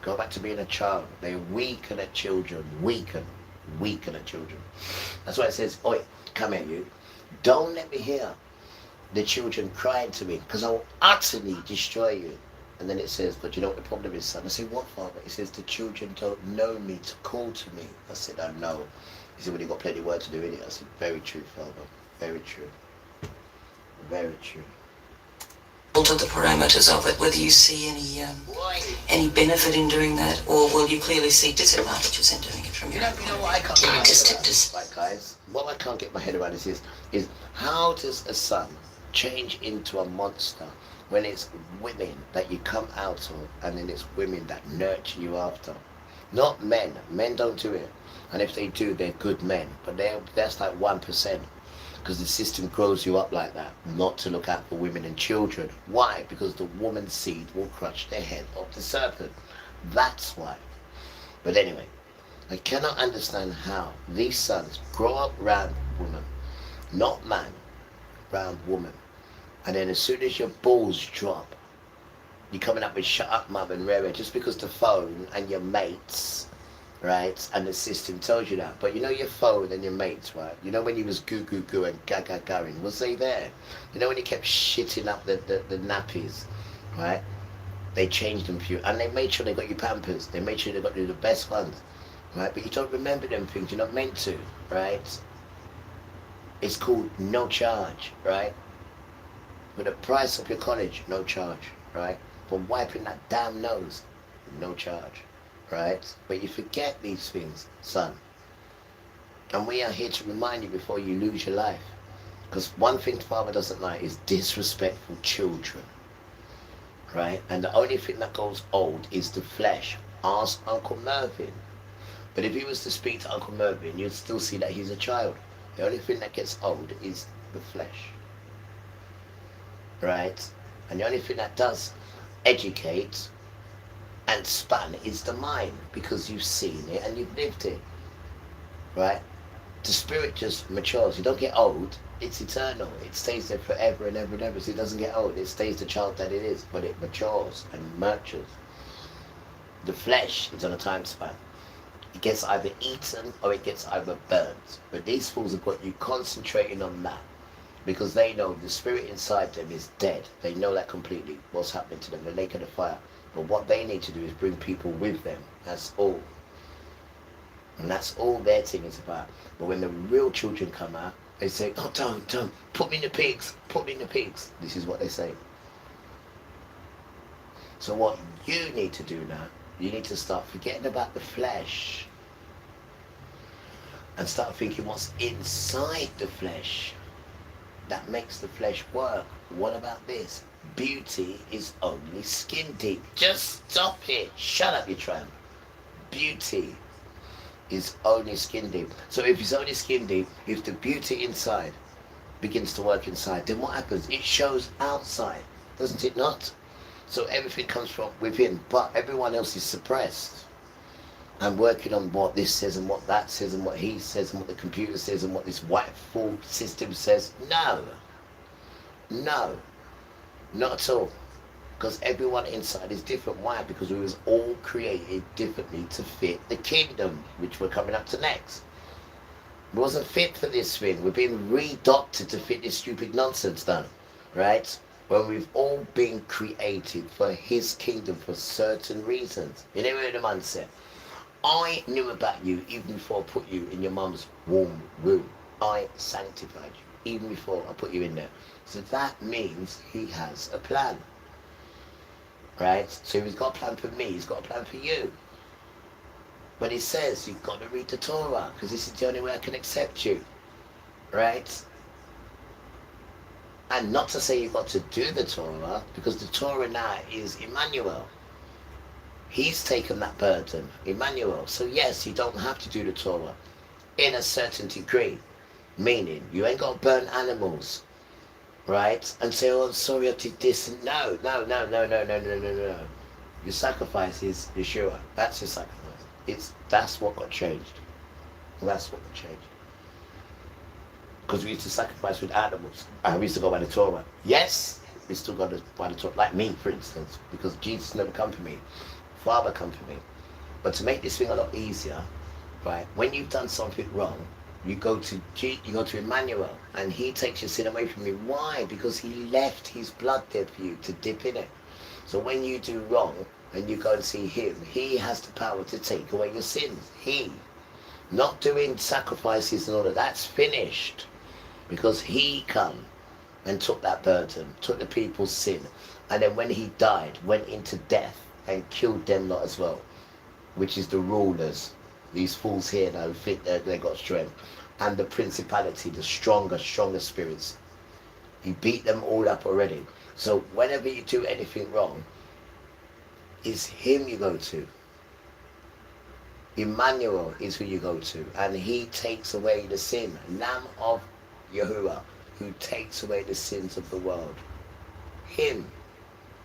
Go back to being a child. They weaken at children. Weaken at children. That's why it says, oi, come here, you. Don't let me hear the children crying to me, because I will utterly destroy you. And then it says, but you know what the problem is, son? I say, what, Father? It says, the children don't know me to call to me. I said, I know. He said, well, you've got plenty of work to do in it. I said, very true, Father. Very true. Very true. Alter the parameters of it, whether you see any benefit in doing that, or will you clearly see disadvantages in doing it from your own point of view? I can't get my head around, guys. What I can't get my head around is how does a son change into a monster when it's women that you come out of, and then it's women that nurture you after? Not men. Men don't do it. And if they do, they're good men. But that's like 1%. Because the system grows you up like that, not to look out for women and children. Why? Because the woman's seed will crush the head of the serpent. That's why. But anyway, I cannot understand how these sons grow up round woman, not man, round woman. And then as soon as your balls drop, you're coming up with shut up, mum, and rare, just because the phone and your mates, right, and the system tells you that. But you know your phone and your mates, right? You know when you was goo goo goo and gaga going, was they there? You know when you kept shitting up the nappies, right? They changed them for you, and they made sure they got you Pampers. They made sure they got you the best ones, right? But you don't remember them things. You're not meant to, right? It's called no charge, right? For the price of your college, no charge, right? For wiping that damn nose, no charge. Right? But you forget these things, son. And we are here to remind you before you lose your life. Because one thing Father doesn't like is disrespectful children. Right? And the only thing that goes old is the flesh. Ask Uncle Mervyn. But if he was to speak to Uncle Mervyn, you'd still see that he's a child. The only thing that gets old is the flesh. Right? And the only thing that does educate and span is the mind, because you've seen it and you've lived it. Right? The spirit just matures. You don't get old. It's eternal. It stays there forever and ever and ever. So it doesn't get old. It stays the child that it is, but it matures and nurtures. The flesh is on a time span. It gets either eaten or it gets either burnt. But these fools have got you concentrating on that, because they know the spirit inside them is dead. They know that completely, what's happening to them, the lake of the fire. But what they need to do is bring people with them. That's all. And that's all their thing is about. But when the real children come out, they say, oh, don't, put me in the pigs, put me in the pigs. This is what they say. So what you need to do now, you need to start forgetting about the flesh and start thinking what's inside the flesh that makes the flesh work. What about this? Beauty is only skin deep. Just stop it. Shut up, you tramp. Beauty is only skin deep. So if it's only skin deep, if the beauty inside begins to work inside, then what happens? It shows outside, doesn't it not? So everything comes from within, but everyone else is suppressed and working on what this says and what that says and what he says and what the computer says and what this white fool system says. No, not at all. Because everyone inside is different. Why? Because we was all created differently to fit the kingdom, which we're coming up to next. We wasn't fit for this thing. We're being redoctored to fit this stupid nonsense done, right? When we've all been created for his kingdom for certain reasons. You know what the man said? I knew about you even before I put you in your mum's warm room. I sanctified you even before I put you in there. So that means he has a plan. Right? So if he's got a plan for me, he's got a plan for you. But he says you've got to read the Torah, because this is the only way I can accept you. Right? And not to say you've got to do the Torah, because the Torah now is Emmanuel. He's taken that burden, Emmanuel. So yes, you don't have to do the Torah in a certain degree. Meaning, you ain't got to burn animals. Right? And say, oh, I'm sorry I did this. No. Your sacrifice is Yeshua. That's your sacrifice. That's what got changed. That's what got changed. Because we used to sacrifice with animals. And we used to go by the Torah. Yes, we still go by the Torah. Like me, for instance. Because Jesus never come for me. Father come for me. But to make this thing a lot easier, right? When you've done something wrong, you go to Emmanuel, and he takes your sin away from you. Why? Because he left his blood there for you to dip in it. So when you do wrong and you go and see him, he has the power to take away your sins. He. Not doing sacrifices and all that. That's finished. Because he come and took that burden, took the people's sin. And then when he died, went into death and killed them lot as well. Which is the rulers. These fools here now think that they got strength. And the principality, the stronger spirits. He beat them all up already. So whenever you do anything wrong, it's him you go to. Emmanuel is who you go to. And he takes away the sin. Lamb of Yahuwah, who takes away the sins of the world. Him.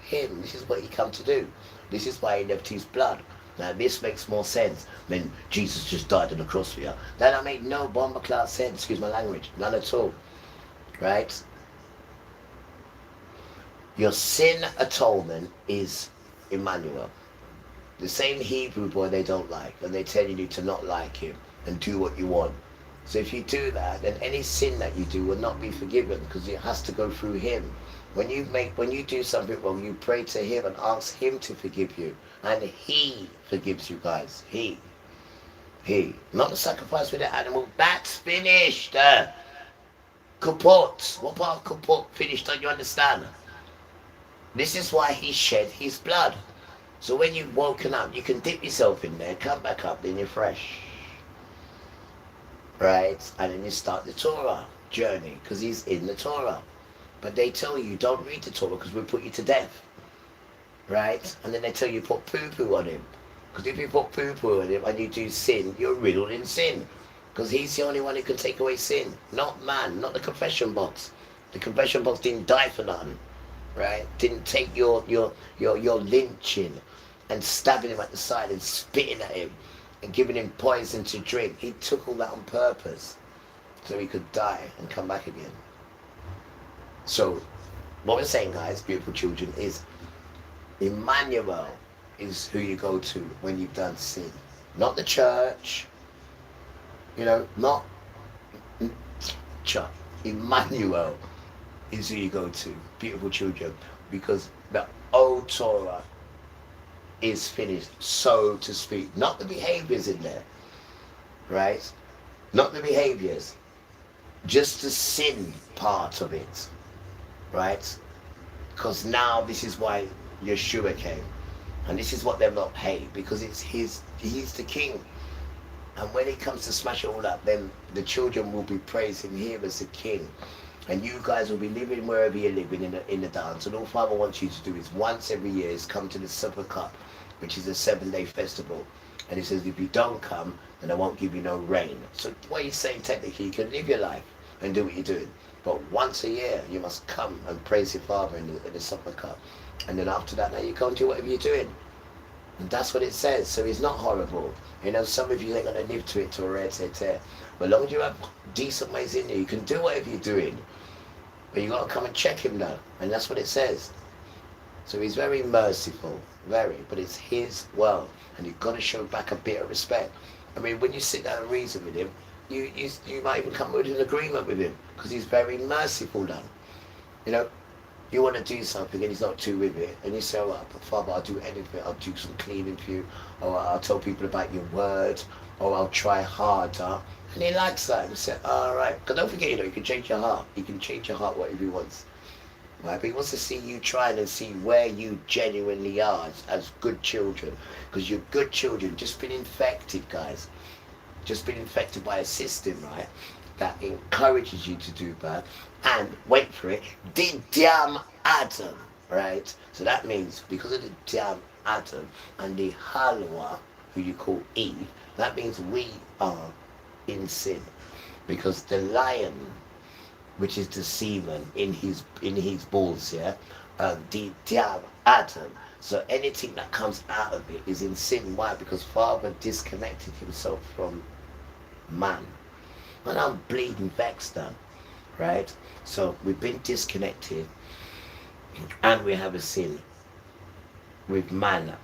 This is what he come to do. This is why he left his blood. Now this makes more sense than Jesus just died on the cross for you. That make no bomber class sense, excuse my language. None at all. Right? Your sin atonement is Emmanuel. The same Hebrew boy they don't like, and they tell you to not like him and do what you want. So if you do that, then any sin that you do will not be forgiven, because it has to go through him. When you do something wrong, you pray to him and ask him to forgive you. And he forgives you guys. He. Not the sacrifice with the animal. That's finished. Kaput. What part of kaput finished? Don't you understand? This is why he shed his blood. So when you've woken up, you can dip yourself in there, come back up, then you're fresh. Right? And then you start the Torah journey, because he's in the Torah. But they tell you, don't read the Torah because we'll put you to death. Right? And then they tell you put poo-poo on him. Because if you put poo-poo in him and you do sin, you're riddled in sin. Because he's the only one who can take away sin. Not man, not the confession box. The confession box didn't die for nothing. Right? Didn't take your lynching and stabbing him at the side and spitting at him and giving him poison to drink. He took all that on purpose so he could die and come back again. So what we're saying, guys, beautiful children, is Emmanuel is who you go to when you've done sin. Not the church, not church. Emmanuel is who you go to, beautiful children, because the old Torah is finished, so to speak. Not the behaviors in there, right? Not the behaviors, just the sin part of it, right? Because now this is why Yeshua came, and this is what they've not paid, because he's the king. And when he comes to smash it all up, then the children will be praising him as the king. And you guys will be living wherever you're living in the dance. And all Father wants you to do is once every year is come to the Supper Cup, which is a 7-day festival. And he says, if you don't come, then I won't give you no rain. So what he's saying, technically, you can live your life and do what you're doing. But once a year, you must come and praise your Father in the Supper Cup. And then after that, now you go and do whatever you're doing. And that's what it says. So it's not horrible. Some of you ain't going to live to it to a rare tear. But as long as you have decent ways in you, you can do whatever you're doing. But you got to come and check him now. And that's what it says. So he's very merciful. Very. But it's his world. And you've got to show back a bit of respect. I mean, when you sit down and reason with him, you might even come with an agreement with him. Because he's very merciful now. You want to do something and he's not too with it, and you say, oh, Father, I'll do anything, I'll do some cleaning for you, or I'll tell people about your word, or I'll try harder, and he likes that, and you say, all right, because don't forget, you can change your heart, he can change your heart whatever he wants, right? But he wants to see you trying and see where you genuinely are as good children, because you're good children, just been infected, guys, just been infected by a system, right, that encourages you to do bad, and wait for it, the damn Adam, right? So that means because of the damn Adam and the Halwa, who you call Eve, that means we are in sin, because the lion, which is the semen in his balls, the damn Adam. So anything that comes out of it is in sin. Why? Because Father disconnected himself from man. And I'm bleeding vexed now, right? So we've been disconnected, and we have a sin with man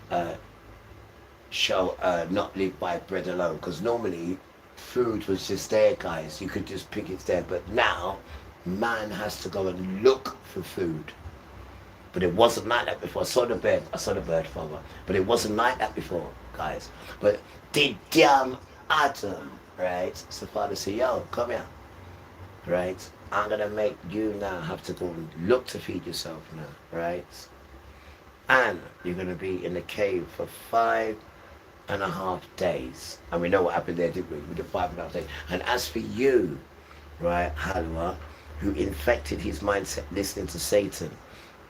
shall not live by bread alone, because normally food was just there, guys, you could just pick it there, but now man has to go and look for food. But it wasn't like that before. I saw the bird, Father, but it wasn't like that before, guys. But the damn Adam, right? So Father said, yo, come here, right? I'm gonna make you now have to go and look to feed yourself now, right? And you're gonna be in the cave for 5.5 days. And we know what happened there, didn't we? With the 5.5 days. And as for you, right, Halwa, who infected his mindset listening to Satan,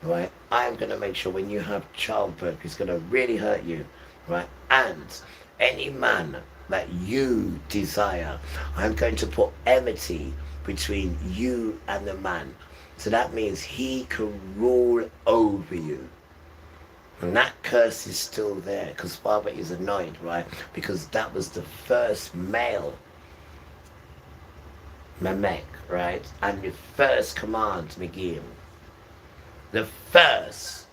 right? I'm gonna make sure when you have childbirth, it's gonna really hurt you, right? And any man that you desire, I'm going to put enmity between you and the man. So that means he can rule over you. And that curse is still there, because Father is annoyed, right? Because that was the first male, Mamek, right? And the first command, Megim. The first.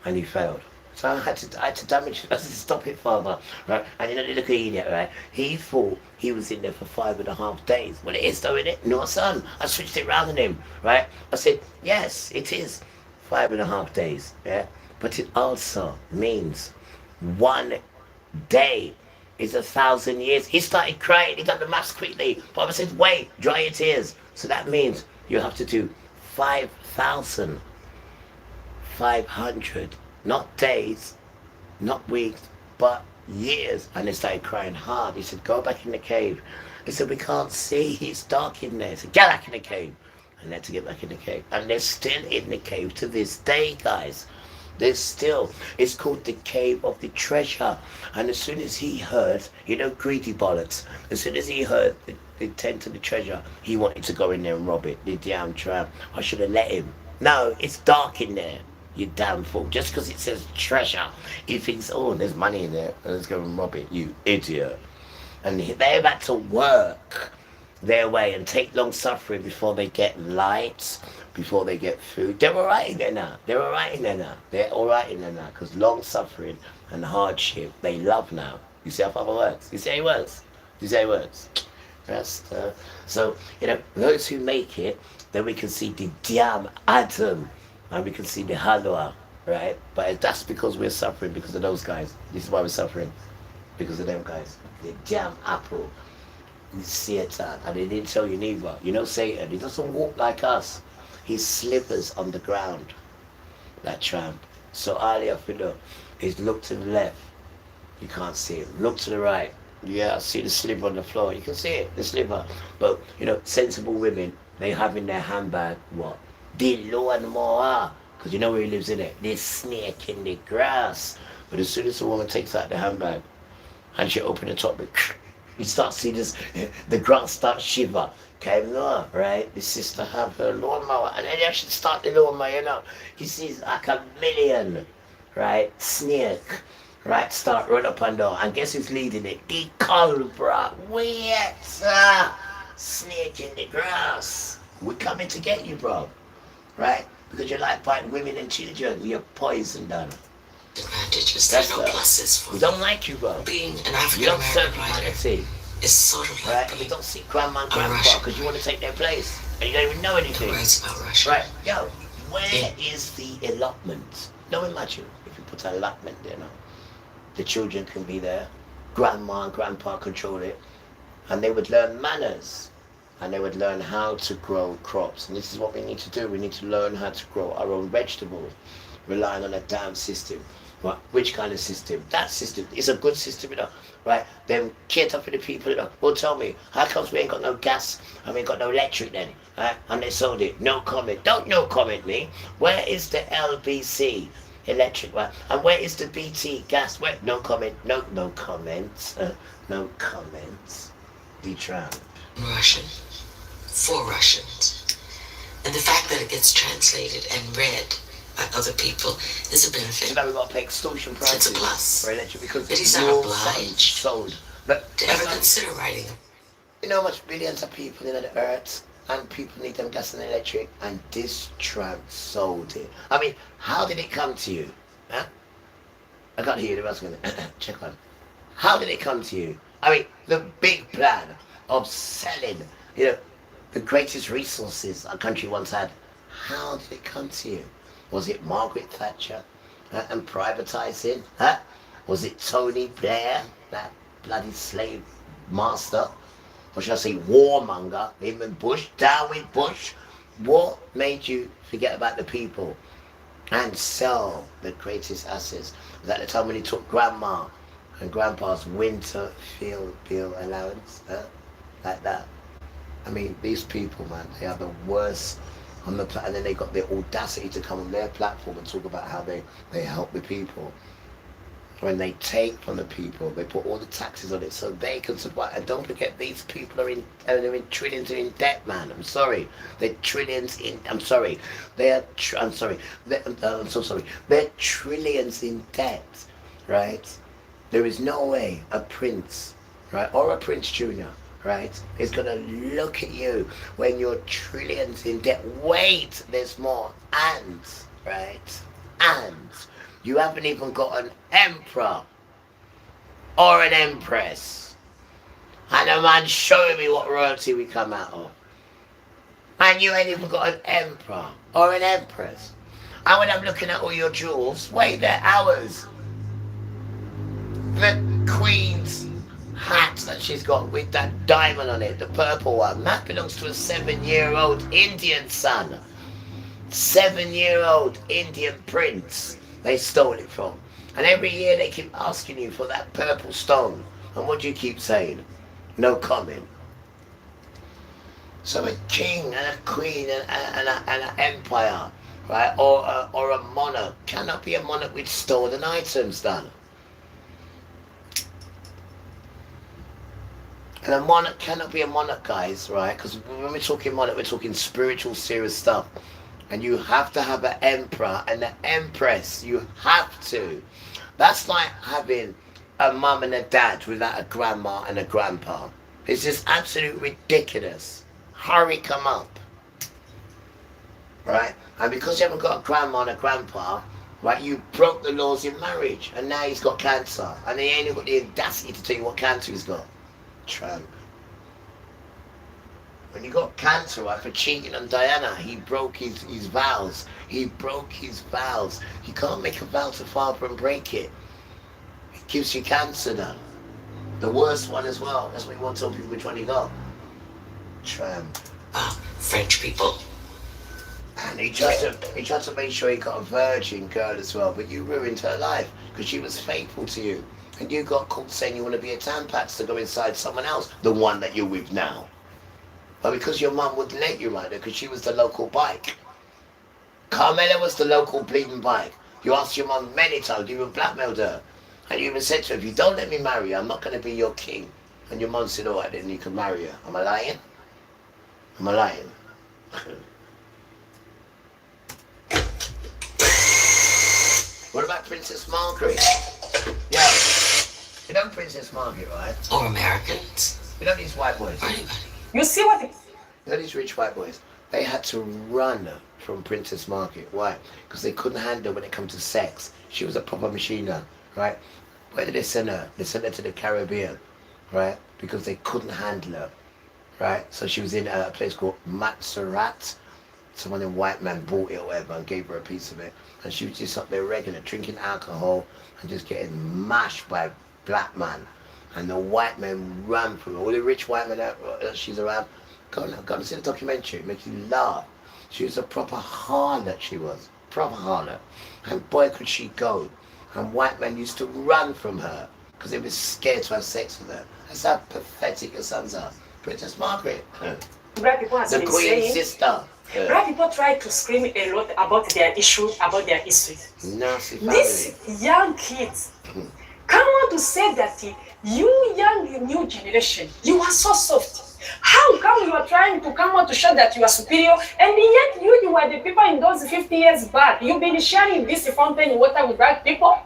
And he failed. So I had to damage it. I said, stop it, Father. Right? And the little idiot, right? He thought he was in there for 5.5 days. Well, it is, though, isn't it? No, son. I switched it round on him, right? I said, yes, it is 5.5 days, yeah? But it also means 1 day is 1,000 years. He started crying. He got the maths quickly. Father said, wait, dry your tears. So that means you have to do 5,500, not days, not weeks, but years. And they started crying hard. He said, go back in the cave. He said, we can't see. It's dark in there. He said, get back in the cave. And they had to get back in the cave. And they're still in the cave to this day, guys. There's still, it's called the cave of the treasure. And as soon as he heard, greedy bollocks, as soon as he heard the tent of the treasure, he wanted to go in there and rob it. The damn tramp. I should have let him. No, it's dark in there. You damn fool. Just because it says treasure, he thinks, oh, there's money in there. Let's go and rob it, you idiot. And they're about to work their way and take long suffering before they get light, before they get food. They're all right in there now. They're all right in there now. They're all right in there now. Because long suffering and hardship, they love now. You see how Father works? You see how he works? You see how he works? So, those who make it, then we can see the Diam Adam and we can see the Halwa, right? But that's because we're suffering because of those guys. This is why we're suffering. Because of them guys. The Diam Apple. Satan, and he didn't tell you neither. Satan, he doesn't walk like us. He slivers on the ground, that tramp. So Ali Afido is look to the left, you can't see him. Look to the right, yeah, see the sliver on the floor. You can see it, the sliver. But sensible women, they have in their handbag what? The lawn more, because where he lives in it. This snake in the grass. But as soon as the woman takes out the handbag and she opens the top, you start seeing this, the grass starts shiver. Okay, no, right? The sister have her lawnmower, and then you should start the lawnmower, He sees like a million, right? Snake, right? Start run up and down, and guess who's leading it? The culprit. Wait, snake in the grass. We're coming to get you, bro, right? Because you like biting women and children. You're poisoned, done. Advantages, there are no pluses for we don't like you, bro. Being an African-American writer is sort of like right? We don't see grandma and grandpa because you want to take their place and you don't even know anything. Writes about Russia. Right, yo, where is the allotment? Now imagine if you put an allotment there now. The children can be there, grandma and grandpa control it, and they would learn manners and they would learn how to grow crops. And this is what we need to do. We need to learn how to grow our own vegetables, relying on a damn system. Right? Which kind of system? That system is a good system, right? Them cater for the people, Well, tell me, how comes we ain't got no gas and we ain't got no electric then? Right? And they sold it. No comment. Don't no comment me. Where is the LBC electric, right? And where is the BT gas? Where? No comment. No comments. No comments. The Trump. Russian for Russians. And the fact that it gets translated and read by other people is a benefit. So now we've got to pay extortion prices. It's a plus. For electric because but he's not obliged sold. But to ever consider writing them. You know how much billions of people in the earth and people need them gas and electric, and this tramp sold it. I mean, how did it come to you? Huh? I can't hear you. I was going to check on. How did it come to you? I mean, the big plan of selling, the greatest resources a country once had. How did it come to you? Was it Margaret Thatcher and privatising? Huh? Was it Tony Blair, that bloody slave master? Or should I say warmonger? Him and Bush, down with Bush. What made you forget about the people and sell the greatest assets? Was that the time when he took grandma and grandpa's winter field bill allowance? Huh? Like that. I mean, these people, man, they are the worst on the planet. And then they got the audacity to come on their platform and talk about how they help the people. When they take from the people, they put all the taxes on it so they can survive. And don't forget, these people are they're in trillions in debt, man. I'm sorry. They're trillions in, I'm sorry. I'm so sorry. They're trillions in debt, right? There is no way a prince, right, or a Prince Jr., right, is going to look at you when you're trillions in debt. Wait, there's more. And, right, and you haven't even got an emperor or an empress. And a man showing me what royalty we come out of. And you ain't even got an emperor or an empress. And when I'm looking at all your jewels, wait, they're ours. The Queen's hat that she's got with that diamond on it, the purple one, that belongs to a 7-year-old Indian son. 7-year-old Indian prince they stole it from. And every year they keep asking you for that purple stone. And what do you keep saying? No comment. So a king and a queen and an empire, right? Or a monarch cannot be a monarch with stolen items done. And a monarch cannot be a monarch, guys, right? Because when we're talking monarch, we're talking spiritual, serious stuff. And you have to have an emperor and an empress. You have to. That's like having a mum and a dad without a grandma and a grandpa. It's just absolutely ridiculous. Hurry, come up. Right? And because you haven't got a grandma and a grandpa, right, you broke the laws in marriage. And now he's got cancer. And he ain't got the audacity to tell you what cancer he's got. Tramp. When he got cancer, right, for cheating on Diana, he broke his vows. He broke his vows. You can't make a vow to father and break it. It gives you cancer now. The worst one as well. That's what you want to tell people which one he got. Tramp. French people. And he tried to make sure he got a virgin girl as well, but you ruined her life because she was faithful to you. And you got caught saying you want to be a tampax to go inside someone else, the one that you're with now. But because your mum wouldn't let you ride her because she was the local bike. Carmela was the local bleeding bike. You asked your mum many times, you even blackmailed her. And you even said to her, if you don't let me marry her, I'm not going to be your king. And your mum said, all right, then you can marry her. Am I lying? Am I lying? What about Princess Margaret? Yeah. You know Princess Margaret, right? Or Americans. You know these white boys? You see what? You know these rich white boys? They had to run from Princess Margaret. Why? Because they couldn't handle when it comes to sex. She was a proper machine gun, right? Where did they send her? They sent her to the Caribbean, right? Because they couldn't handle her, right? So she was in a place called Montserrat. Someone in white man bought it or whatever and gave her a piece of it. And she was just up there regular, drinking alcohol and just getting mashed by a black man. And the white men ran from her. All the rich white men that she's around, go and see the documentary. It makes you laugh. She was a proper harlot, she was. Proper harlot. And boy, could she go. And white men used to run from her because they were scared to have sex with her. That's how pathetic your sons are. Princess Margaret. Black people has The been Queen saying, sister. black people try to scream a lot about their issues, about their history. Nasty family. These young kids come on to say that you young new generation, you are so soft. How come you are trying to come out to show that you are superior, and yet you were the people in those 50 years back. You've been sharing this fountain water with black people.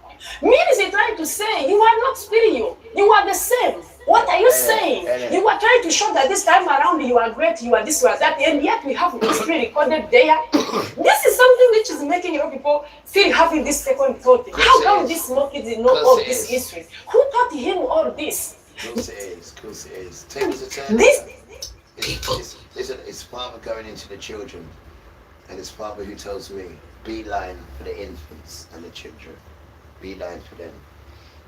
Means you're trying to say you are not superior. You are the same. What are you saying? You are trying to show that this time around you are great, you are this, you are that, and yet we have history recorded there. This is something which is making your people feel having this second thought. How come this small kids know all this history? Who taught him all this? Of course it is. Take us a turn. Listen, it's father going into the children, and it's father who tells me, beeline for the infants and the children. Beeline for them.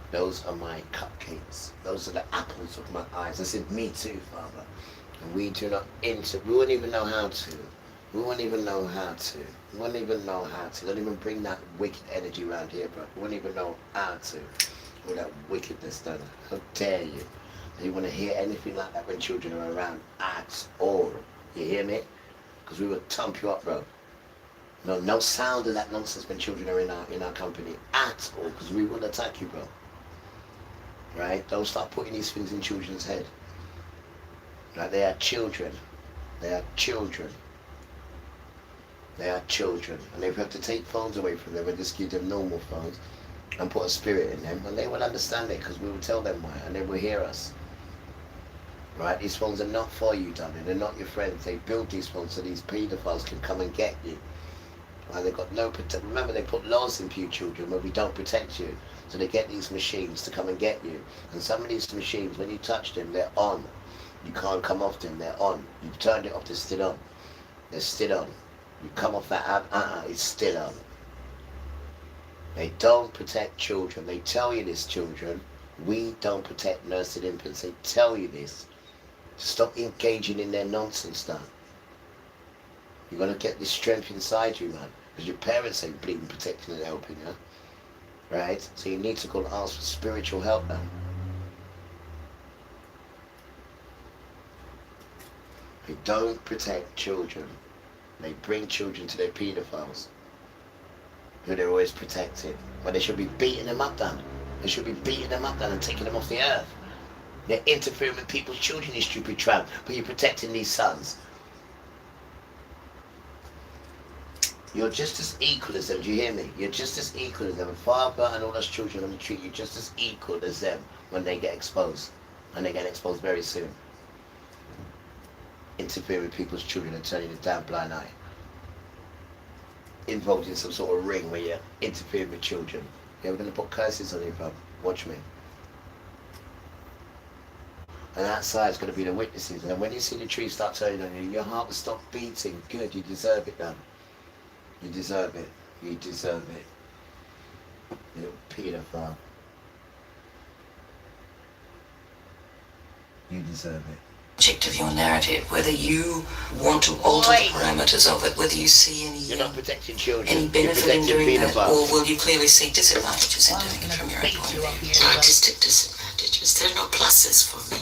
Those are my cupcakes. Those are the apples of my eyes. I said, me too, Father. And we do not we wouldn't even know how to. We wouldn't even know how to. We wouldn't even know how to. Don't even bring that wicked energy around here, bro. We wouldn't even know how to. All that wickedness done. How dare you? Do you want to hear anything like that when children are around at all? You hear me? Because we will thump you up, bro. No sound of that nonsense when children are in our company at all, because we will attack you, bro. Right? Don't start putting these things in children's head. Right? They are children. They are children. They are children. And if we have to take phones away from them and just give them normal phones and put a spirit in them, and they will understand it because we will tell them why and they will hear us. Right? These phones are not for you, darling. They're not your friends. They build these phones so these pedophiles can come and get you. Right? They've got no protection. Remember, they put laws in for you children where we don't protect you. So they get these machines to come and get you. And some of these machines, when you touch them, they're on. You can't come off them, they're on. You've turned it off, they're still on. They're still on. You come off that app, it's still on. They don't protect children. They tell you this, children. We don't protect nursing infants. They tell you this. Stop engaging in their nonsense now. You've got to get this strength inside you, man. Because your parents ain't bleeding, protecting and helping you. Right? So you need to go and ask for spiritual help now. They don't protect children. They bring children to their pedophiles. who they're always protecting. But they should be beating them up down. They should be beating them up down and taking them off the earth. They're interfering with people's children, you stupid tramp. But you're protecting these sons. You're just as equal as them, do you hear me? You're just as equal as them. Father and all those children are going to treat you just as equal as them when they get exposed. And they get exposed very soon. Interfere with people's children and turning a damn blind eye. Involved in some sort of ring where you're interfering with children. Yeah, we're going to put curses on you, bro. Watch me. And outside is going to be the witnesses. And when you see the tree start turning on you, your heart will stop beating. Good, you deserve it, man. You deserve it. You deserve it. You little pedophile. You deserve it. Object of your narrative, whether you want to alter the parameters of it, whether you see any You're not protecting children. any benefit in doing that, or will you clearly see disadvantages in doing it from your own point of view? Artistic disadvantages. There are no pluses for me.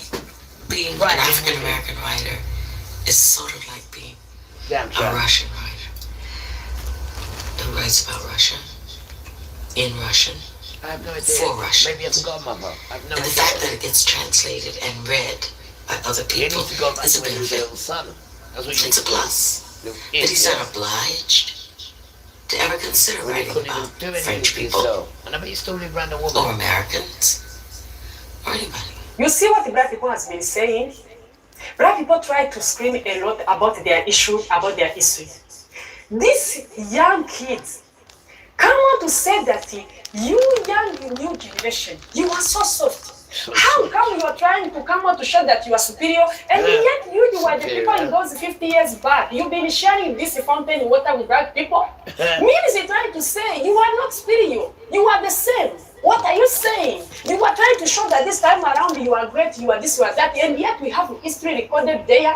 Being an African American writer is sort of like being a Russian writer who writes about Russia, in Russian, I have no idea. for Russia. Maybe I forgot, mother. I have no And the idea. fact that it gets translated and read by other people You need to go back is to a when he was a benefit. little son. That's what you It's a need to do. plus. Little But he's idiot. not obliged to ever consider When you writing couldn't even about do anything French for people yourself. And I bet you still live around a woman. or Americans or anybody. You see what the black people has been saying? Black people try to scream a lot about their issue, about their history. These young kids come on to say that you young new generation, you are so soft. How come you are trying to come out to show that you are superior, and yet you were the people in those 50 years back. You've been sharing this fountain water with black people. Means they're trying to say you are not superior. You are the same. What are you saying? You are trying to show that this time around you are great, you are this, you are that, and yet we have history recorded there.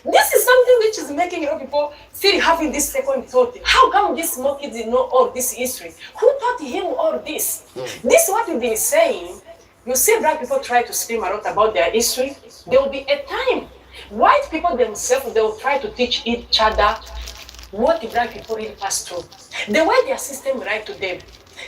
This is something which is making a lot of people still having this second thought. How come these small kids know all this history? Who taught him all this? This is what we've been saying. You see black people try to scream a lot about their history. There will be a time. White people themselves, they will try to teach each other what the black people really passed through. The way their system write to them.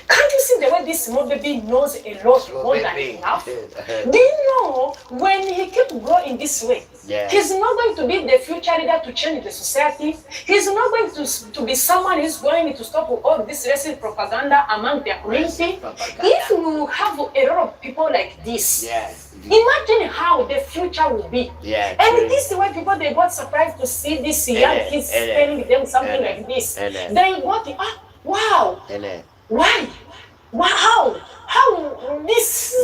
Can't you see the way this small baby knows a lot more than enough? Do you know when he keeps growing this way, he's not going to be the future leader to change the society. He's not going to be someone who's going to stop all this racist propaganda among their community. If we have a lot of people like this, imagine how the future will be. And this is why people, they got surprised to see these young kids telling them something like this. They got, wow. Why? Wow! How this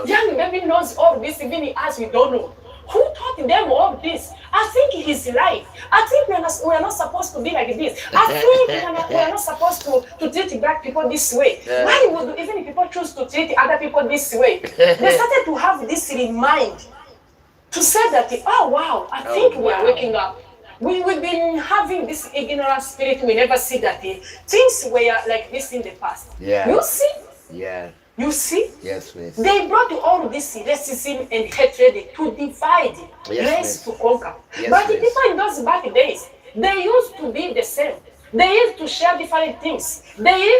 young baby knows all this, even as we don't know? Who taught them all this? I think he's right. I think we are not supposed to be like this. I think we are not supposed to treat black people this way. Why would even people choose to treat other people this way? They started to have this in mind to say that, oh wow, I think we are waking up. We've been having this ignorant spirit. We never see that things were like this in the past. You see? You see? Yes, miss. They brought all this racism and hatred to divide, race to conquer. But the people in those back days, they used to be the same. They used to share different things. They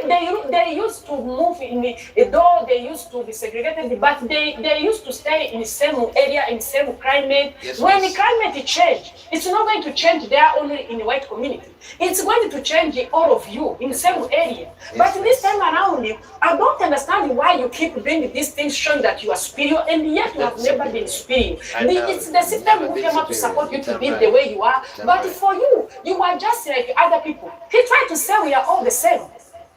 used to move though they used to be segregated, but they used to stay in the same area, in the same climate. When the climate change, it's not going to change there only in the white community. It's going to change all of you in the same area. But this time around, I don't understand why you keep bringing these things showing that you are superior, and yet you have never been superior. It's the system who came up to support you to be the way you are. But for you, you are just like other people. He tried to say we are all the same.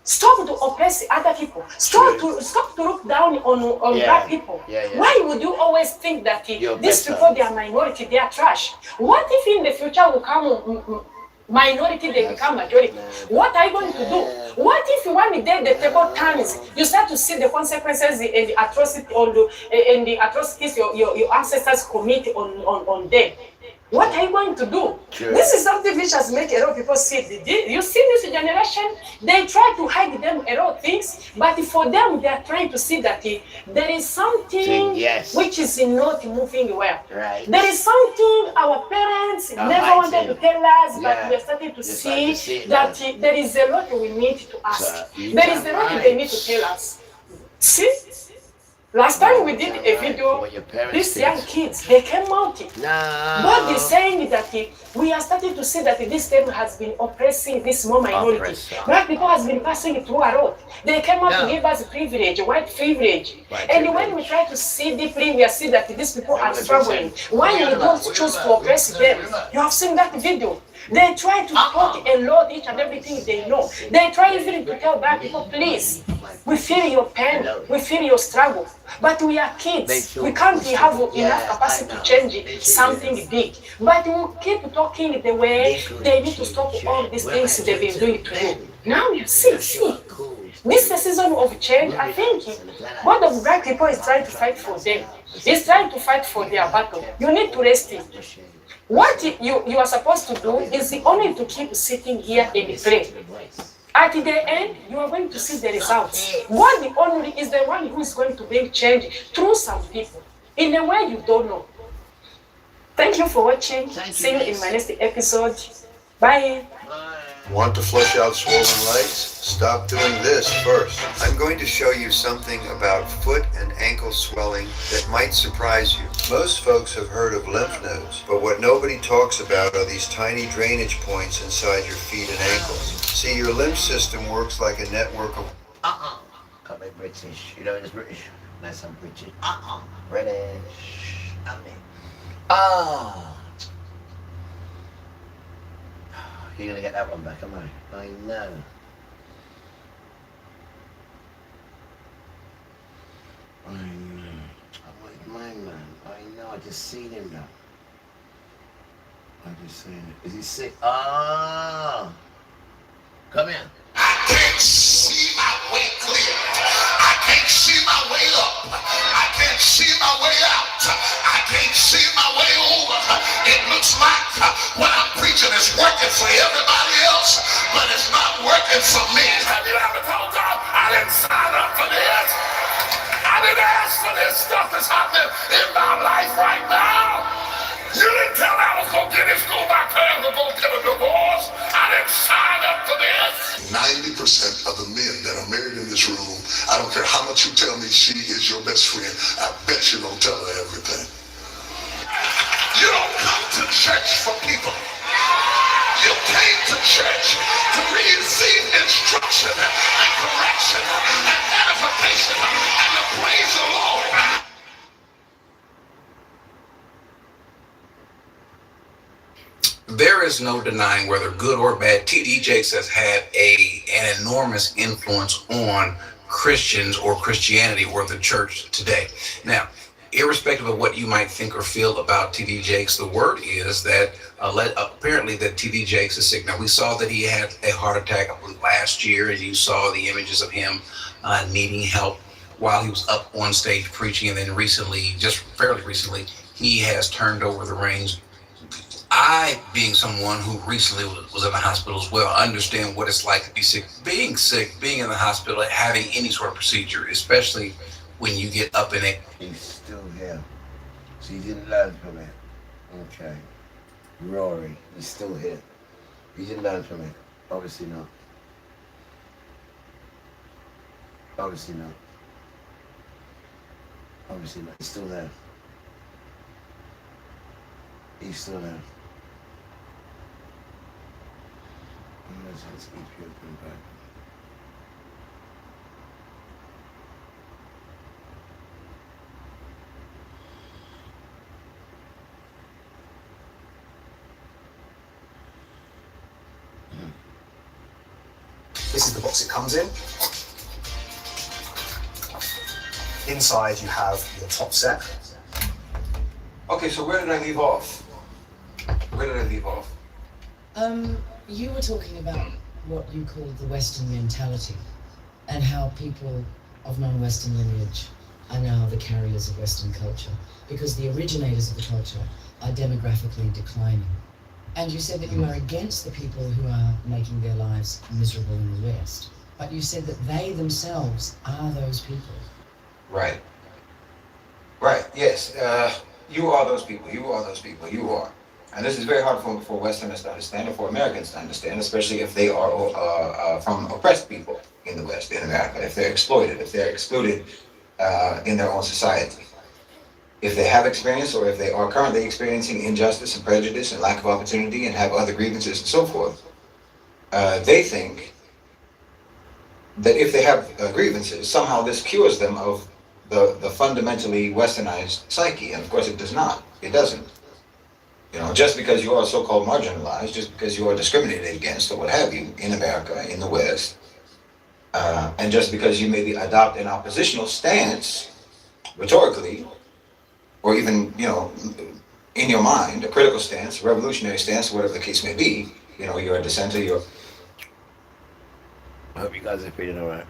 Stop to oppress other people. Stop to look down on black people. Why would you always think that these people, they are minority, they are trash? What if in the future will come minority, they become majority? What are you going to do? What if one day the table turns, you start to see the consequences and the atrocity and the atrocities your ancestors commit on them? What are you going to do? Sure. This is something which has made a lot of people see. You see this generation, they try to hide them a lot of things, but for them, they are trying to see that there is something which is not moving well. Right. There is something our parents never wanted to tell us, but we are starting to see that there is a lot we need to ask. There is a lot they need to tell us. See? Last time we did a video, these young kids, they came out. God is saying that we are starting to see that this time has been oppressing this small minority. Black people has been passing through a lot. They came out to give us privilege, white privilege. And when we try to see deeply, we see that these people are struggling. Why we don't choose to oppress them? You have seen that video. They try to talk and load each and everything they know. They try even to tell black people, please, we feel your pain, we feel your struggle. But we are kids. We can't have enough capacity to change something big. But we keep talking the way they need to stop all these things they've been doing to you. Now you see. This is a season of change. I think one of black people is trying to fight for them. He's trying to fight for their battle. You need to rest it. What you are supposed to do is only to keep sitting here and pray. At the end, you are going to see the results. God the only is the one who is going to bring change through some people in a way you don't know. Thank you for watching. See you in my next episode. Bye. Want to flush out swollen legs? Stop doing this first. I'm going to show you something about foot and ankle swelling that might surprise you. Most folks have heard of lymph nodes, but what nobody talks about are these tiny drainage points inside your feet and ankles. See, your lymph system works like a network of... Can't be British. You know it's British. Nice and British. British. You're gonna get that one back, am I? I know. I know. I'm like my man. I know. I just seen him now. I just seen it. Is he sick? Come here. I can't see my way clear. I can't see my way up. I can't see my way out. I can't see my way over. It looks like what I'm preaching is working for everybody else, but it's not working for me. Have you ever told God, I didn't sign up for this? I didn't ask for this stuff that's happening in my life right now. You didn't tell me I was going to get this, go my parents were going to get a divorce. I didn't sign up for this. 90% of the men that are married in this room, I don't care how much you tell me she is your best friend, I bet you don't tell her everything. You don't come to church for people. You came to church to receive instruction and correction and edification and to praise the Lord. There is no denying whether good or bad, T.D. Jakes has had an enormous influence on Christians or Christianity or the church today. Now, irrespective of what you might think or feel about T.D. Jakes, the word is that apparently that T.D. Jakes is sick. Now, we saw that he had a heart attack last year, and you saw the images of him needing help while he was up on stage preaching. And then recently, just fairly recently, he has turned over the reins. I, being someone who recently was in the hospital as well, understand what it's like to be sick, being in the hospital, having any sort of procedure, especially when you get up in it. He's still here. So he didn't learn from it. Okay. Rory, he's still here. He didn't learn from it. Obviously not. Obviously not. Obviously not. He's still there. He's still there. Let's keep you open back. This is the box it comes in. Inside you have your top set. Okay, so where did I leave off? You were talking about what you call the Western mentality and how people of non-Western lineage are now the carriers of Western culture because the originators of the culture are demographically declining. And you said that you are against the people who are making their lives miserable in the West. But you said that they themselves are those people. Right. Right. Yes. You are those people. You are those people. You are. And this is very hard for Westerners to understand, or for Americans to understand, especially if they are from oppressed people in the West, in America, if they're exploited, if they're excluded in their own society. If they have experienced, or if they are currently experiencing injustice and prejudice and lack of opportunity and have other grievances and so forth, they think that if they have grievances, somehow this cures them of the fundamentally westernized psyche. And of course it does not. It doesn't. You know, just because you are so-called marginalized, just because you are discriminated against or what have you in America, in the West, and just because you maybe adopt an oppositional stance, rhetorically, or even, you know, in your mind, a critical stance, revolutionary stance, whatever the case may be, you know, you're a dissenter, you're... I hope you guys are feeling alright.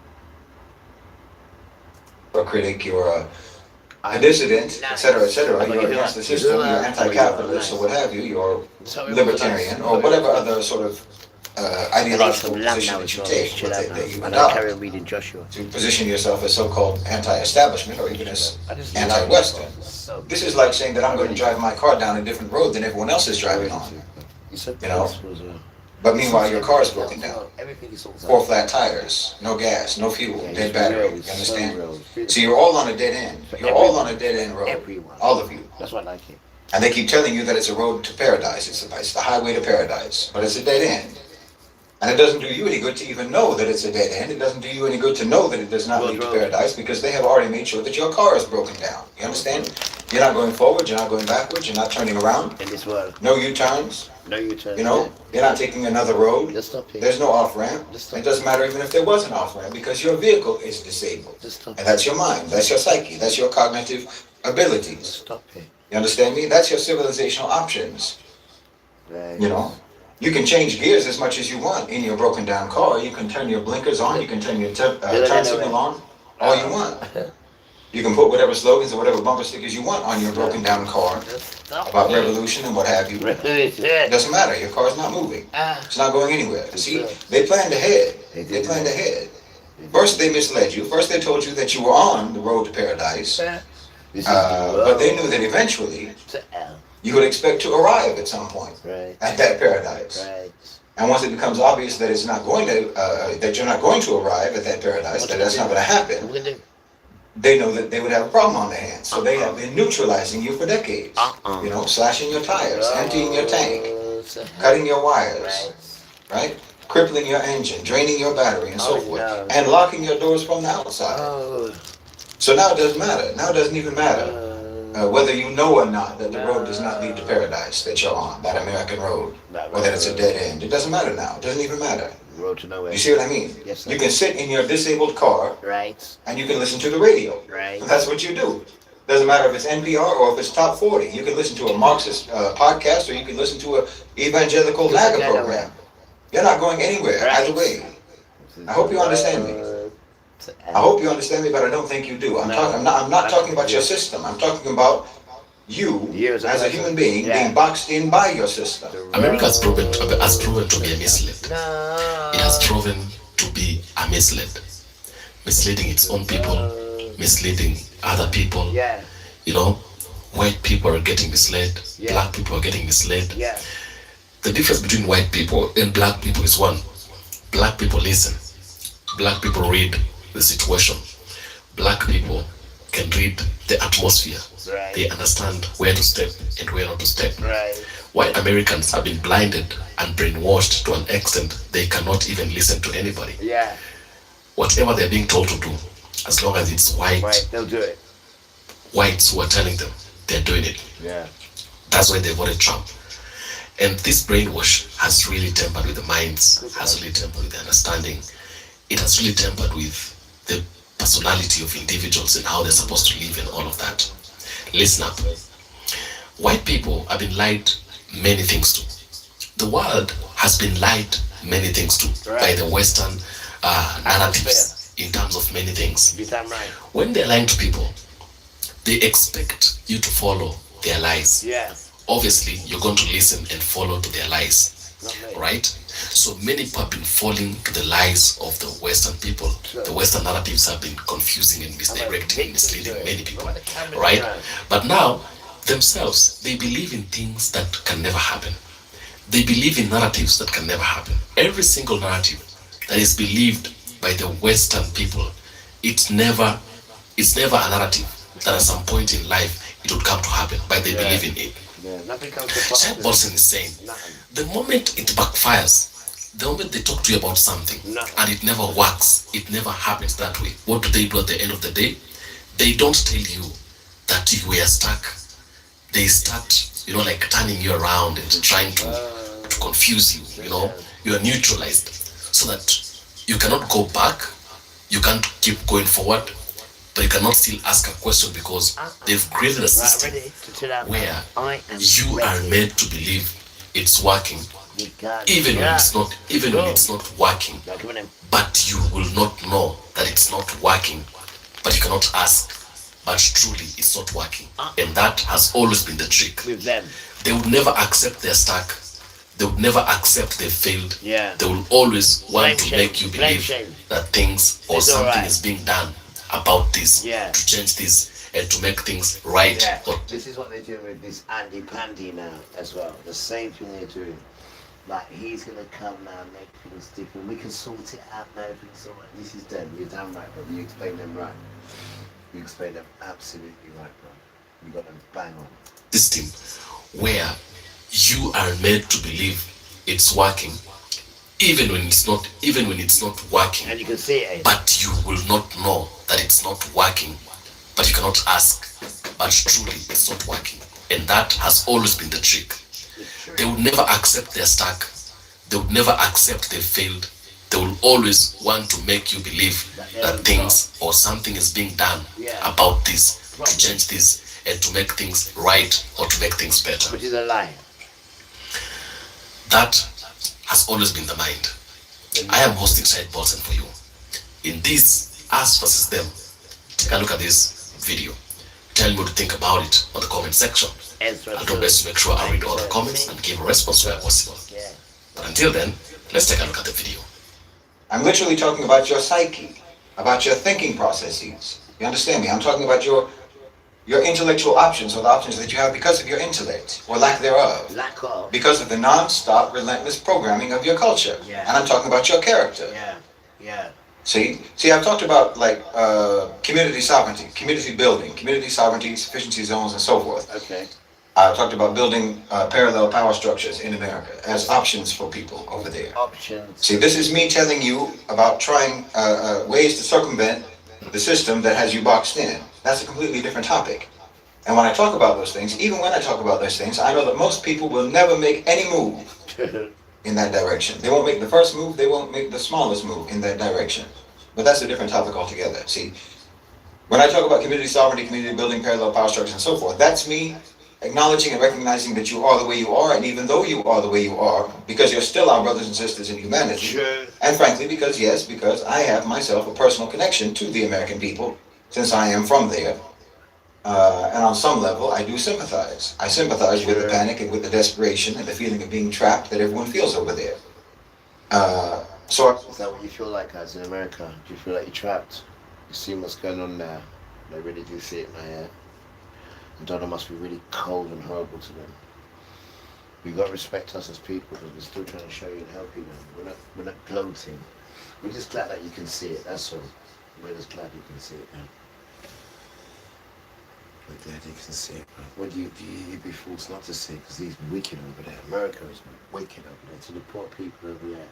a critic, you're a dissident, etc., etc. You're against the system, you're anti-capitalist, or what have you, you're libertarian, or whatever other sort of ideological position that you take, that you adopt to position yourself as so-called anti-establishment, or even as anti-Western. This is like saying that I'm going to drive my car down a different road than everyone else is driving on. You know? But meanwhile, your car is broken down. 4 flat tires, no gas, no fuel, dead battery. You understand? So you're all on a dead end. You're all on a dead end road. All of you. That's what I like it. And they keep telling you that it's a road to paradise. It's the highway to paradise. But it's a dead end. And it doesn't do you any good to even know that it's a dead end. It doesn't do you any good to know that it does not lead to paradise, because they have already made sure that your car is broken down. You understand? You're not going forward, you're not going backwards, you're not turning around. In this world. No U-turns. No U-turns. You know, you're not taking another road. Just stop here. There's no off-ramp. It doesn't matter even if there was an off-ramp, because your vehicle is disabled. And that's your mind, that's your psyche, that's your cognitive abilities. Stop here. You understand me? That's your civilizational options. Right. You know? You can change gears as much as you want in your broken down car. You can turn your blinkers on, you can turn your turn signal on, all you want. You can put whatever slogans or whatever bumper stickers you want on your broken down car about revolution and what have you. It doesn't matter, your car's not moving. It's not going anywhere. See, they planned ahead. They planned ahead. First they misled you. First they told you that you were on the road to paradise. But they knew that eventually you would expect to arrive at some point at that paradise. And once it becomes obvious that it's not going to, that you're not going to arrive at that paradise, that that's not going to happen, they know that they would have a problem on their hands. So they have been neutralizing you for decades. You know, slashing your tires, emptying your tank, cutting your wires, right? Crippling your engine, draining your battery, and so forth, and locking your doors from the outside. So now it doesn't matter. Now it doesn't even matter whether you know or not that the road does not lead to paradise that you're on, that American road, or that it's a dead end. It doesn't matter now. It doesn't even matter. Road to nowhere. You see what I mean? Yes, sir. You can sit in your disabled car, and you can listen to the radio. That's what you do. Doesn't matter if it's NPR or if it's Top 40. You can listen to a Marxist podcast, or you can listen to an evangelical MAGA program. You're not going anywhere either way. I hope you understand me. I hope you understand me, but I don't think you do. I'm not talking about your system. I'm talking about you as a human being being boxed in by your system. America has proven to be a misled. It has proven to be a misled, misleading its own people, misleading other people. You know, white people are getting misled, black people are getting misled. The difference between white people and black people is one: black people listen, black people read the situation, black people can read the atmosphere. They understand where to step and where not to step. White Americans have been blinded and brainwashed to an extent they cannot even listen to anybody. Whatever they're being told to do, as long as it's white, they'll do it. Whites who are telling them, they're doing it. That's why they voted Trump. And this brainwash has really tampered with the minds, has really tampered with the understanding. It has really tampered with the personality of individuals and how they're supposed to live and all of that. Listen up. White people have been lied many things to. The world has been lied many things to by the Western narratives in terms of many things. When they're lying to people, they expect you to follow their lies. obviously you're going to listen and follow to their lies, right? So many people have been falling to the lies of the Western people. The Western narratives have been confusing and misdirecting and misleading many people, right? But now, themselves, they believe in things that can never happen. They believe in narratives that can never happen. Every single narrative that is believed by the Western people, it's never a narrative that at some point in life it would come to happen, but they believe in it. Chad Bolson is saying, the moment it backfires, the moment they talk to you about something and it never works, it never happens that way, what do they do at the end of the day? They don't tell you that you were stuck. They start, like turning you around and trying to confuse you, you are neutralized so that you cannot go back, you can't keep going forward, but you cannot still ask a question because they've created a system where you are made to believe it's working, even when it's not working, but you will not know that it's not working, but you cannot ask, but truly it's not working. And that has always been the trick. They would never accept they're stuck. They would never accept they failed. They will always want to make you believe that things or something is being done about this, to change this and to make things right. This is what they're doing with this Andy Pandy now as well. The same thing they're doing. Like, he's going to come now and make things different. We can sort it out now. This is them. You're damn right, bro. You explain them right. You explain them absolutely right, bro. You got them bang on. This thing where you are made to believe it's working, even when it's not working, and you can see it, but you will not know that it's not working, but you cannot ask, but truly it's not working. And that has always been the trick. They will never accept they're stuck. They will never accept they failed. They will always want to make you believe that things or something is being done about this, to change this and to make things right or to make things better. Which is a lie. That has always been the mind. I am hosting Shahid Bolson for you. In this us versus them, take a look at this video. Tell me what you think about it on the comment section. I'll do my best to make sure I read all the comments and give a response where possible. But until then, let's take a look at the video. I'm literally talking about your psyche, about your thinking processes. You understand me? I'm talking about your intellectual options, or the options that you have because of your intellect, or lack thereof. Lack of. Because of the non-stop, relentless programming of your culture. Yeah. And I'm talking about your character. Yeah. See, I've talked about community sovereignty, community building, community sovereignty, sufficiency zones, and so forth. Okay. I've talked about building parallel power structures in America as options for people over there. Options. See, this is me telling you about trying ways to circumvent the system that has you boxed in. That's a completely different topic. And when I talk about those things, even when I talk about those things, I know that most people will never make any move in that direction. They won't make the first move, they won't make the smallest move in that direction. But that's a different topic altogether. See, when I talk about community sovereignty, community building, parallel power structures, and so forth, that's me acknowledging and recognizing that you are the way you are, and even though you are the way you are, because you're still our brothers and sisters in humanity, and frankly, because I have myself a personal connection to the American people, since I am from there, and on some level, I do sympathize. I sympathize with the panic and with the desperation and the feeling of being trapped that everyone feels over there. Is that what you feel like as in America? Do you feel like you're trapped? You see what's going on now? They really do see it now, yeah? And Donald must be really cold and horrible to them. You've got to respect us as people because we're still trying to show you and help you, man. We're not gloating. We're just glad that you can see it, that's all. We're just glad you can see it, man. We're glad you can see it, man. What do you be fools not to see? Because he's wicked over there. America is wicked over there to the poor people over there.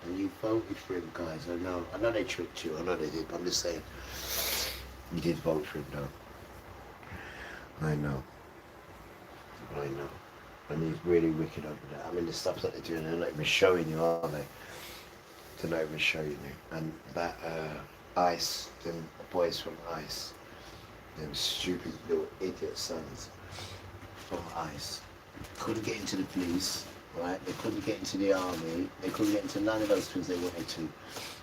And you voted for him, guys. I know they tricked you. I know they did, but I'm just saying. You did vote for him, though. I know. And he's really wicked over there. I mean, the stuff that they're doing, they're not even showing you, are they? They're not even showing you. And that ICE, them boys from ICE, them stupid little idiot sons from ICE, couldn't get into the police, right? They couldn't get into the army. They couldn't get into none of those things they wanted to.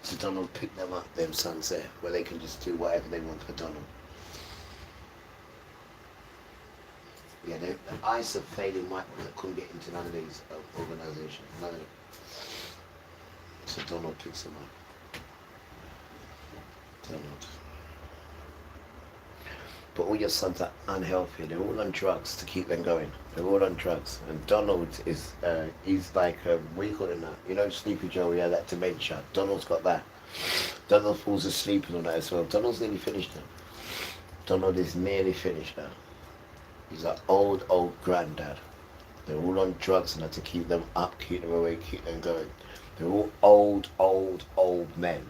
So Donald picked them up, them sons there, where they can just do whatever they want for Donald. Yeah, ICE are failing white people that couldn't get into none of these organisations. None of them. So Donald picks them up. Donald. But all your sons are unhealthy. They're all on drugs to keep them going. They're all on drugs. And Donald is, he's like, what do you call him now? You know Sleepy Joe, yeah, that dementia. Donald's got that. Donald falls asleep and all that as well. Donald's nearly finished now. Donald is nearly finished now. He's an old granddad. They're all on drugs and to keep them up, keep them awake, keep them going. They're all old men.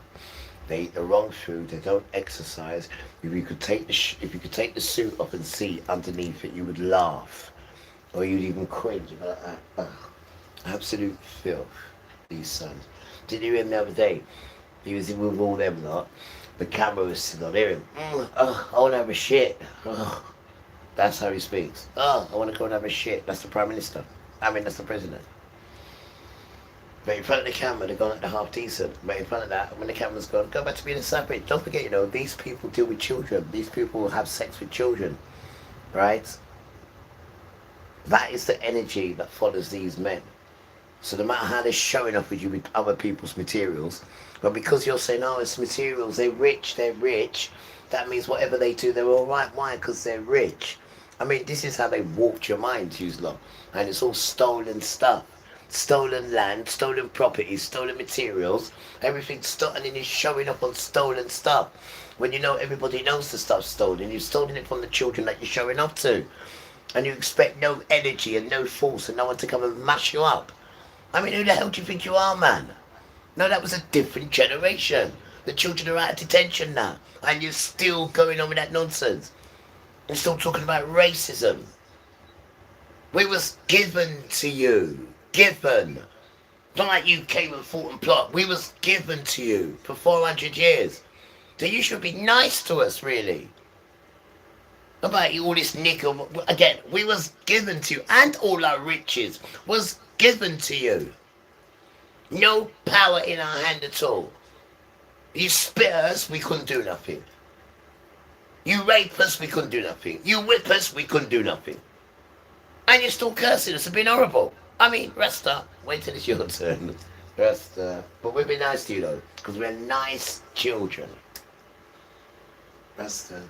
They eat the wrong food. They don't exercise. If you could take the suit off and see underneath it, you would laugh, or you'd even cringe. You'd be like, ugh. Absolute filth. These sons. Did you hear him the other day? He was with all them lot. The camera was still on. Hear him. I want to have a shit. That's how he speaks. I want to go and have a shit. That's the Prime Minister. I mean, that's the President. But in front of the camera, they're going at the half decent. But in front of that, when the camera's gone, go back to being a separate. Don't forget, these people deal with children. These people have sex with children, right? That is the energy that follows these men. So no matter how they're showing off with you with other people's materials, but because you're saying, oh, it's materials, they're rich, that means whatever they do, they're all right. Why? Because they're rich. I mean, this is how they warped your mind, you lot. And it's all stolen stuff. Stolen land, stolen properties, stolen materials, everything's stolen, and then you're showing up on stolen stuff. When everybody knows the stuff's stolen, you've stolen it from the children that you're showing up to. And you expect no energy and no force and no one to come and mash you up. I mean, who the hell do you think you are, man? No, that was a different generation. The children are out of detention now, and you're still going on with that nonsense. You're still talking about racism. We was given to you. Given. Not like you came and fought and plot. We was given to you for 400 years. So you should be nice to us, really. About you, all this nickel. Again, we was given to you, and all our riches was given to you. No power in our hand at all. You spit us, we couldn't do nothing. You rape us, we couldn't do nothing. You whip us, we couldn't do nothing. And you're still cursing us and being horrible. I mean, Rasta, wait till it's your turn. Rasta. But we'll be nice to you though, because we're nice children. Rasta.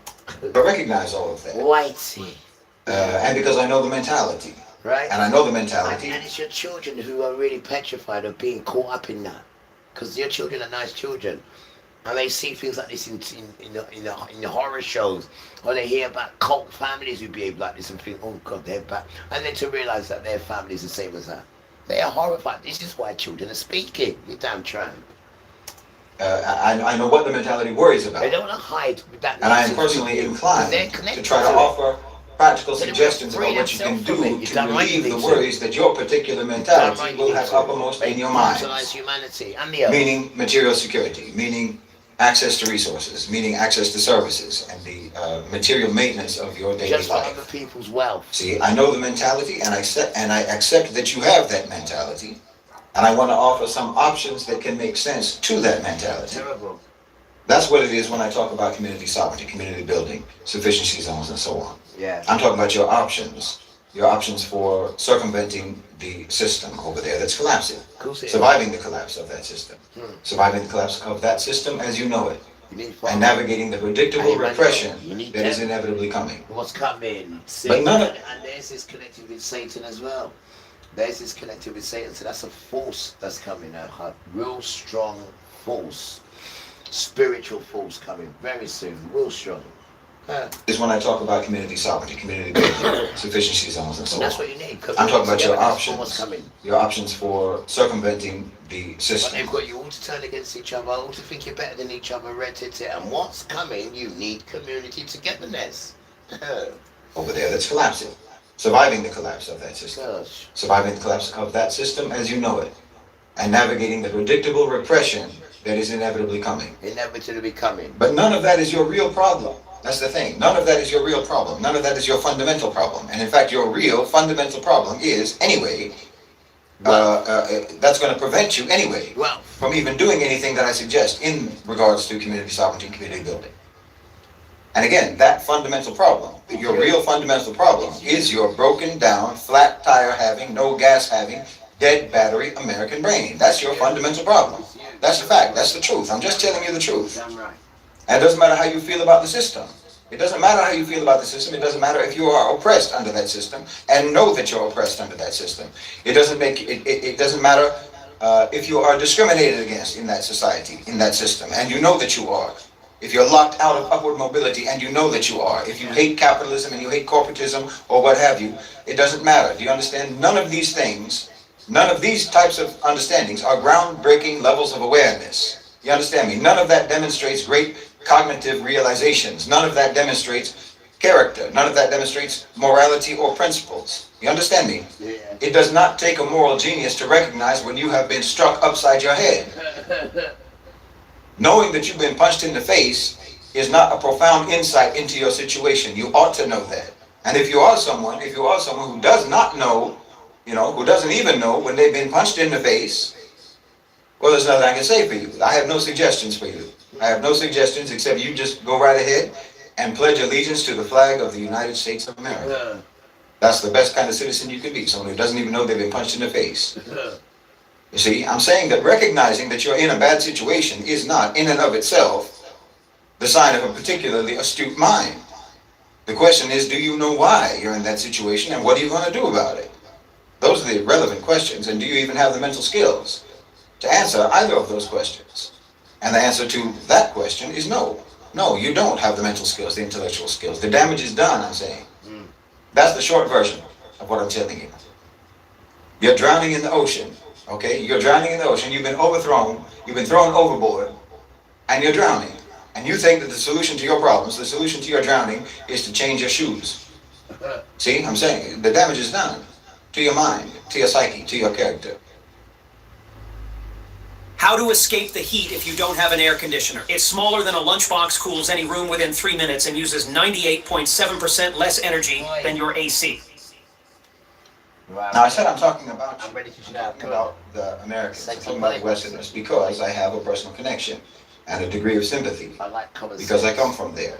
But recognize all of that. Whitey. And because I know the mentality. Right. And I know the mentality. And it's your children who are really petrified of being caught up in that. Because your children are nice children. And they see things like this in the horror shows. Or they hear about cult families who behave like this and think, oh God, they're bad. And then to realise that their family is the same as that. They are horrified. This is why children are speaking. You damn tramp. I know what the mentality worries about. They don't want to hide that. And I am personally inclined to try to offer practical suggestions about what you can do to relieve the worries that your particular mentality will have uppermost in your mind. Meaning material security, meaning access to resources, meaning access to services, and the material maintenance of your daily just life. for other people's wealth. See, I know the mentality, and I accept that you have that mentality, and I want to offer some options that can make sense to that mentality. Terrible. That's what it is when I talk about community sovereignty, community building, sufficiency zones, and so on. Yeah. I'm talking about your options for circumventing the system over there that's collapsing, surviving the collapse of that system, surviving the collapse of that system as you know it, and navigating the predictable repression that is inevitably coming. What's coming? But none of and theirs is connected with Satan as well. Theirs is connected with Satan, so that's a force that's coming, a real strong force, spiritual force coming very soon, real strong. Is when I talk about community sovereignty, community building, sufficiency zones, and so on. That's what you need. I'm talking about your What's coming. your options for circumventing the But system. they've got you all to turn against each other, all to think you're better than each other, and what's coming, you need community togetherness. Over there that's collapsing, surviving the collapse of that system, surviving the collapse of that system as you know it, and navigating the predictable repression that is inevitably coming. Inevitably coming. But none of that is your real problem. That's the thing. None of that is your real problem. None of that is your fundamental problem. And in fact, your real fundamental problem is, anyway, that's going to prevent you anyway from even doing anything that I suggest in regards to community sovereignty and community building. And again, that fundamental problem, your real fundamental problem, is your broken down, flat tire having, no gas having, dead battery American brain. That's your fundamental problem. That's the fact. That's the truth. I'm just telling you the truth. And it doesn't matter how you feel about the system. It doesn't matter how you feel about the system. It doesn't matter if you are oppressed under that system and know that you're oppressed under that system. It doesn't matter if you are discriminated against in that society, in that system, and you know that you are. If you're locked out of upward mobility and you know that you are. If you hate capitalism and you hate corporatism or what have you, it doesn't matter. Do you understand? None of these things, none of these types of understandings are groundbreaking levels of awareness. You understand me? None of that demonstrates great cognitive realizations. None of that demonstrates character. None of that demonstrates morality or principles. You understand me? It does not take a moral genius to recognize when you have been struck upside your head. Knowing that you've been punched in the face is not a profound insight into your situation. You ought to know that. And if you are someone who does not know, who doesn't even know when they've been punched in the face, well, there's nothing I can say for you. I have no suggestions for you. I have no suggestions except you just go right ahead and pledge allegiance to the flag of the United States of America. That's the best kind of citizen you can be, someone who doesn't even know they've been punched in the face. You see, I'm saying that recognizing that you're in a bad situation is not, in and of itself, the sign of a particularly astute mind. The question is, do you know why you're in that situation and what are you going to do about it? Those are the relevant questions, and do you even have the mental skills to answer either of those questions? And the answer to that question is no. No, you don't have the mental skills, the intellectual skills. The damage is done, I'm saying. That's the short version of what I'm telling you. You're drowning in the ocean. Okay, you're drowning in the ocean, you've been overthrown, you've been thrown overboard, and you're drowning. And you think that the solution to your problems, the solution to your drowning, is to change your shoes. See, I'm saying, the damage is done to your mind, to your psyche, to your character. How to escape the heat if you don't have an air conditioner. It's smaller than a lunchbox, cools any room within 3 minutes, and uses 98.7% less energy than your AC. Now I said I'm talking about the Americans, I'm talking about the Westerners, because I have a personal connection and a degree of sympathy, because I come from there.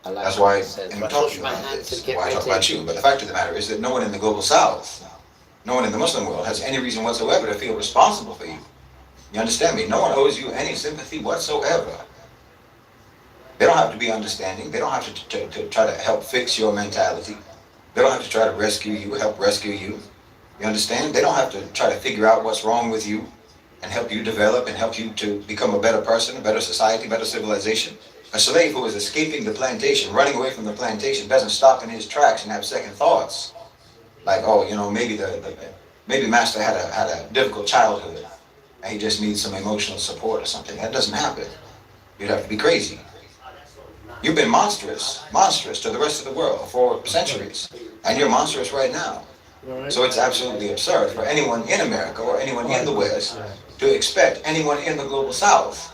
That's why I'm talking about this, why I talk about you. But the fact of the matter is that no one in the global South, no one in the Muslim world has any reason whatsoever to feel responsible for you. You understand me? No one owes you any sympathy whatsoever. They don't have to be understanding. They don't have to try to help fix your mentality. They don't have to try to rescue you, help rescue you. You understand? They don't have to try to figure out what's wrong with you and help you develop and help you to become a better person, a better society, better civilization. A slave who is escaping the plantation, running away from the plantation, doesn't stop in his tracks and have second thoughts. Like, oh, maybe master had a difficult childhood and he just needs some emotional support or something. That doesn't happen. You'd have to be crazy. You've been monstrous to the rest of the world for centuries, and you're monstrous right now. So it's absolutely absurd for anyone in America or anyone in the West to expect anyone in the global South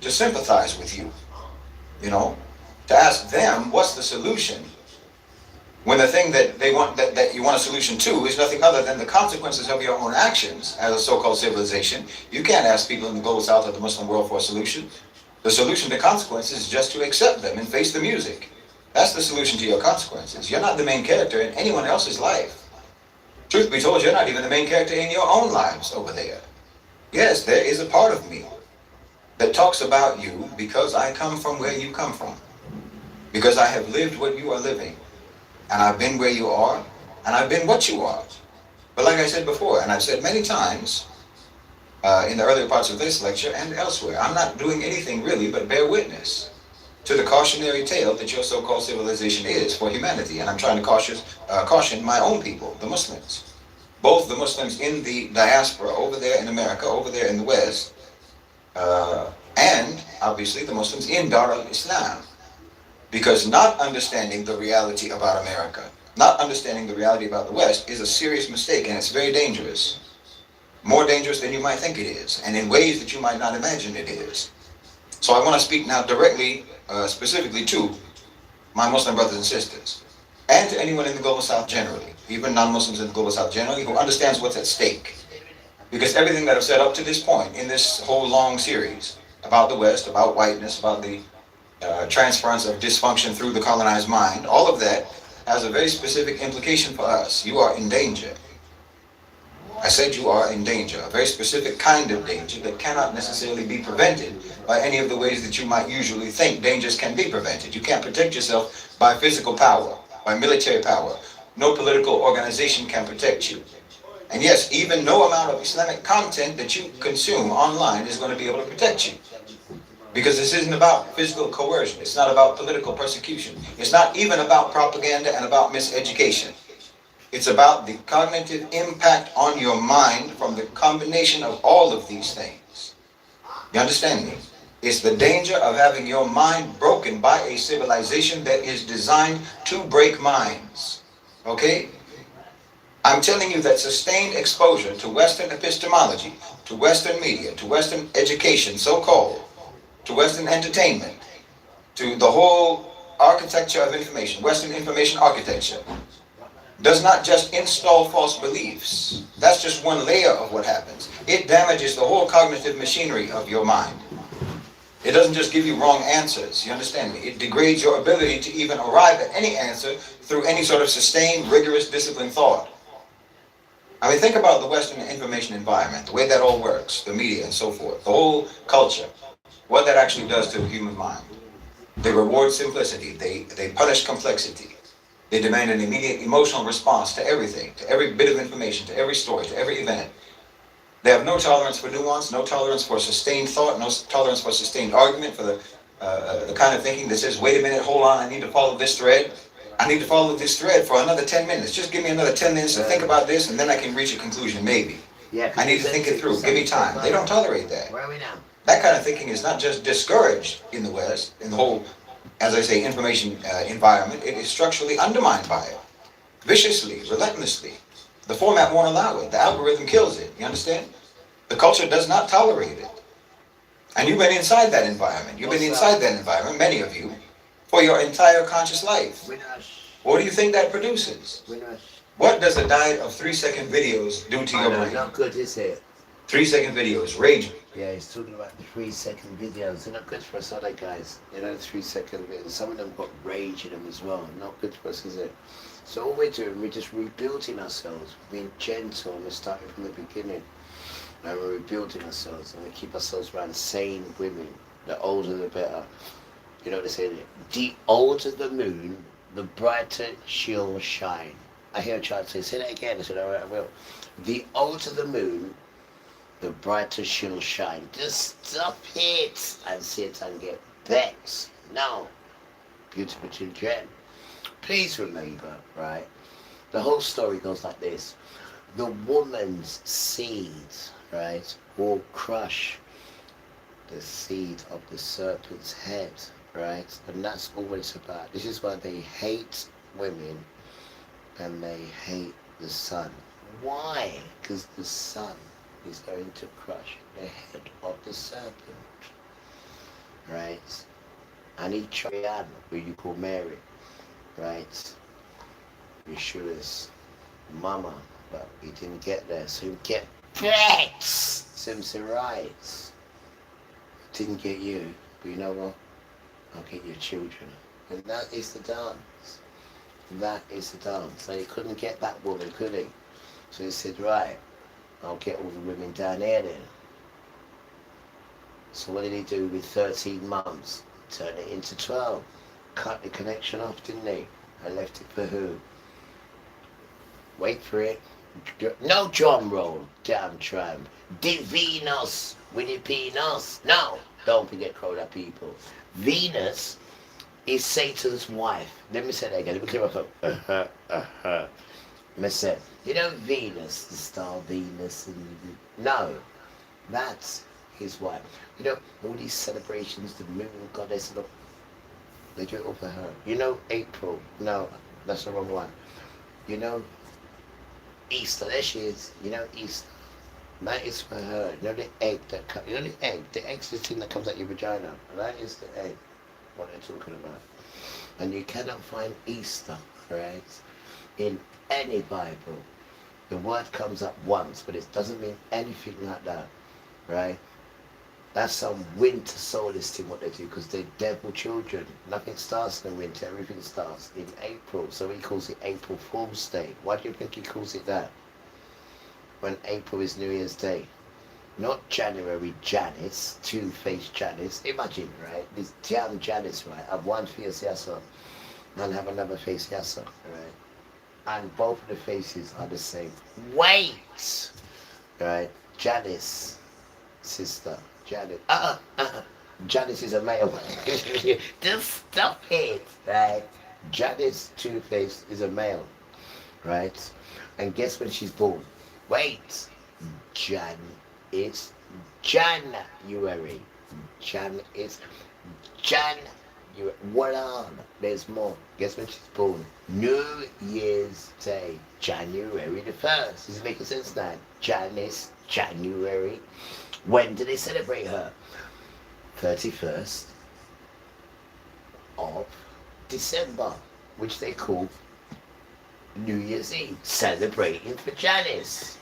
to sympathize with you, to ask them what's the solution, when the thing that they want, that you want a solution to, is nothing other than the consequences of your own actions as a so-called civilization. You can't ask people in the global South or the Muslim world for a solution. The solution to consequences is just to accept them and face the music. That's the solution to your consequences. You're not the main character in anyone else's life. Truth be told, you're not even the main character in your own lives over there. Yes, there is a part of me that talks about you because I come from where you come from. Because I have lived what you are living. And I've been where you are, and I've been what you are. But like I said before, and I've said many times, in the earlier parts of this lecture and elsewhere, I'm not doing anything really but bear witness to the cautionary tale that your so-called civilization is for humanity. And I'm trying to caution my own people, the Muslims. Both the Muslims in the diaspora over there in America, over there in the West, and obviously the Muslims in Dar al-Islam. Because not understanding the reality about America, not understanding the reality about the West is a serious mistake, and it's very dangerous. More dangerous than you might think it is, and in ways that you might not imagine it is. So I want to speak now directly, specifically to my Muslim brothers and sisters, and to anyone in the Global South generally, even non-Muslims in the Global South generally, who understands what's at stake. Because everything that I've said up to this point in this whole long series about the West, about whiteness, about the transference of dysfunction through the colonized mind, all of that has a very specific implication for us. You are in danger. I said you are in danger, a very specific kind of danger that cannot necessarily be prevented by any of the ways that you might usually think dangers can be prevented. You can't protect yourself by physical power, by military power. No political organization can protect you. And yes, even no amount of Islamic content that you consume online is going to be able to protect you. Because this isn't about physical coercion. It's not about political persecution. It's not even about propaganda and about miseducation. It's about the cognitive impact on your mind from the combination of all of these things. You understand me? It's the danger of having your mind broken by a civilization that is designed to break minds. Okay? I'm telling you that sustained exposure to Western epistemology, to Western media, to Western education, so-called, to Western entertainment, to the whole architecture of information, Western information architecture, does not just install false beliefs. That's just one layer of what happens. It damages the whole cognitive machinery of your mind. It doesn't just give you wrong answers, you understand me? It degrades your ability to even arrive at any answer through any sort of sustained, rigorous, disciplined thought. I mean, think about the Western information environment, the way that all works, the media and so forth, the whole culture, what that actually does to the human mind. They reward simplicity, they punish complexity. They demand an immediate emotional response to everything, to every bit of information, to every story, to every event. They have no tolerance for nuance, no tolerance for sustained thought, no tolerance for sustained argument, for the kind of thinking that says, wait a minute, hold on, I need to follow this thread. I need to follow this thread for another 10 minutes. Just give me another 10 minutes to think about this, and then I can reach a conclusion, maybe. Yeah, I need to think it through. Give me time. They don't tolerate that. Where are we now? That kind of thinking is not just discouraged in the West, in the whole, as I say, information environment. It is structurally undermined by it. Viciously, relentlessly. The format won't allow it. The algorithm kills it. You understand? The culture does not tolerate it. And you've been inside that environment. You've been inside that environment, many of you, for your entire conscious life. What do you think that produces? What does a diet of 3-second videos do to your brain? Not good, is it? 3-second videos, raging. Yeah, he's talking about 3-second videos. They're not good for us, are they, guys? You know, 3-second videos. Some of them got rage in them as well. Not good for us, is it? So all we're doing, we're just rebuilding ourselves, being gentle, and we're starting from the beginning. And we're rebuilding ourselves, and we keep ourselves around sane women. The older, the better. You know what they say? The older the moon, the brighter she'll shine. I hear a child say that again. I said, all right, I will. The older the moon, the brighter she'll shine. Just stop it and sit and get vexed. No. Beautiful children. Please remember, right? The whole story goes like this. The woman's seed, right, will crush the seed of the serpent's head, right? And that's all it's about. This is why they hate women and they hate the sun. Why? Because the sun is going to crush the head of the serpent, right? And each Triad, who you call Mary, right? Yeshua's mama, but he didn't get there, so he get vexed. Simpson right. Didn't get you, but you know what? I'll get your children. And that is the dance. That is the dance. And he couldn't get that woman, could he? So he said, right, I'll get all the women down here then. So what did he do with 13 months? Turn it into 12. Cut the connection off, didn't he? And left it for who? Wait for it. No drum roll, damn tramp. Divinos, Winnie Pinos. No, don't forget Croda people. Venus is Satan's wife. Let me say that again. Let me clear up. Let me say, you know Venus, the star Venus, and no, that's his wife. You know, all these celebrations, the moon goddess, look, they do it all for her. You know April. No, that's the wrong one. You know Easter, there she is. You know Easter. That is for her. You know the egg that comes, you know the egg? The egg's the thing that comes out your vagina. That is the egg, what they're talking about. And you cannot find Easter, right, in any Bible. The word comes up once, but it doesn't mean anything like that, right? That's some winter solstice thing what they do because they're devil children. Nothing starts in the winter, everything starts in April. So he calls it April Fool's Day. Why do you think he calls it that? When April is New Year's Day. Not January Janice, two-faced Janice. Imagine, right? This damn Janice, right? Have one face yassa and have another face yassa, right? And both of the faces are the same. Wait! Right? Janice, sister. Janice. Janice is a male. Just stop it, right? Janice Two-Face is a male, right? And guess when she's born? Wait. Jan is January. Jan is Jan. What on? There's more. Guess when she's born? New Year's Day, January the 1st. Is it making sense now? Janice, January. When do they celebrate her? 31st of December, which they call New Year's Eve, celebrating for Janice.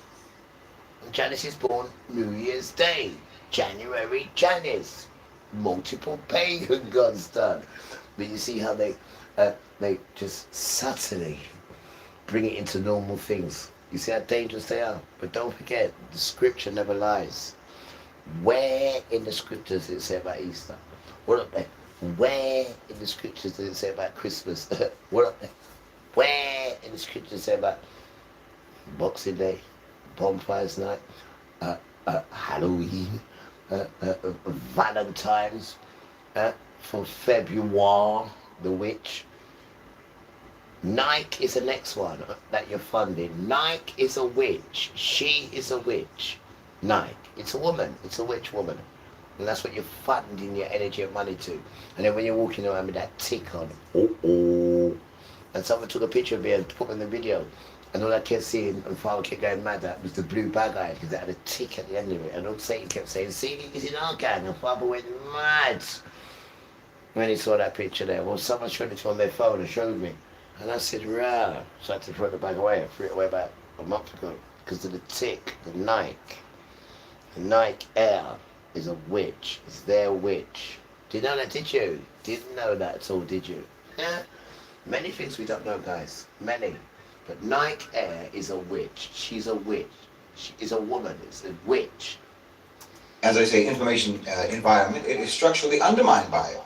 And Janice is born New Year's Day, January Janice. Multiple pagan gods done. But you see how they just subtly bring it into normal things. You see how dangerous they are. But don't forget, the scripture never lies. Where in the scriptures does it say about Easter? What up there? Where in the scriptures does it say about Christmas? What up there? Where in the scriptures does it say about Boxing Day, Bonfires Night, Halloween, Valentine's, for February, the witch? Nike is the next one that you're funding. Nike is a witch. She is a witch. Nike. It's a woman. It's a witch woman. And that's what you're funding your energy and money to. And then when you're walking around with that tick on, and someone took a picture of me and put in the video, and all I kept seeing, and Father kept going mad at, was the blue bag eye, because it had a tick at the end of it. And old Satan kept saying, see, he's in our gang, and Father went mad when he saw that picture there. Well, someone showed it on their phone and showed me. And I said, rah. So I had to throw the bag away. I threw it away about a month ago because of the tick, the Nike. The Nike Air is a witch. It's their witch. Did you know that, did you? Didn't know that at all, did you? Yeah. Many things we don't know, guys. Many. But Nike Air is a witch. She's a witch. She is a woman. It's a witch. As I say, information environment, it is structurally undermined by it.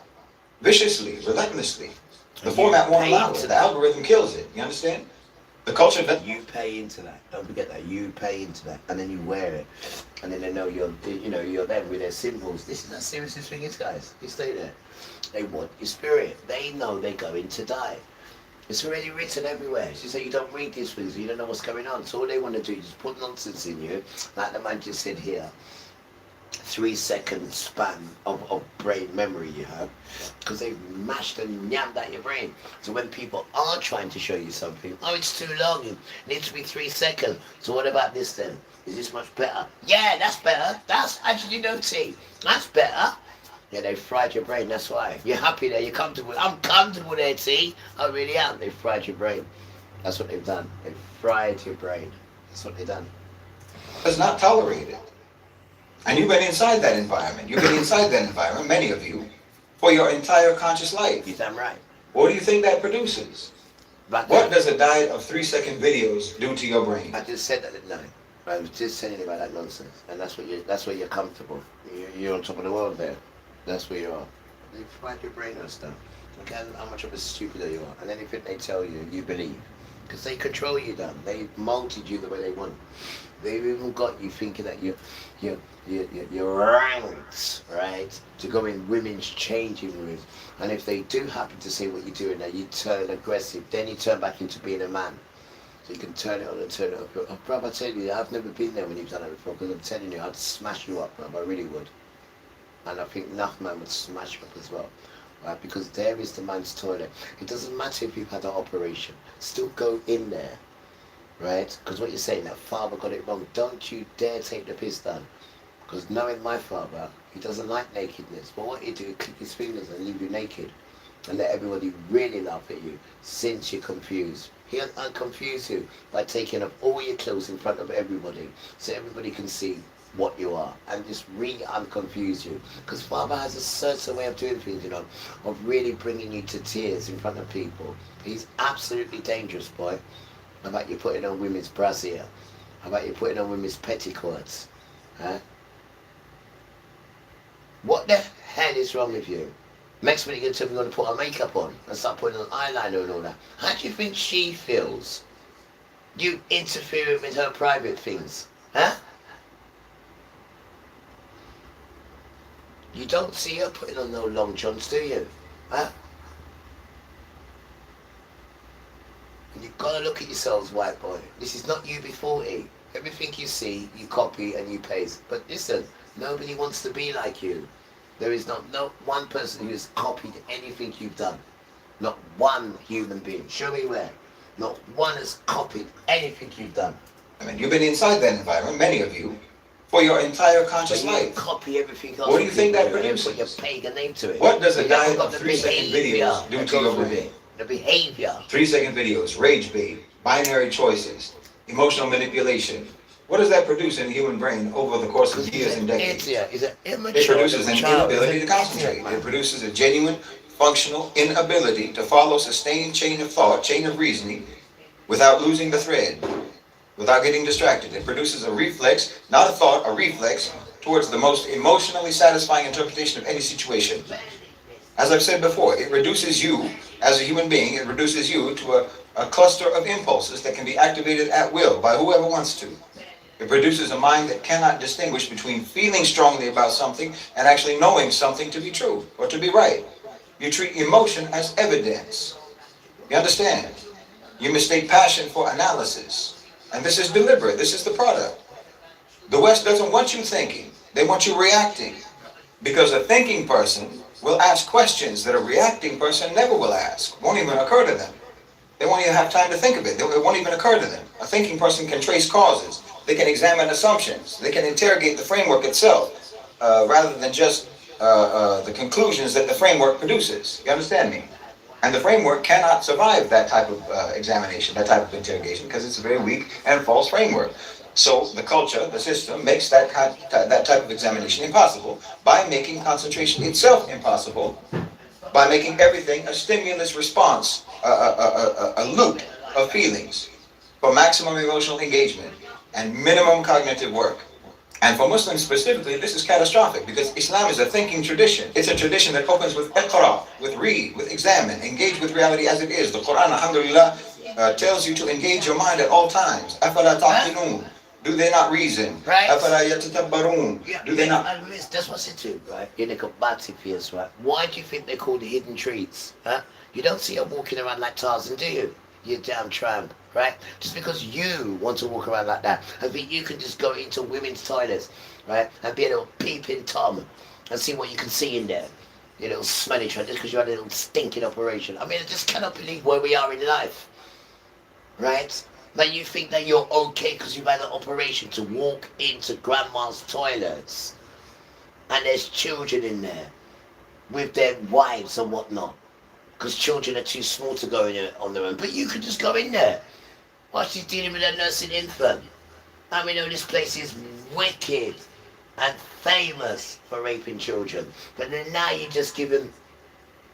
Viciously, relentlessly. The format won't allow it. The algorithm kills it. You understand? The culture that you pay into that. Don't forget that. You pay into that, and then you wear it, and then they know you're them with their symbols. This is how serious this thing is, guys. You stay there. They want your spirit. They know they're going to die. It's already written everywhere. She said you don't read these things, so you don't know what's going on. So all they want to do is just put nonsense in you, like the man just said here. 3-second span of brain memory you have, because they've mashed and yammed at your brain. So when people are trying to show you something, oh, it's too long, it needs to be 3 seconds. So what about this then? Is this much better? Yeah, that's better. That's actually no tea. That's better. Yeah, they fried your brain, that's why. You're happy there, you're comfortable. I'm comfortable there, T. I really am. They fried your brain. That's what they've done. They fried your brain. That's what they've done. does not tolerate it. And you've been inside that environment. You've been inside that environment, many of you, for your entire conscious life. You're damn right. What do you think that produces? What does a diet of 3-second videos do to your brain? I just said that at 9. I was just telling you about that nonsense. And that's where you're comfortable. You're on top of the world there. That's where you are. They fried your brain and stuff. Look at how much of a stupider you are. And anything they tell you, you believe. Because they control you, Dan. They molded you the way they want. They've even got you thinking that you're ranked, right, to go in women's changing rooms. And if they do happen to say what you're doing now, you turn aggressive, then you turn back into being a man. So you can turn it on and turn it up. Oh, bruv, I tell you, I've never been there when you've done it before, because I'm telling you, I'd smash you up, bruv, I really would. And I think Nachman would smash you up as well. Right, because there is the man's toilet. It doesn't matter if you've had an operation. Still go in there, right? Because what you're saying, that father got it wrong. Don't you dare take the piss down. Because knowing my father, he doesn't like nakedness. But what he do, click his fingers and leave you naked. And let everybody really laugh at you since you're confused. He'll unconfuse you by taking off all your clothes in front of everybody. So everybody can see what you are and just really unconfuse you. Because Father has a certain way of doing things, you know, of really bringing you to tears in front of people. He's absolutely dangerous, boy. How about you putting on women's brassiere? How about you putting on women's petticoats? Huh? What the hell is wrong with you? Next minute you're going to tell me you're going to put her makeup on and start putting on eyeliner and all that. How do you think she feels? You interfering with her private things, huh? You don't see her putting on no long johns, do you? Huh? And you've got to look at yourselves, white boy. This is not you before E. Everything you see, you copy and you paste. But listen, nobody wants to be like you. There is not one person who has copied anything you've done. Not one human being. Show me where. Not one has copied anything you've done. I mean, you've been inside that environment, many of you, for your entire conscious But you life. Copy everything else. What do you think that produces? produces? Put your pagan name to it. What does a You diet haven't got of the 3-second behavior videos do that to goes your with brain? it. The behavior. 3-second videos, rage bait, binary choices, emotional manipulation. What does that produce in the human brain over the course of years and decades? It produces an inability to concentrate. It produces a genuine, functional inability to follow sustained chain of thought, chain of reasoning, without losing the thread, without getting distracted. It produces a reflex, not a thought, a reflex, towards the most emotionally satisfying interpretation of any situation. As I've said before, it reduces you, as a human being, it reduces you to a cluster of impulses that can be activated at will by whoever wants to. It produces a mind that cannot distinguish between feeling strongly about something and actually knowing something to be true or to be right. You treat emotion as evidence. You understand? You mistake passion for analysis. And this is deliberate. This is the product. The West doesn't want you thinking. They want you reacting. Because a thinking person will ask questions that a reacting person never will ask. Won't even occur to them. They won't even have time to think of it. It won't even occur to them. A thinking person can trace causes. They can examine assumptions. They can interrogate the framework itself rather than just the conclusions that the framework produces. You understand me? And the framework cannot survive that type of examination, that type of interrogation, because it's a very weak and false framework. So the culture, the system, makes that type of examination impossible by making concentration itself impossible, by making everything a stimulus response, a loop of feelings for maximum emotional engagement and minimum cognitive work. And for Muslims specifically, this is catastrophic because Islam is a thinking tradition. It's a tradition that opens with iqra, with read, with examine, engage with reality as it is. The Quran, alhamdulillah, tells you to engage your mind at all times. أَفَلَا تَعْقِلُونَ. Do they not reason? Right. أَفَلَا يَتَتَبَّرُونَ. Do they not? That's what's it to, right? In the combative fears, right? Why do you think they're called hidden treats? Huh? You don't see her walking around like Tarzan, do you? You damn tramp, right? Just because you want to walk around like that, and think you can just go into women's toilets, right? And be a little peeping Tom and see what you can see in there. You little smelly tramp, just because you had a little stinking operation. I mean, I just cannot believe where we are in life, right? That you think that you're okay because you've had an operation to walk into grandma's toilets and there's children in there with their wives and whatnot. Because children are too small to go in there on their own. But you could just go in there while she's dealing with a nursing infant. I mean, this place is wicked and famous for raping children. But then now you just give them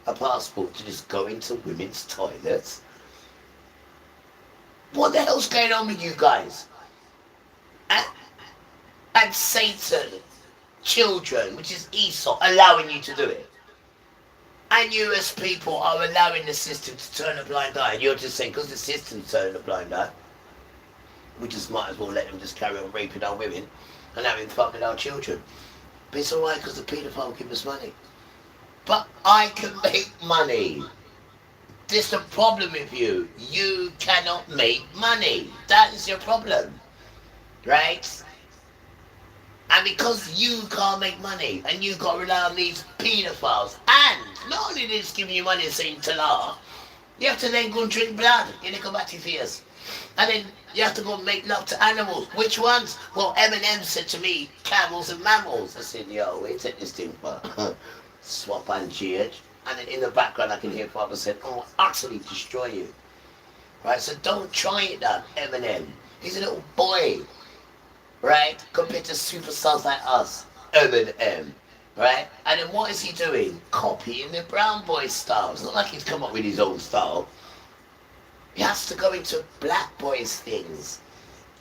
a passport to just go into women's toilets. What the hell's going on with you guys? And Satan, children, which is Esau, allowing you to do it. And you as people are allowing the system to turn a blind eye. And you're just saying, because the system's turning a blind eye, we just might as well let them just carry on raping our women and having fun with our children. But it's alright because the paedophile will give us money. But I can make money. This is the problem with you. You cannot make money. That is your problem. Right? And because you can't make money, and you've got to rely on these paedophiles, and not only they just giving you money and saying talah, you have to then go and drink blood in the combative fears. And then you have to go and make love to animals. Which ones? Well, Eminem said to me, camels and mammals. I said, yo, wait, take this thing for swap and GH. And then in the background I can hear Father said, oh, utterly destroy you. Right, so don't try it, that Eminem. He's a little boy. right? Compared to superstars like us, Eminem, right? And then what is he doing? Copying the brown boy style. It's not like he's come up with his own style. He has to go into black boys' things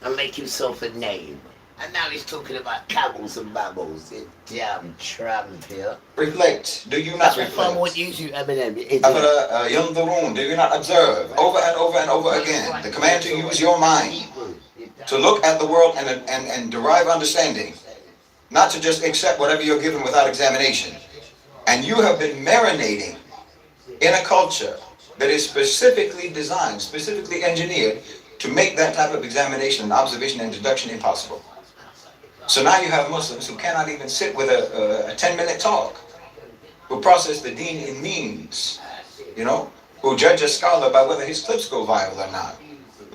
and make himself a name. And now he's talking about camels and mammals. You damn tramp here. Reflect. Do you not reflect? I would use you, Eminem. Do you not observe over and over and over again the command to use your mind, to look at the world and derive understanding, not to just accept whatever you're given without examination. And you have been marinating in a culture that is specifically designed, specifically engineered to make that type of examination and observation and deduction impossible. So now you have Muslims who cannot even sit with a 10-minute talk, who process the deen in means, you know, who judge a scholar by whether his clips go viral or not,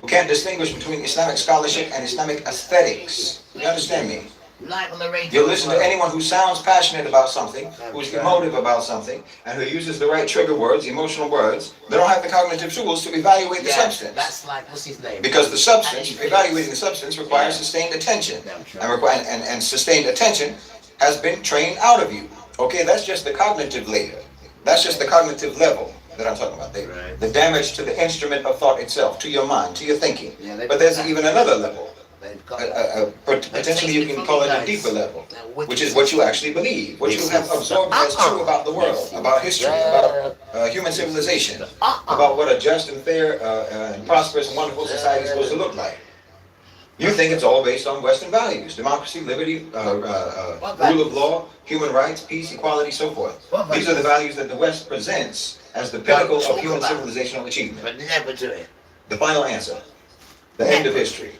who can't distinguish between Islamic scholarship and Islamic aesthetics. You understand me? You listen to anyone who sounds passionate about something, who's emotive about something, and who uses the right trigger words, emotional words. They don't have the cognitive tools to evaluate the substance. That's like, what's his name? Because the substance, evaluating the substance requires sustained attention. And sustained attention has been trained out of you. Okay, that's just the cognitive layer. That's just the cognitive level that I'm talking about there. The damage to the instrument of thought itself, to your mind, to your thinking. But there's even another level. Potentially you can call it a deeper level, which is what you actually believe, what you have absorbed as true about the world, about history, about human civilization, about what a just and fair and prosperous and wonderful society is supposed to look like. You think it's all based on Western values: democracy, liberty, rule of law, human rights, peace, equality, so forth. These are the values that the West presents as the pinnacle of human civilizational achievement. But never do it. The final answer. The end of history.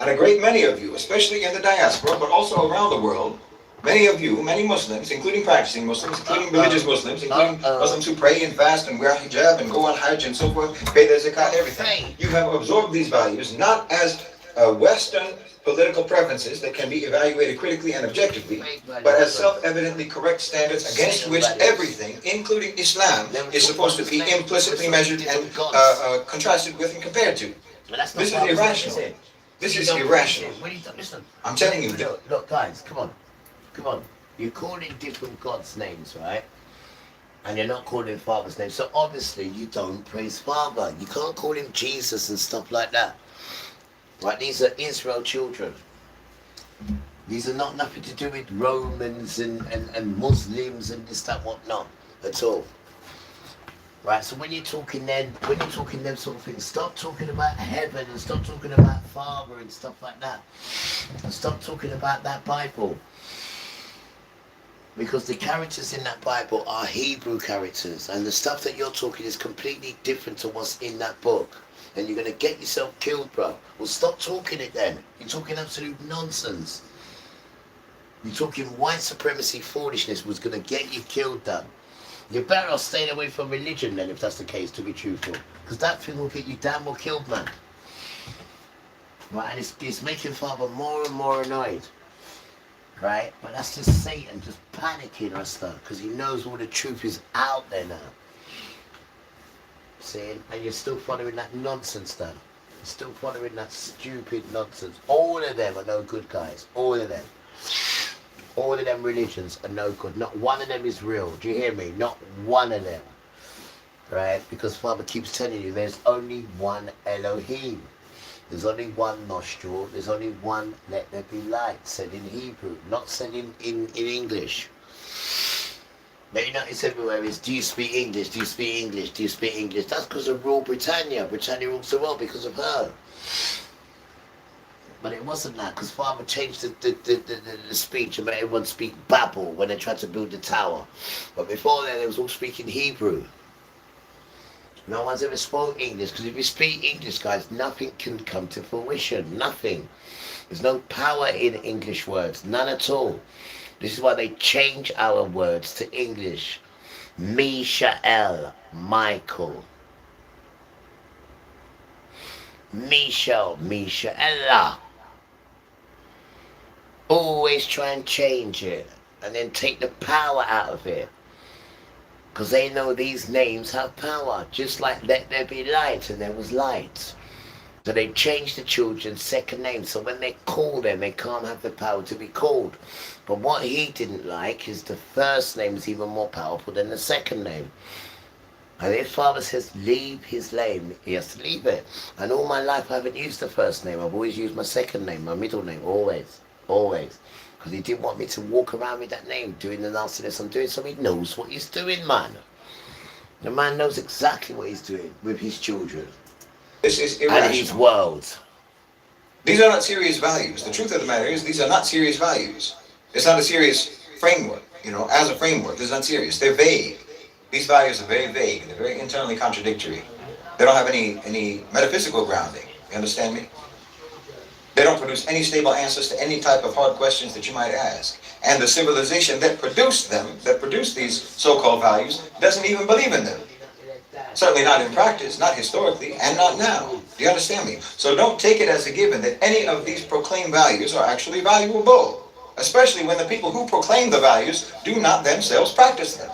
And a great many of you, especially in the diaspora, but also around the world, many of you, many Muslims, including practicing Muslims, including religious Muslims, including Muslims who pray and fast and wear hijab and go on hajj and so forth, pay their zakat, everything. You have absorbed these values not as Western political preferences that can be evaluated critically and objectively, but as self-evidently correct standards against which everything, including Islam, is supposed to be implicitly measured and contrasted with and compared to. This is irrational. This is irrational. I'm telling you. Look, guys, come on. You're calling different gods' names, right? And you're not calling Father's name. So obviously you don't praise Father. You can't call him Jesus and stuff like that. Right? These are Israel children. These are not nothing to do with Romans and Muslims and this, that, whatnot at all. Right, so when you're talking them sort of things, stop talking about heaven and stop talking about Father and stuff like that. And stop talking about that Bible. Because the characters in that Bible are Hebrew characters, and the stuff that you're talking is completely different to what's in that book. And you're going to get yourself killed, bro. Well, stop talking it then. You're talking absolute nonsense. You're talking white supremacy foolishness was going to get you killed, then. You're better off staying away from religion then, if that's the case, to be truthful. Because that thing will get you damn well killed, man. Right, and it's making Father more and more annoyed. Right? But that's just Satan just panicking us, though, because he knows all the truth is out there now. See? And you're still following that nonsense, though. You're still following that stupid nonsense. All of them are no good, guys. All of them. All of them religions are no good. Not one of them is real. Do you hear me? Not one of them. Right? Because Father keeps telling you there's only one Elohim. There's only one nostril. There's only one let there be light. Said in Hebrew. Not said in English. Now you notice everywhere is, do you speak English? Do you speak English? Do you speak English? That's because of Rule Britannia. Britannia rules the world because of her. But it wasn't that, because Father changed the speech and made everyone speak Babel when they tried to build the tower. But before then, they was all speaking Hebrew. No one's ever spoke English, because if you speak English, guys, nothing can come to fruition. Nothing. There's no power in English words. None at all. This is why they change our words to English. Misha'el, Michael. Misha'el. Always try and change it and then take the power out of it, because they know these names have power, just like let there be light and there was light. So they changed the children's second name. So when they call them, they can't have the power to be called. But what he didn't like is the first name is even more powerful than the second name. And his father says, leave his name. He has to leave it. And all my life I haven't used the first name. I've always used my second name, my middle name, always. Always. Because he didn't want me to walk around with that name, doing the nastiness I'm doing, so he knows what he's doing, man. The man knows exactly what he's doing with his children. This is irrational. And his world. These are not serious values. The truth of the matter is, these are not serious values. It's not a serious framework, as a framework. It's not serious. They're vague. These values are very vague. They're very internally contradictory. They don't have any metaphysical grounding. You understand me? They don't produce any stable answers to any type of hard questions that you might ask. And the civilization that produced them, that produced these so-called values, doesn't even believe in them. Certainly not in practice, not historically, and not now. Do you understand me? So don't take it as a given that any of these proclaimed values are actually valuable, especially when the people who proclaim the values do not themselves practice them.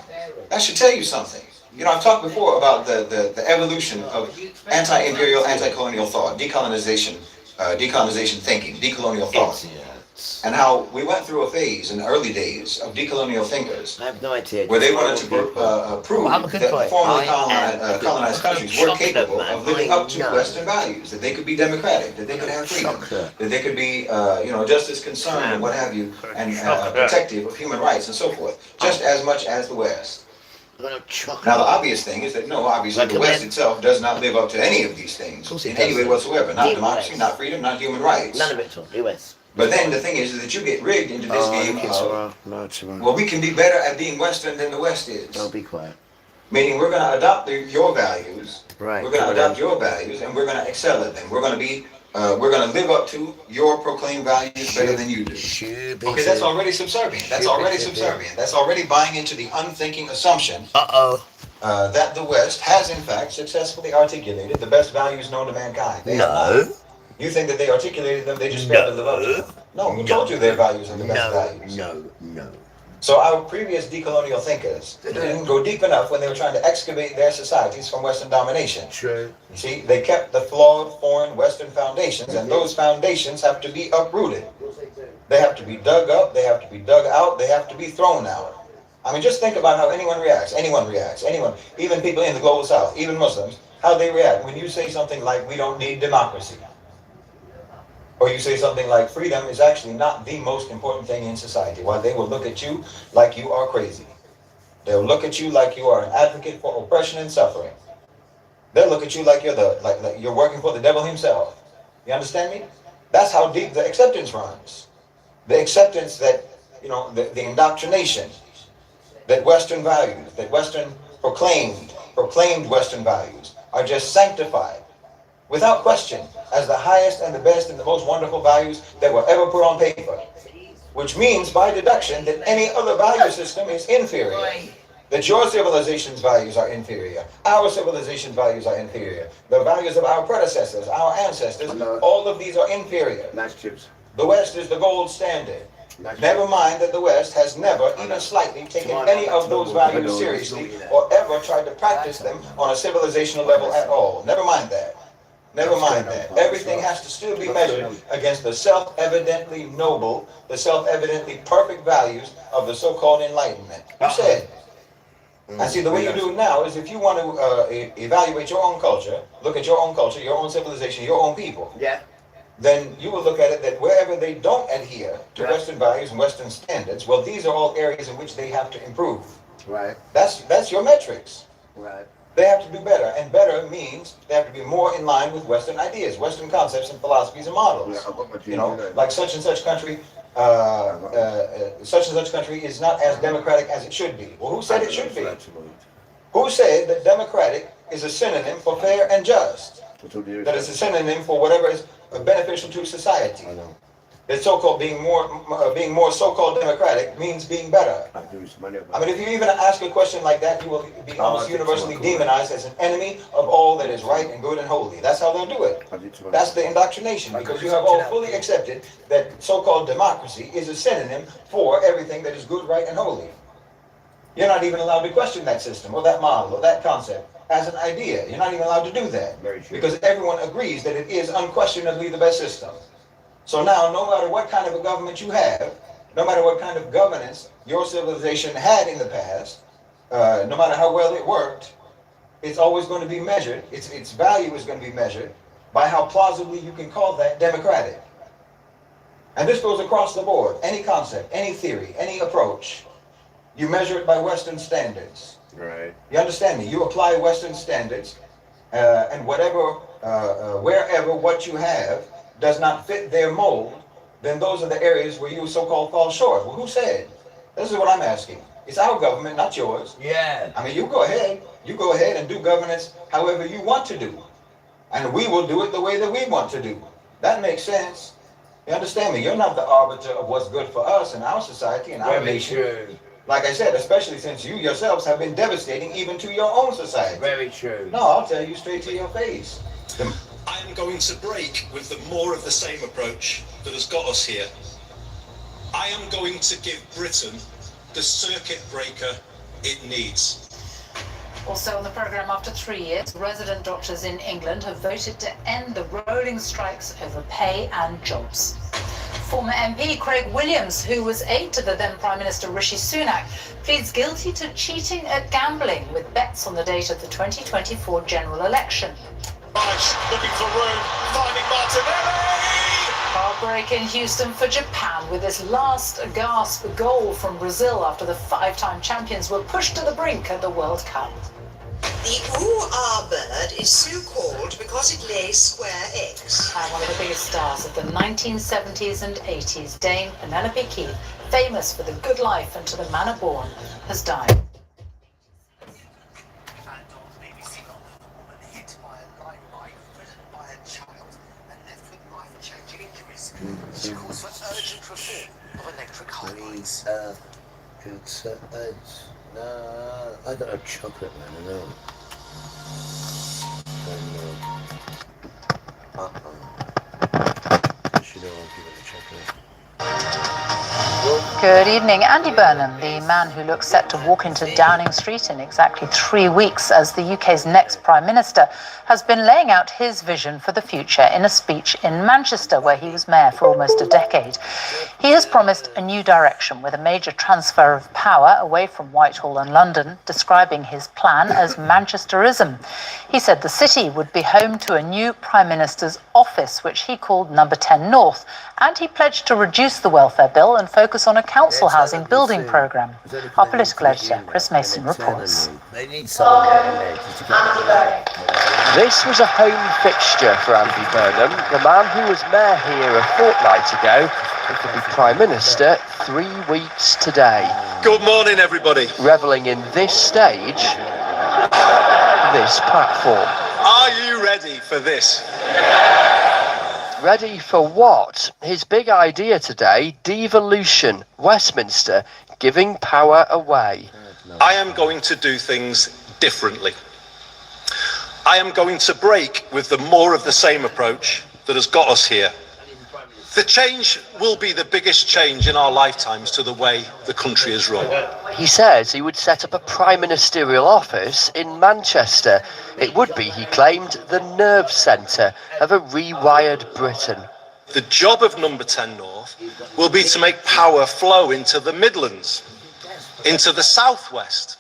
That should tell you something. I've talked before about the evolution of anti-imperial, anti-colonial thought, decolonization thinking, decolonial thought. And how we went through a phase in the early days of decolonial thinkers. I have no idea. Where they wanted to prove that formerly colonized countries were capable of living up to Western values, that they could be democratic, that they could have freedom, that they could be, just as concerned and what have you, and protective of human rights and so forth, just as much as the West. Now, the obvious thing is that, obviously the West itself does not live up to any of these things in any way whatsoever. Not democracy, not freedom, not human rights. None of it at all. US. But then the thing is that you get rigged into this game of, well, we can be better at being Western than the West is. Don't be quiet. Meaning we're going to adopt your values. Right. We're going to adopt your values and we're going to excel at them. We're going to live up to your proclaimed values better than you do. Because that's already subservient. That's already subservient. That's already buying into the unthinking assumption that the West has in fact successfully articulated the best values known to mankind. They have not. You think that they articulated them, they just failed to live up to them. No, who told you their values are the best values? No. So our previous decolonial thinkers didn't go deep enough when they were trying to excavate their societies from Western domination. True. You see, they kept the flawed foreign Western foundations, and those foundations have to be uprooted. They have to be dug up, they have to be dug out, they have to be thrown out. I mean, just think about how anyone, even people in the global South, even Muslims, how they react when you say something like, we don't need democracy. Or you say something like, freedom is actually not the most important thing in society. Why, they will look at you like you are crazy. They'll look at you like you are an advocate for oppression and suffering. They'll look at you like you're like you're working for the devil himself. You understand me? That's how deep the acceptance runs. The acceptance that, the indoctrination, that Western values, that Western proclaimed Western values are just sanctified, without question, as the highest and the best and the most wonderful values that were ever put on paper. Which means, by deduction, that any other value system is inferior. That your civilization's values are inferior. Our civilization's values are inferior. The values of our predecessors, our ancestors, all of these are inferior. The West is the gold standard. Never mind that the West has never, even slightly, taken any of those values seriously or ever tried to practice them on a civilizational level at all. Never mind that. Never mind that. Everything has to still be measured against the self-evidently noble, the self-evidently perfect values of the so-called Enlightenment. You said. And see, the way you do it now is if you want to evaluate your own culture, look at your own culture, your own civilization, your own people. Yeah. Then you will look at it that wherever they don't adhere to Western values and Western standards, well, these are all areas in which they have to improve. Right. That's your metrics. Right. They have to do better, and better means they have to be more in line with Western ideas, Western concepts and philosophies and models. Like such and such country, such and such country is not as democratic as it should be. Well, who said it should be? Who said that democratic is a synonym for fair and just? That is a synonym for whatever is beneficial to society. That so-called being more so-called democratic means being better. I mean, if you even ask a question like that, you will be almost universally demonized as an enemy of all that is right and good and holy. That's how they'll do it. That's the indoctrination, because you have all fully accepted that so-called democracy is a synonym for everything that is good, right, and holy. You're not even allowed to question that system or that model or that concept as an idea. You're not even allowed to do that. Very true. Because everyone agrees that it is unquestionably the best system. So now, no matter what kind of a government you have, no matter what kind of governance your civilization had in the past, no matter how well it worked, it's always going to be measured, its value is going to be measured by how plausibly you can call that democratic. And this goes across the board. Any concept, any theory, any approach, you measure it by Western standards. Right. You understand me? You apply Western standards, and whatever, wherever what you have does not fit their mold, then those are the areas where you so-called fall short. Well, who said? This is what I'm asking. It's our government, not yours. Yeah. I mean, you go ahead and do governance however you want to do. And we will do it the way that we want to do. That makes sense. You understand me? You're not the arbiter of what's good for us in our society and our nation. True. Like I said, especially since you yourselves have been devastating even to your own society. Very true. No, I'll tell you straight to your face. I am going to break with the more of the same approach that has got us here. I am going to give Britain the circuit breaker it needs. Also on the programme, after 3 years, resident doctors in England have voted to end the rolling strikes over pay and jobs. Former MP Craig Williams, who was aide to the then Prime Minister Rishi Sunak, pleads guilty to cheating at gambling with bets on the date of the 2024 general election. Looking for room, finding Martinelli! Heartbreak in Houston for Japan with this last gasp goal from Brazil after the five-time champions were pushed to the brink at the World Cup. The ooh-ah bird is so called because it lays square eggs. And one of the biggest stars of the 1970s and 80s, Dame Penelope Keith, famous for The Good Life and To the Manor Born, has died. She calls for urgent reform of electric highways. No, I got a chocolate, man, I know. I should have given a chocolate. Good evening. Andy Burnham, the man who looks set to walk into Downing Street in exactly 3 weeks as the UK's next Prime Minister, has been laying out his vision for the future in a speech in Manchester, where he was mayor for almost a decade. He has promised a new direction with a major transfer of power away from Whitehall and London, describing his plan as Manchesterism. He said the city would be home to a new Prime Minister's office, which he called Number 10 North, and he pledged to reduce the welfare bill and focus on a council housing building programme. Our political editor, Chris Mason, reports. This was a home fixture for Andy Burnham, the man who was mayor here a fortnight ago and could be Prime Minister 3 weeks today. Good morning, everybody. Revelling in this stage, this platform. Are you ready for this? Ready for what? His big idea today, devolution, Westminster, giving power away. I am going to do things differently. I am going to break with the more of the same approach that has got us here. The change will be the biggest change in our lifetimes to the way the country is run. He says he would set up a prime ministerial office in Manchester. It would be, he claimed, the nerve centre of a rewired Britain. The job of Number 10 North will be to make power flow into the Midlands, into the southwest,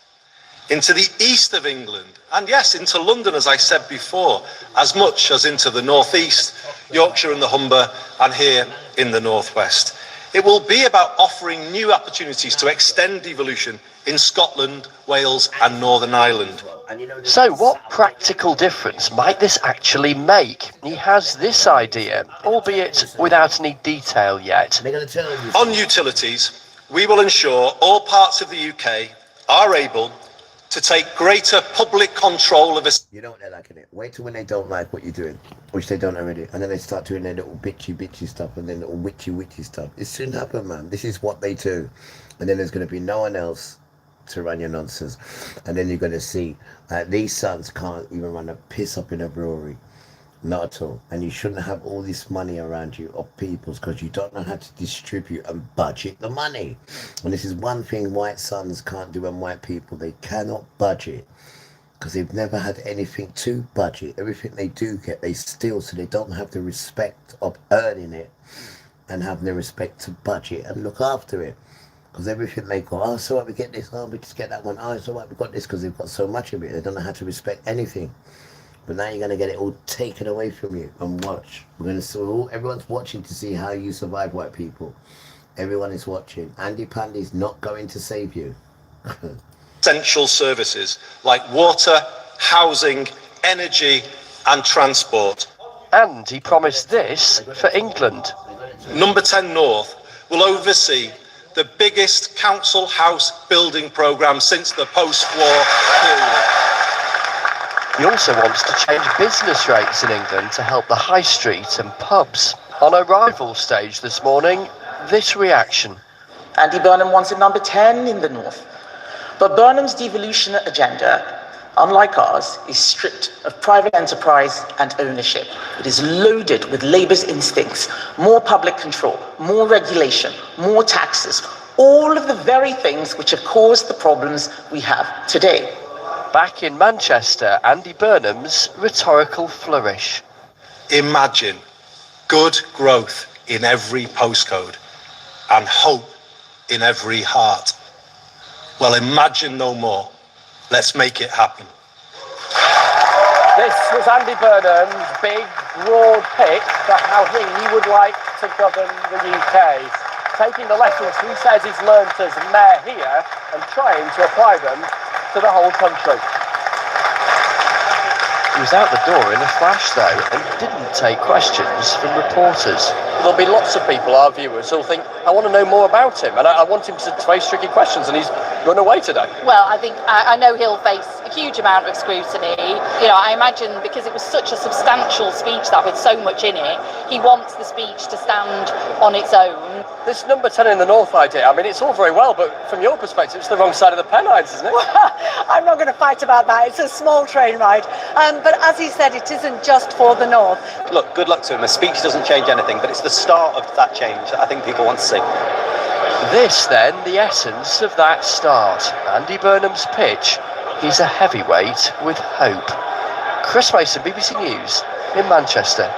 into the east of England, and yes, into London, as I said before, as much as into the northeast, Yorkshire and the Humber, and here in the northwest. It will be about offering new opportunities to extend devolution in Scotland, Wales and Northern Ireland. So what practical difference might this actually make? He has this idea, albeit without any detail yet. On utilities, we will ensure all parts of the UK are able to take greater public control of us. You know what they're like, innit? Wait till when they don't like what you're doing, which they don't already, and then they start doing their little bitchy stuff and then little witchy stuff. It soon happen, man. This is what they do. And then there's going to be no one else to run your nonsense. And then you're going to see these sons can't even run a piss up in a brewery. Not at all. And you shouldn't have all this money around you of people's because you don't know how to distribute and budget the money. And this is one thing white sons can't do and white people, they cannot budget. because they've never had anything to budget. Everything they do get, they steal, so they don't have the respect of earning it and having the respect to budget and look after it. Because everything they go, oh, so what, we get this, oh, we just get that one, oh, so what, we got this, because they've got so much of it. They don't know how to respect anything. But now you're going to get it all taken away from you. And watch. Everyone's watching to see how you survive, white people. Everyone is watching. Andy Pandy's not going to save you. Essential services like water, housing, energy and transport. And he promised this for England. Number 10 North will oversee the biggest council house building programme since the post-war period. He also wants to change business rates in England to help the high street and pubs. On arrival stage this morning, this reaction. Andy Burnham wants it number 10 in the north. But Burnham's devolution agenda, unlike ours, is stripped of private enterprise and ownership. It is loaded with Labour's instincts, more public control, more regulation, more taxes, all of the very things which have caused the problems we have today. Back in Manchester, Andy Burnham's rhetorical flourish. Imagine good growth in every postcode and hope in every heart. Well, imagine no more. Let's make it happen. This was Andy Burnham's big, broad pick for how he would like to govern the UK. Taking the lessons he says he's learnt as mayor here and trying to apply them to the whole country. He was out the door in a flash, though, and didn't take questions from reporters. There'll be lots of people, our viewers, who'll think, I want to know more about him, and I want him to face tricky questions, and he's run away today. Well, I know he'll face a huge amount of scrutiny. You know, I imagine because it was such a substantial speech that with so much in it, he wants the speech to stand on its own. This number 10 in the north idea, I mean, it's all very well, but from your perspective, it's the wrong side of the Pennines, isn't it? I'm not going to fight about that. It's a small train ride. But as he said, it isn't just for the north. Look, good luck to him. A speech doesn't change anything, but it's the start of that change that I think people want to see. This, then, the essence of that start. Andy Burnham's pitch. He's a heavyweight with hope. Chris Mason, BBC News, in Manchester.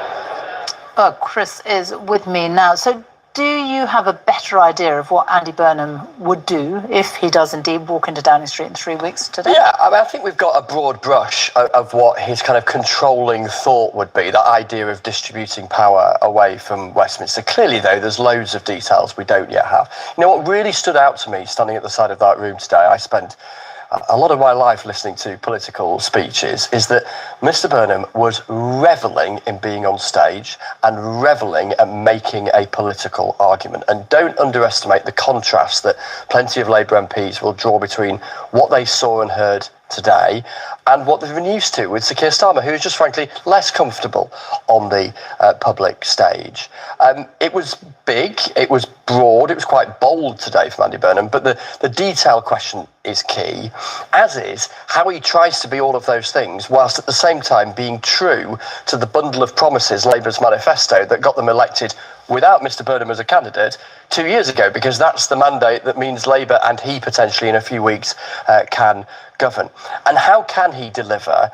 Oh, Chris is with me now. So do you have a better idea of what Andy Burnham would do if he does indeed walk into Downing Street in 3 weeks today? Yeah, I mean, I think we've got a broad brush of what his kind of controlling thought would be, that idea of distributing power away from Westminster. Clearly, though, there's loads of details we don't yet have. You know, what really stood out to me standing at the side of that room today, I spent a lot of my life listening to political speeches, is that Mr. Burnham was revelling in being on stage and revelling at making a political argument. And don't underestimate the contrast that plenty of Labour MPs will draw between what they saw and heard today and what they've been used to with Sir Keir Starmer, who is just frankly less comfortable on the public stage. It was big, it was broad, it was quite bold today from Andy Burnham, but the detail question is key, as is how he tries to be all of those things whilst at the same time being true to the bundle of promises, Labour's manifesto, that got them elected without Mr. Burnham as a candidate 2 years ago, because that's the mandate that means Labour and he potentially in a few weeks can govern. And how can he deliver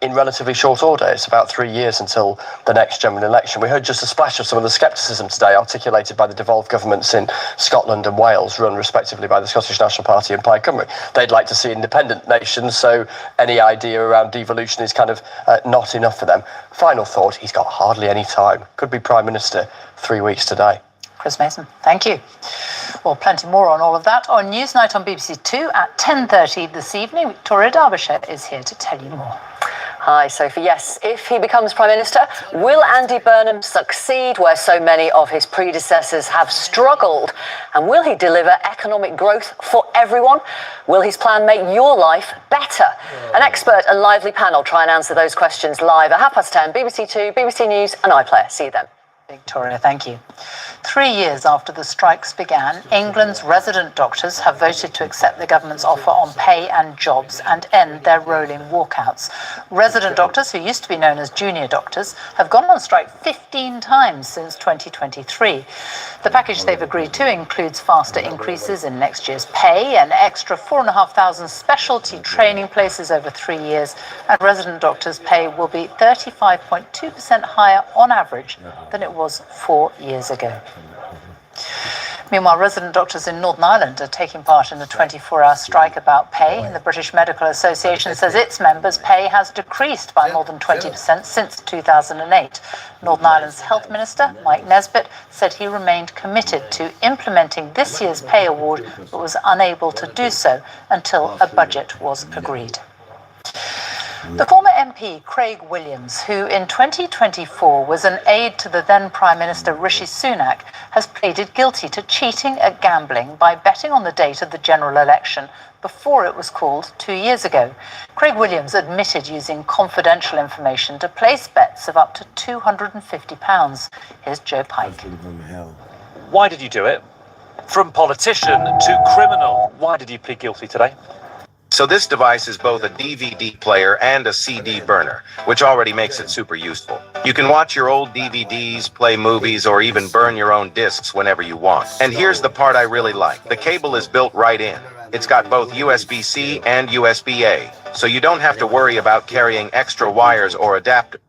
in relatively short order? It's about 3 years until the next general election. We heard just a splash of some of the scepticism today articulated by the devolved governments in Scotland and Wales, run respectively by the Scottish National Party and Plaid Cymru. They'd like to see independent nations, so any idea around devolution is kind of not enough for them. Final thought, he's got hardly any time. Could be Prime Minister 3 weeks today. Chris Mason, thank you. Well, plenty more on all of that on Newsnight on BBC Two at 10:30 this evening. Victoria Derbyshire is here to tell you more. Hi, Sophie. Yes, if he becomes Prime Minister, will Andy Burnham succeed where so many of his predecessors have struggled? And will he deliver economic growth for everyone? Will his plan make your life better? An expert and lively panel try and answer those questions live at 10:30, BBC Two, BBC News and iPlayer. See you then. Victoria, thank you. 3 years after the strikes began, England's resident doctors have voted to accept the government's offer on pay and jobs and end their rolling walkouts. Resident doctors, who used to be known as junior doctors, have gone on strike 15 times since 2023. The package they've agreed to includes faster increases in next year's pay, an extra 4,500 specialty training places over 3 years, and resident doctors' pay will be 35.2% higher on average than it was 4 years ago. Meanwhile, resident doctors in Northern Ireland are taking part in a 24-hour strike about pay. The British Medical Association says its members' pay has decreased by more than 20% since 2008. Northern Ireland's Health Minister, Mike Nesbitt, said he remained committed to implementing this year's pay award, but was unable to do so until a budget was agreed. The former MP Craig Williams, who in 2024 was an aide to the then Prime Minister Rishi Sunak, has pleaded guilty to cheating at gambling by betting on the date of the general election before it was called 2 years ago. Craig Williams admitted using confidential information to place bets of up to £250. Here's Joe Pike. Why did you do it? From politician to criminal. Why did you plead guilty today? So this device is both a DVD player and a CD burner, which already makes it super useful. You can watch your old DVDs, play movies, or even burn your own discs whenever you want. And here's the part I really like. The cable is built right in. It's got both USB-C and USB-A, so you don't have to worry about carrying extra wires or adapters.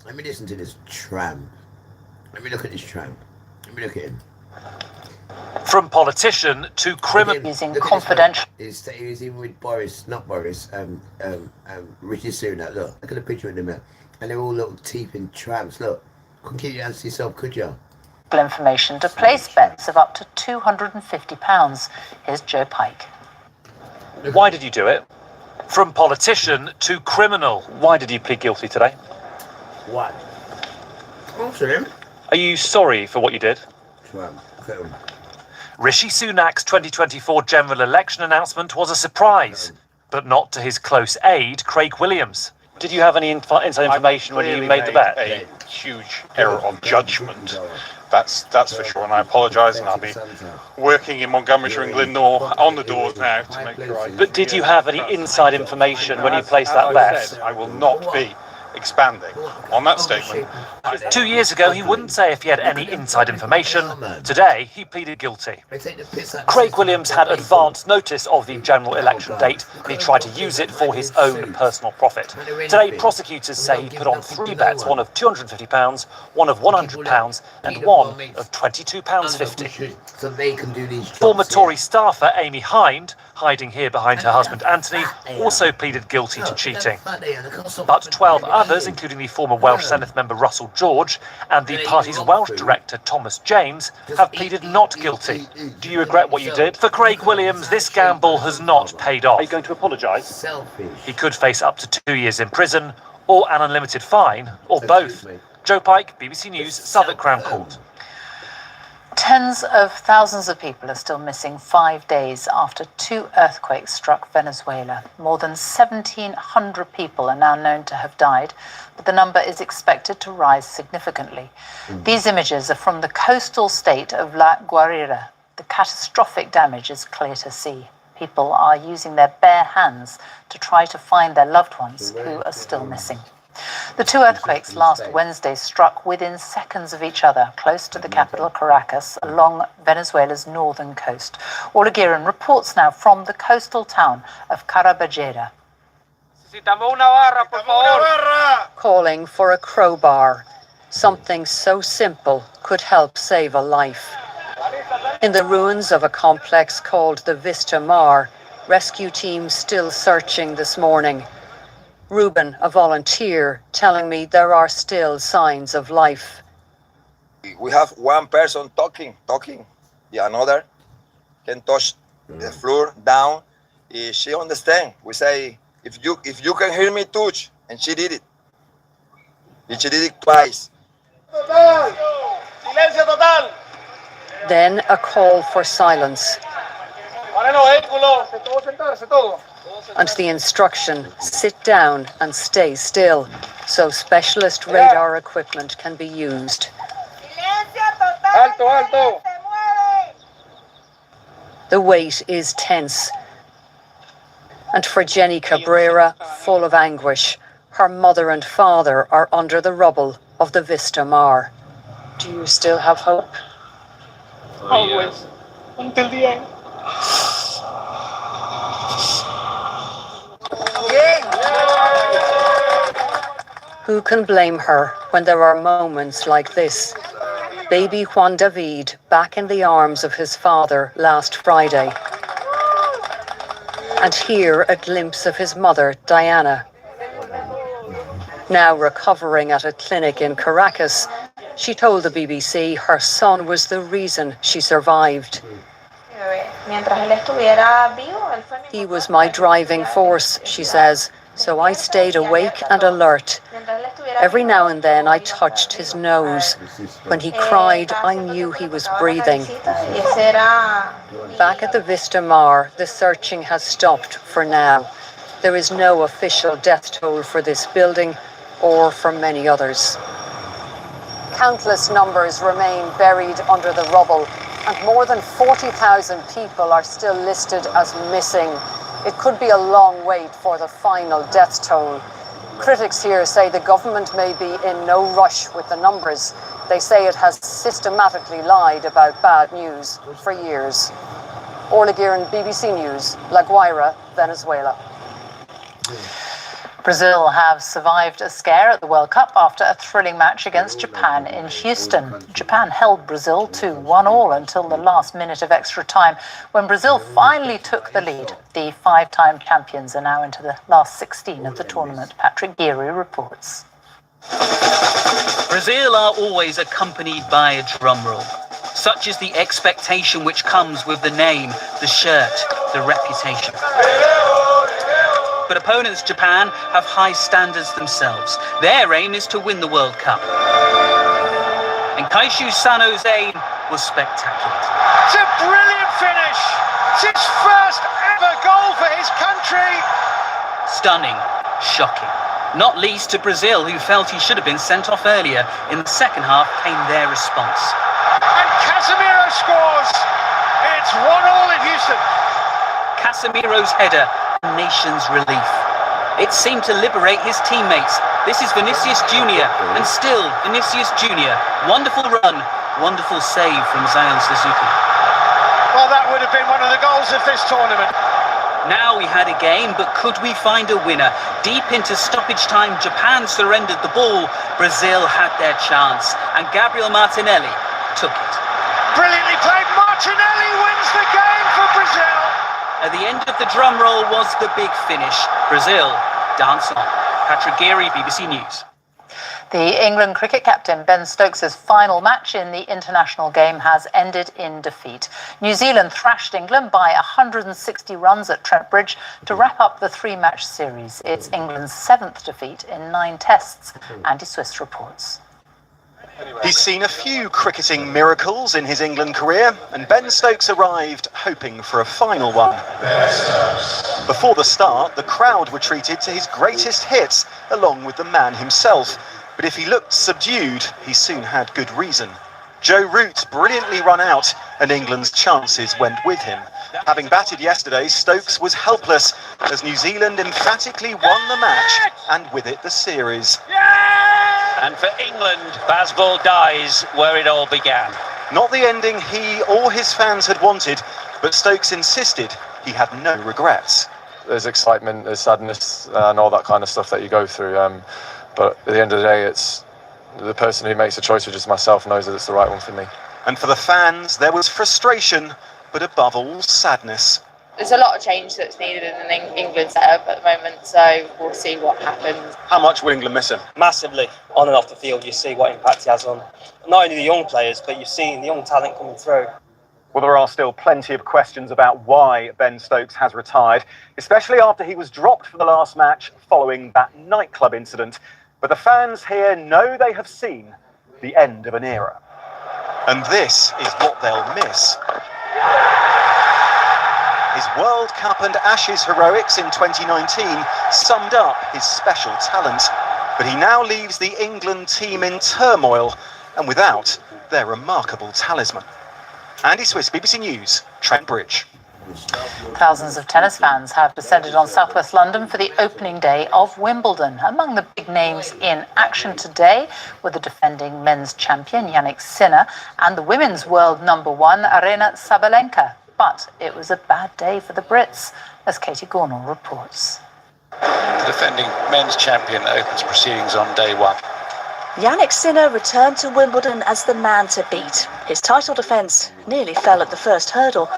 Let me listen to this tramp. Let me look at this tramp. Let me look at him. From politician to criminal. Using confidential. He's even with Boris, not Boris, Rishi Sunak. Look at the picture of them there. And they're all little teething tramps. Look, couldn't keep your hands to yourself, could you? Information to place bets of up to £250. Here's Joe Pike. Why did you do it? From politician to criminal. Why did you plead guilty today? What? Answer him. Are you sorry for what you did? Tramp. Look at him. Rishi Sunak's 2024 general election announcement was a surprise, but not to his close aide, Craig Williams. Did you have any inside information when you made the bet? A huge error of judgment. That's for sure, and I apologise, and I'll be working in Montgomeryshire and Glenmore on the doors now to make sure I... But did you have any inside information when you placed that bet? I will not be expanding on that statement. 2 years ago, he wouldn't say if he had any inside information. Today, he pleaded guilty. Craig Williams had advance notice of the general election date, and he tried to use it for his own personal profit. Today, prosecutors say he put on 3 bets, one of £250, one of £100, and one of £22.50. So they can do these jobs. Former Tory staffer Amy Hind, hiding here behind her husband Anthony, also pleaded guilty to cheating. But 12 others, including the former Welsh Senedd member Russell George and the party's Welsh director Thomas James, have pleaded not guilty. Do you regret what you did? For Craig Williams, this gamble has not paid off. Are you going to apologise? Selfish. He could face up to 2 years in prison, or an unlimited fine, or both. Joe Pike, BBC News, Southwark Crown Court. Tens of thousands of people are still missing 5 days after 2 earthquakes struck Venezuela. More than 1,700 people are now known to have died, but the number is expected to rise significantly. These images are from the coastal state of La Guaira. The catastrophic damage is clear to see. People are using their bare hands to try to find their loved ones who are still missing. The 2 earthquakes last Wednesday struck within seconds of each other, close to the capital Caracas, along Venezuela's northern coast. Orla Guerin reports now from the coastal town of Caraballera. Calling for a crowbar. Something so simple could help save a life. In the ruins of a complex called the Vista Mar, rescue teams still searching this morning. Ruben, a volunteer, telling me there are still signs of life. We have one person talking. The another can touch the floor down. She understands. We say, if you can hear me, touch. And she did it. And she did it twice. Then a call for silence. And the instruction, sit down and stay still, so specialist radar equipment can be used. Alto, alto. The wait is tense. And for Jenny Cabrera, full of anguish, her mother and father are under the rubble of the Vista Mar. Do you still have hope? Always. Until the end. Who can blame her when there are moments like this? Baby Juan David back in the arms of his father last Friday. And here a glimpse of his mother, Diana. Now recovering at a clinic in Caracas, she told the BBC her son was the reason she survived. He was my driving force, she says, so I stayed awake and alert. Every now and then I touched his nose. When he cried, I knew he was breathing. Back at the Vista Mar, the searching has stopped for now. There is no official death toll for this building or for many others. Countless numbers remain buried under the rubble, and more than 40,000 people are still listed as missing. It could be a long wait for the final death toll. Critics here say the government may be in no rush with the numbers. They say it has systematically lied about bad news for years. Orla Guerin, BBC News, La Guaira, Venezuela. Brazil have survived a scare at the World Cup after a thrilling match against Japan in Houston. Japan held Brazil to 1-1 until the last minute of extra time, when Brazil finally took the lead. The five-time champions are now into the last 16 of the tournament. Patrick Geary reports. Brazil are always accompanied by a drum roll. Such is the expectation which comes with the name, the shirt, the reputation. But opponents Japan have high standards themselves. Their aim is to win the World Cup. And Kaishu Sano's aim was spectacular. It's a brilliant finish. It's his first ever goal for his country. Stunning, shocking. Not least to Brazil, who felt he should have been sent off earlier. In the second half came their response. And Casemiro scores. It's 1-1 in Houston. Casemiro's header, nation's relief. It seemed to liberate his teammates. This is Vinicius Jr. and still Vinicius Jr. Wonderful run, wonderful save from Zion Suzuki. Well, that would have been one of the goals of this tournament. Now we had a game, but could we find a winner? Deep into stoppage time, Japan surrendered the ball. Brazil had their chance, and Gabriel Martinelli took it. Brilliantly played. Martinelli wins the game for Brazil. At the end of the drum roll was the big finish. Brazil dance on. Patrick Geary, BBC News. The England cricket captain Ben Stokes' final match in the international game has ended in defeat. New Zealand thrashed England by 160 runs at Trent Bridge to wrap up the three-match series. It's England's 7th defeat in 9 tests. Andy Swiss reports. He's seen a few cricketing miracles in his England career, and Ben Stokes arrived hoping for a final one. Before the start, the crowd retreated to his greatest hits, along with the man himself. But if he looked subdued, he soon had good reason. Joe Root brilliantly run out, and England's chances went with him. Having batted yesterday, Stokes was helpless as New Zealand emphatically won the match, and with it the series. And for England, Bazball dies where it all began. Not the ending he or his fans had wanted, but Stokes insisted he had no regrets. There's excitement, there's sadness, and all that kind of stuff that you go through. But at the end of the day, it's the person who makes the choice, which is myself, knows that it's the right one for me. And for the fans, there was frustration, but above all, sadness. There's a lot of change that's needed in the England setup at the moment, so we'll see what happens. How much will England miss him? Massively. On and off the field, you see what impact he has on not only the young players, but you've seen the young talent coming through. Well, there are still plenty of questions about why Ben Stokes has retired, especially after he was dropped for the last match following that nightclub incident. But the fans here know they have seen the end of an era. And this is what they'll miss. His World Cup and Ashes heroics in 2019 summed up his special talent. But he now leaves the England team in turmoil and without their remarkable talisman. Andy Swiss, BBC News, Trent Bridge. Thousands of tennis fans have descended on southwest London for the opening day of Wimbledon. Among the big names in action today were the defending men's champion Yannick Sinner and the women's world #1 Aryna Sabalenka. But it was a bad day for the Brits, as Katie Gornall reports. The defending men's champion opens proceedings on day one. Yannick Sinner returned to Wimbledon as the man to beat. His title defence nearly fell at the first hurdle.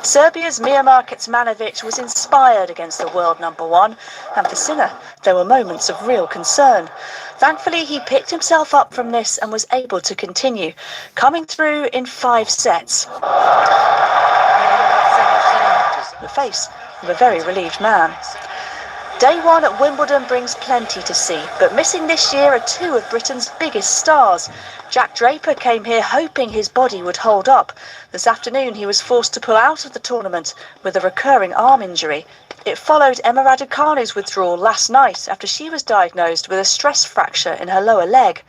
Serbia's Miomir Kecmanovic was inspired against the world #1, and for Sinner, there were moments of real concern. Thankfully, he picked himself up from this and was able to continue, coming through in 5 sets. The face of a very relieved man. Day one at Wimbledon brings plenty to see, but missing this year are 2 of Britain's biggest stars. Jack Draper came here hoping his body would hold up. This afternoon he was forced to pull out of the tournament with a recurring arm injury. It followed Emma Raducanu's withdrawal last night after she was diagnosed with a stress fracture in her lower leg.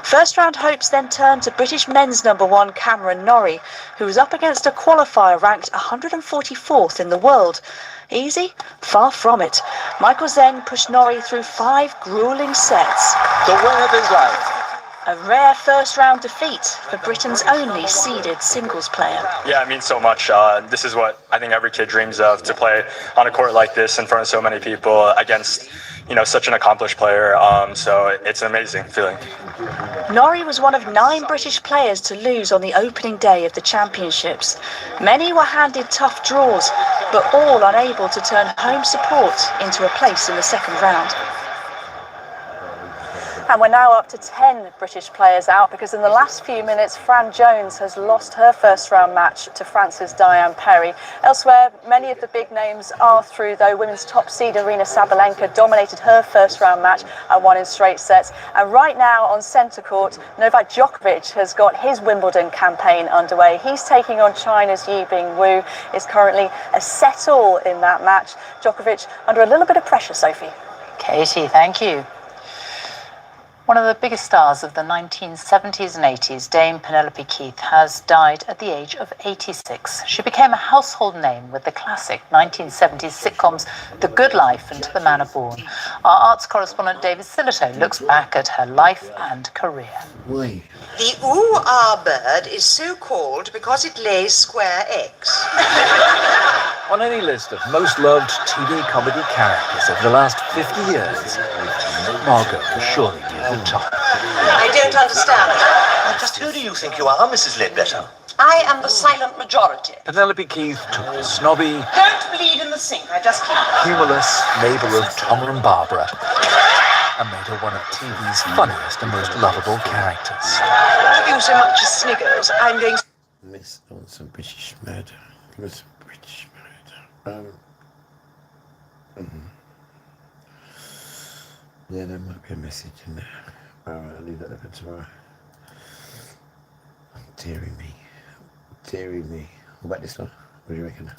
First round hopes then turned to British men's #1 Cameron Norrie, who was up against a qualifier ranked 144th in the world. Easy? Far from it. Michael Zeng pushed Norrie through 5 grueling sets. The win of his life. A rare first round defeat for Britain's only seeded singles player. Yeah, it means so much. This is what I think every kid dreams of, to play on a court like this in front of so many people against, such an accomplished player. So it's an amazing feeling. Norrie was one of 9 British players to lose on the opening day of the championships. Many were handed tough draws, but all unable to turn home support into a place in the second round. And we're now up to 10 British players out because in the last few minutes, Fran Jones has lost her first round match to France's Diane Perry. Elsewhere, many of the big names are through, though. Women's top seed Aryna Sabalenka dominated her first round match and won in straight sets. And right now on centre court, Novak Djokovic has got his Wimbledon campaign underway. He's taking on China's Yibing Wu. Is currently a set all in that match. Djokovic under a little bit of pressure, Sophie. Katie, thank you. One of the biggest stars of the 1970s and 80s, Dame Penelope Keith, has died at the age of 86. She became a household name with the classic 1970s sitcoms The Good Life and To the Manor Born. Our arts correspondent David Silito looks back at her life and career. The ooh-ah bird is so called because it lays square eggs. On any list of most loved TV comedy characters over the last 50 years, Margot is surely near the top. I don't understand. Just who do you think you are, Mrs. Ledbetter? I am the silent majority. Penelope Keith took the snobby, Don't bleed in the sink, I just can't. humorless neighbour of Tom and Barbara and made her one of TV's funniest and most lovable characters. Have you so much as sniggers? I'm going... Miss on some British murder. Miss British murder. Yeah, there might be a message in there. Alright, I'll leave that for tomorrow. Deary me. Deary me. What about this one? What do you reckon?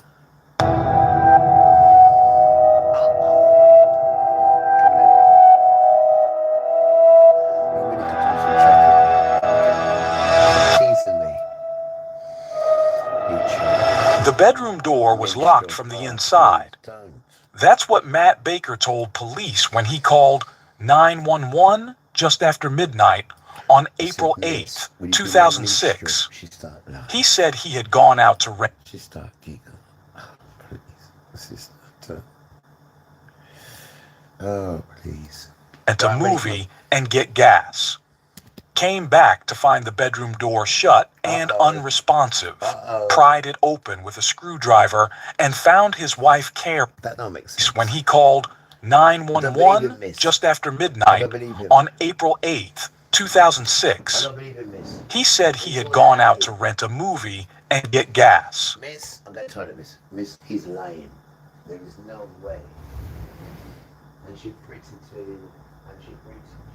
The bedroom door was locked from the inside. That's what Matt Baker told police when he called 911 just after midnight on April 8th, 2006. He said he had gone out to rent a movie and get gas. Came back to find the bedroom door shut and unresponsive, pried it open with a screwdriver, and found his wife Care when he called 911 just after midnight on April 8th, 2006. He said he had gone out to rent a movie and get gas. Miss, I'm going to tell you, Miss, he's lying. There is no way. And she breaks into him, and she breaks into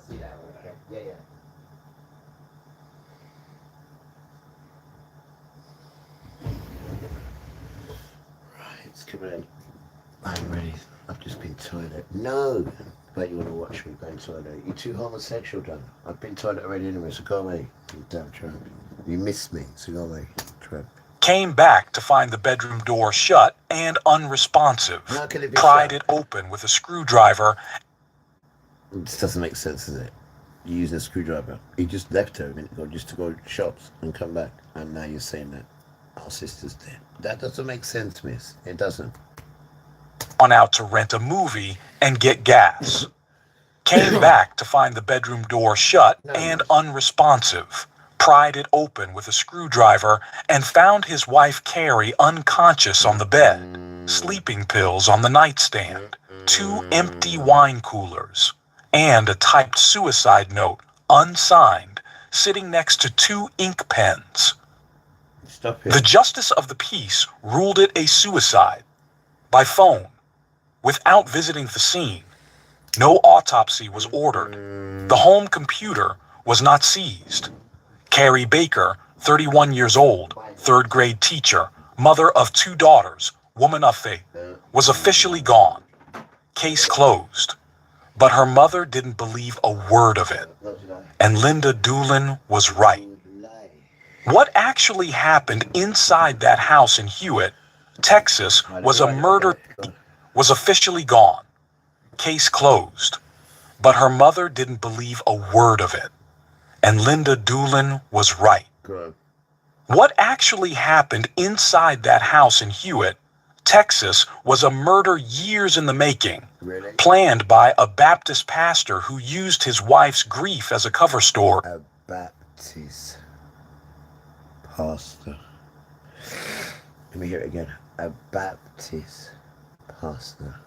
see that one, okay? Yeah. Right, it's coming in. I'm ready. I've just been toilet. No! But you want to watch me going toilet. You're too homosexual, Dan. I've been toilet already anyway, so go away. You damn tramp. You missed me, so go away, tramp. Came back to find the bedroom door shut and unresponsive. How can it be Pried shut? it open with a screwdriver. This doesn't make sense, does it? You're using a screwdriver. You just left her a minute ago just to go to shops and come back. And now you're saying that our sister's dead. That doesn't make sense, miss. It doesn't. On out to rent a movie and get gas. Came back to find the bedroom door shut and unresponsive. Pried it open with a screwdriver and found his wife Carrie unconscious on the bed. Sleeping pills on the nightstand. 2 empty wine coolers. And a typed suicide note, unsigned, sitting next to 2 ink pens. Stop it. The justice of the peace ruled it a suicide. By phone. Without visiting the scene. No autopsy was ordered. The home computer was not seized. Carrie Baker, 31 years old, 3rd grade teacher, mother of 2 daughters, woman of faith, was officially gone. Case closed. But her mother didn't believe a word of it. And Linda Doolin was right. What actually happened inside that house in Hewitt, Texas, was a murder, was officially gone. Case closed. But her mother didn't believe a word of it. And Linda Doolin was right. What actually happened inside that house in Hewitt, Texas, was a murder years in the making, planned by a Baptist pastor who used his wife's grief as a cover story. A Baptist pastor. Let me hear it again. A Baptist pastor.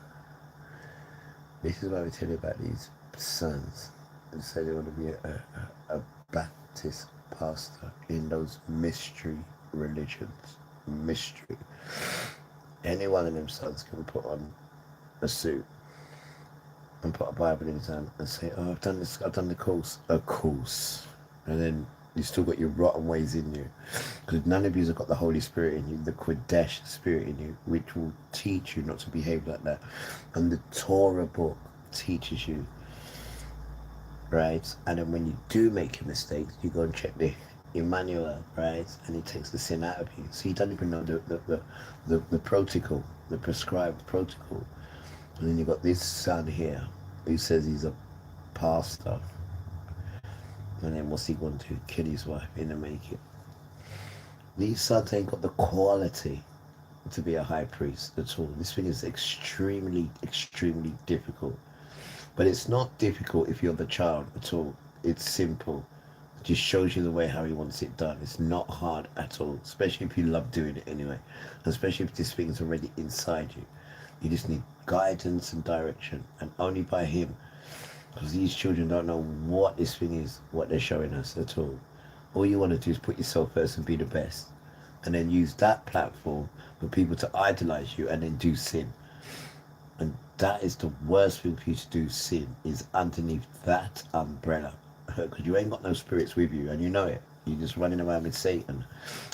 This is why we tell you about these sons and say they want to be a Baptist pastor in those mystery religions. Mystery. Any one of them sons can put on a suit and put a Bible in his hand and say, oh, I've done this, I've done the course. A course. And then you still got your rotten ways in you. Because none of you have got the Holy Spirit in you, the Kodesh Spirit in you, which will teach you not to behave like that. And the Torah book teaches you. Right? And then when you do make a mistake, you go and check the Emmanuel, right? And he takes the sin out of you. So you don't even know the protocol, the prescribed protocol. And then you got this son here who says he's a pastor. And then what's he going to kill his wife in the making? These sons ain't got the quality to be a high priest at all. This thing is extremely, extremely difficult. But it's not difficult if you're the child at all. It's simple. It just shows you the way how he wants it done. It's not hard at all, especially if you love doing it anyway. Especially if this thing's already inside you. You just need guidance and direction, and only by him. Because these children don't know what this thing is, what they're showing us at all. All you want to do is put yourself first and be the best. And then use that platform for people to idolize you and then do sin. And that is the worst thing for you to do, sin, is underneath that umbrella. Because you ain't got no spirits with you, and you know it. You're just running around with Satan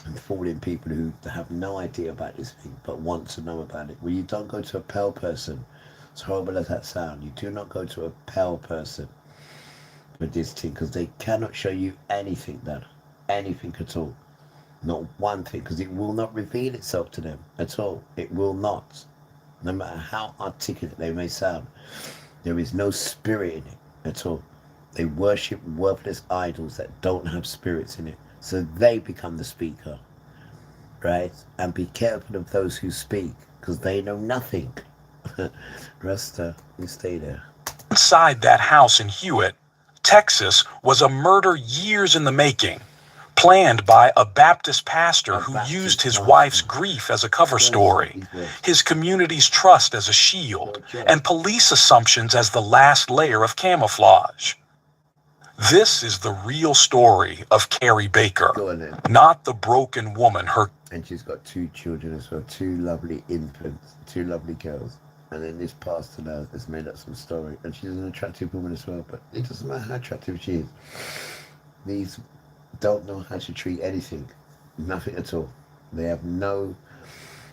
and fooling people who have no idea about this thing, but want to know about it. Well, you don't go to a Pell person. As horrible as that sound, you do not go to a Pell person with this thing, because they cannot show you anything, Dad. Anything at all. Not one thing, because it will not reveal itself to them at all. It will not. No matter how articulate they may sound, there is no spirit in it at all. They worship worthless idols that don't have spirits in it. So they become the speaker. Right? And be careful of those who speak, because they know nothing. Rasta, you stay there. Inside that house in Hewitt, Texas, was a murder years in the making, planned by a Baptist pastor who used his wife's grief as a cover story, his community's trust as a shield, and police assumptions as the last layer of camouflage. This is the real story of Carrie Baker, not the broken woman her. And she's got 2 children as well, 2 lovely infants, 2 lovely girls. And then this pastor now has made up some story, and she's an attractive woman as well, but it doesn't matter how attractive she is. These don't know how to treat anything, nothing at all. They have no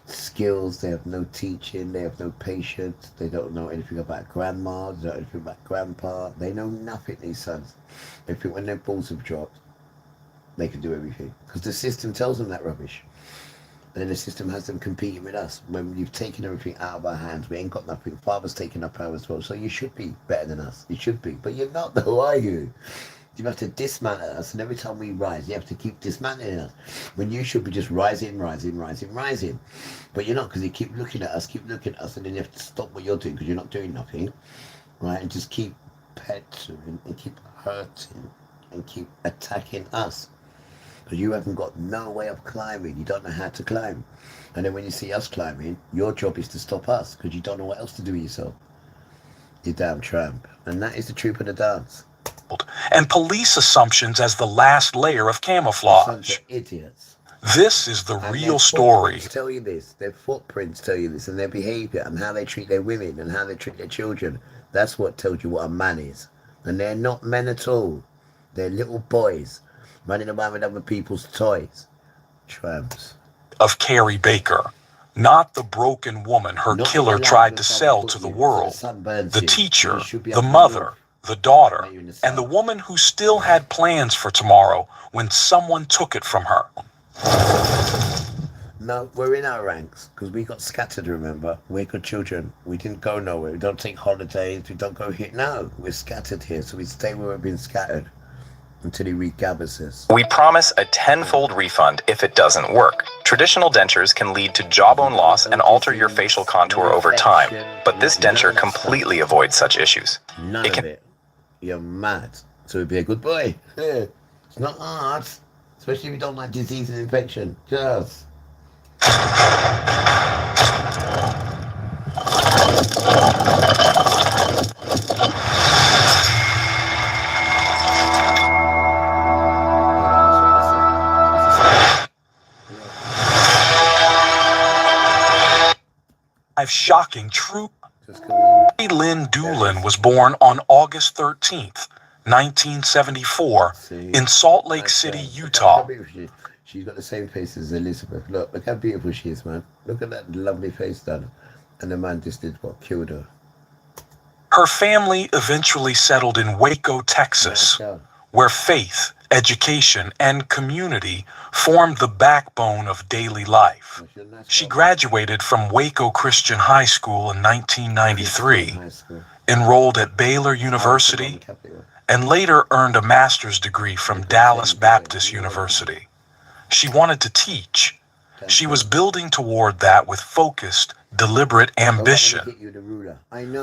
skills, they have no teaching, they have no patience, they don't know anything about grandma, they don't know anything about grandpa, they know nothing, these sons. They think when their balls have dropped, they can do everything, because the system tells them that rubbish. And then the system has them competing with us. When you've taken everything out of our hands, we ain't got nothing. Father's taking our power as well, so you should be better than us. You should be, but you're not though, are you? You have to dismantle us, and every time we rise, you have to keep dismantling us. When you should be just rising. But you're not, because you keep looking at us, and then you have to stop what you're doing because you're not doing nothing, right? And just keep peturing and keep hurting and keep attacking us. Because you haven't got no way of climbing. You don't know how to climb. And then when you see us climbing, your job is to stop us because you don't know what else to do with yourself. You damn tramp. And that is the truth of the dance. And police assumptions as the last layer of camouflage. Idiots. This is the And real their story. footprints tell you this. Their footprints tell you this, and their behaviour and how they treat their women and how they treat their children. That's what tells you what a man is. And they're not men at all. They're little boys running around with other people's toys. Tramps. Of Carrie Baker. Not the broken woman her killer tried to sell to the world. The teacher, the mother, the daughter, and the woman who still had plans for tomorrow when someone took it from her. No, we're in our ranks because we got scattered, remember? We're good children. We didn't go nowhere. We don't take holidays. We don't go here. No, we're scattered here. So we stay where we've been scattered until he regathers us. We promise a tenfold refund if it doesn't work. Traditional dentures can lead to jawbone loss and alter your facial contour over time, but this denture completely avoids such issues. None of it. You're mad. So he'd be a good boy. Yeah. It's not hard, especially if you don't like disease and infection. Just. Shocking true. Lynn Doolin was born on August 13th, 1974, in Salt Lake City, Utah. She's got the same face as Elizabeth. Look how beautiful she is, man. Look at that lovely face done. And the man just did what? Killed her. Her family eventually settled in Waco, Texas, where faith, education, and community formed the backbone of daily life. She graduated from Waco Christian High School in 1993, enrolled at Baylor University, and later earned a master's degree from Dallas Baptist University. She wanted to teach. She was building toward that with focused, deliberate ambition.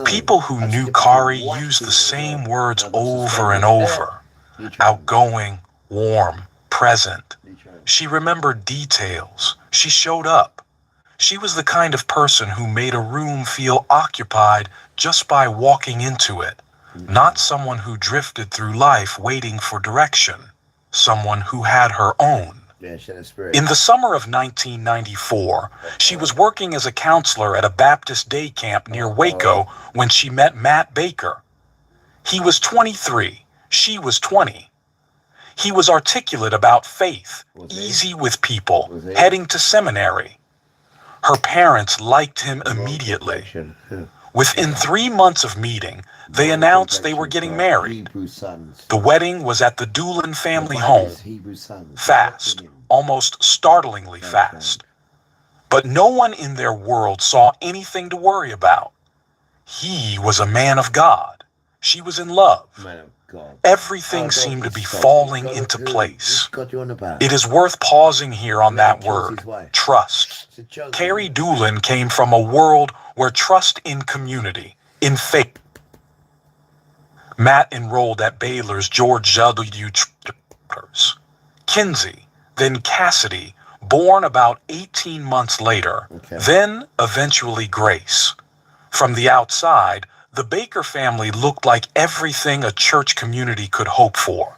People who knew Kari used the same words over and over. Outgoing, warm, present. She remembered details. She showed up. She was the kind of person who made a room feel occupied just by walking into it. Not someone who drifted through life waiting for direction. Someone who had her own. In the summer of 1994, she was working as a counselor at a Baptist day camp near Waco when she met Matt Baker. He was 23. She was 20. He was articulate about faith, easy with people, heading to seminary. Her parents liked him immediately. Within 3 months of meeting, they announced they were getting married. The wedding was at the Doolin family home. Fast, almost startlingly fast. But no one in their world saw anything to worry about. He was a man of God. She was in love. Everything seemed to be falling into place. It is worth pausing here on that word, trust. Carrie Doolin came from a world where trust in community, in faith. Matt enrolled at Baylor's George W. Kinsey, then Cassidy, born about 18 months later, then eventually Grace. From the outside, the Baker family looked like everything a church community could hope for.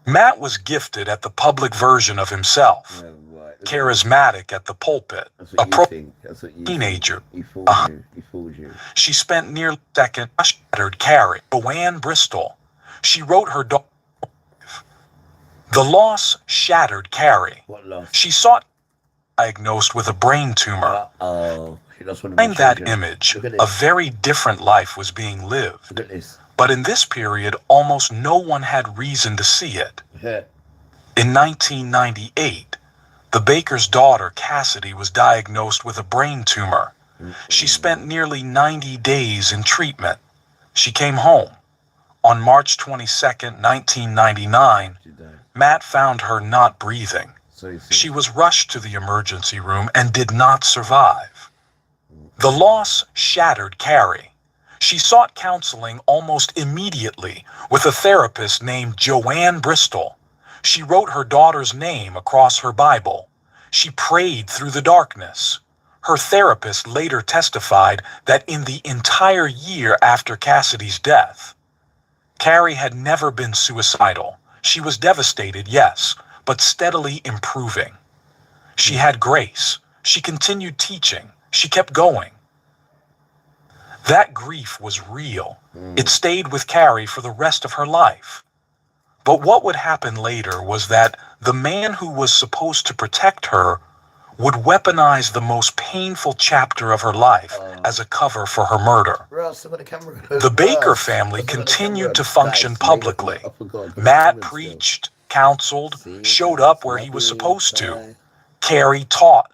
Matt was gifted at the public version of himself. charismatic at the pulpit, a teenager. She spent nearly a second shattered Carrie. Joanne Bristol. She wrote her daughter. The loss shattered Carrie. She sought diagnosed with a brain tumor. Behind that image, a very different life was being lived. But in this period, almost no one had reason to see it. In 1998, the baker's daughter, Cassidy, was diagnosed with a brain tumor. She spent nearly 90 days in treatment. She came home. On March 22, 1999, Matt found her not breathing. She was rushed to the emergency room and did not survive. The loss shattered Carrie. She sought counseling almost immediately with a therapist named Joanne Bristol. She wrote her daughter's name across her Bible. She prayed through the darkness. Her therapist later testified that in the entire year after Cassidy's death, Carrie had never been suicidal. She was devastated, yes, but steadily improving. She had grace. She continued teaching. She kept going. That grief was real. It stayed with Carrie for the rest of her life. But what would happen later was that the man who was supposed to protect her would weaponize the most painful chapter of her life as a cover for her murder. The Baker family continued to function publicly. Matt preached, counseled, showed up where he was supposed to. Carrie taught,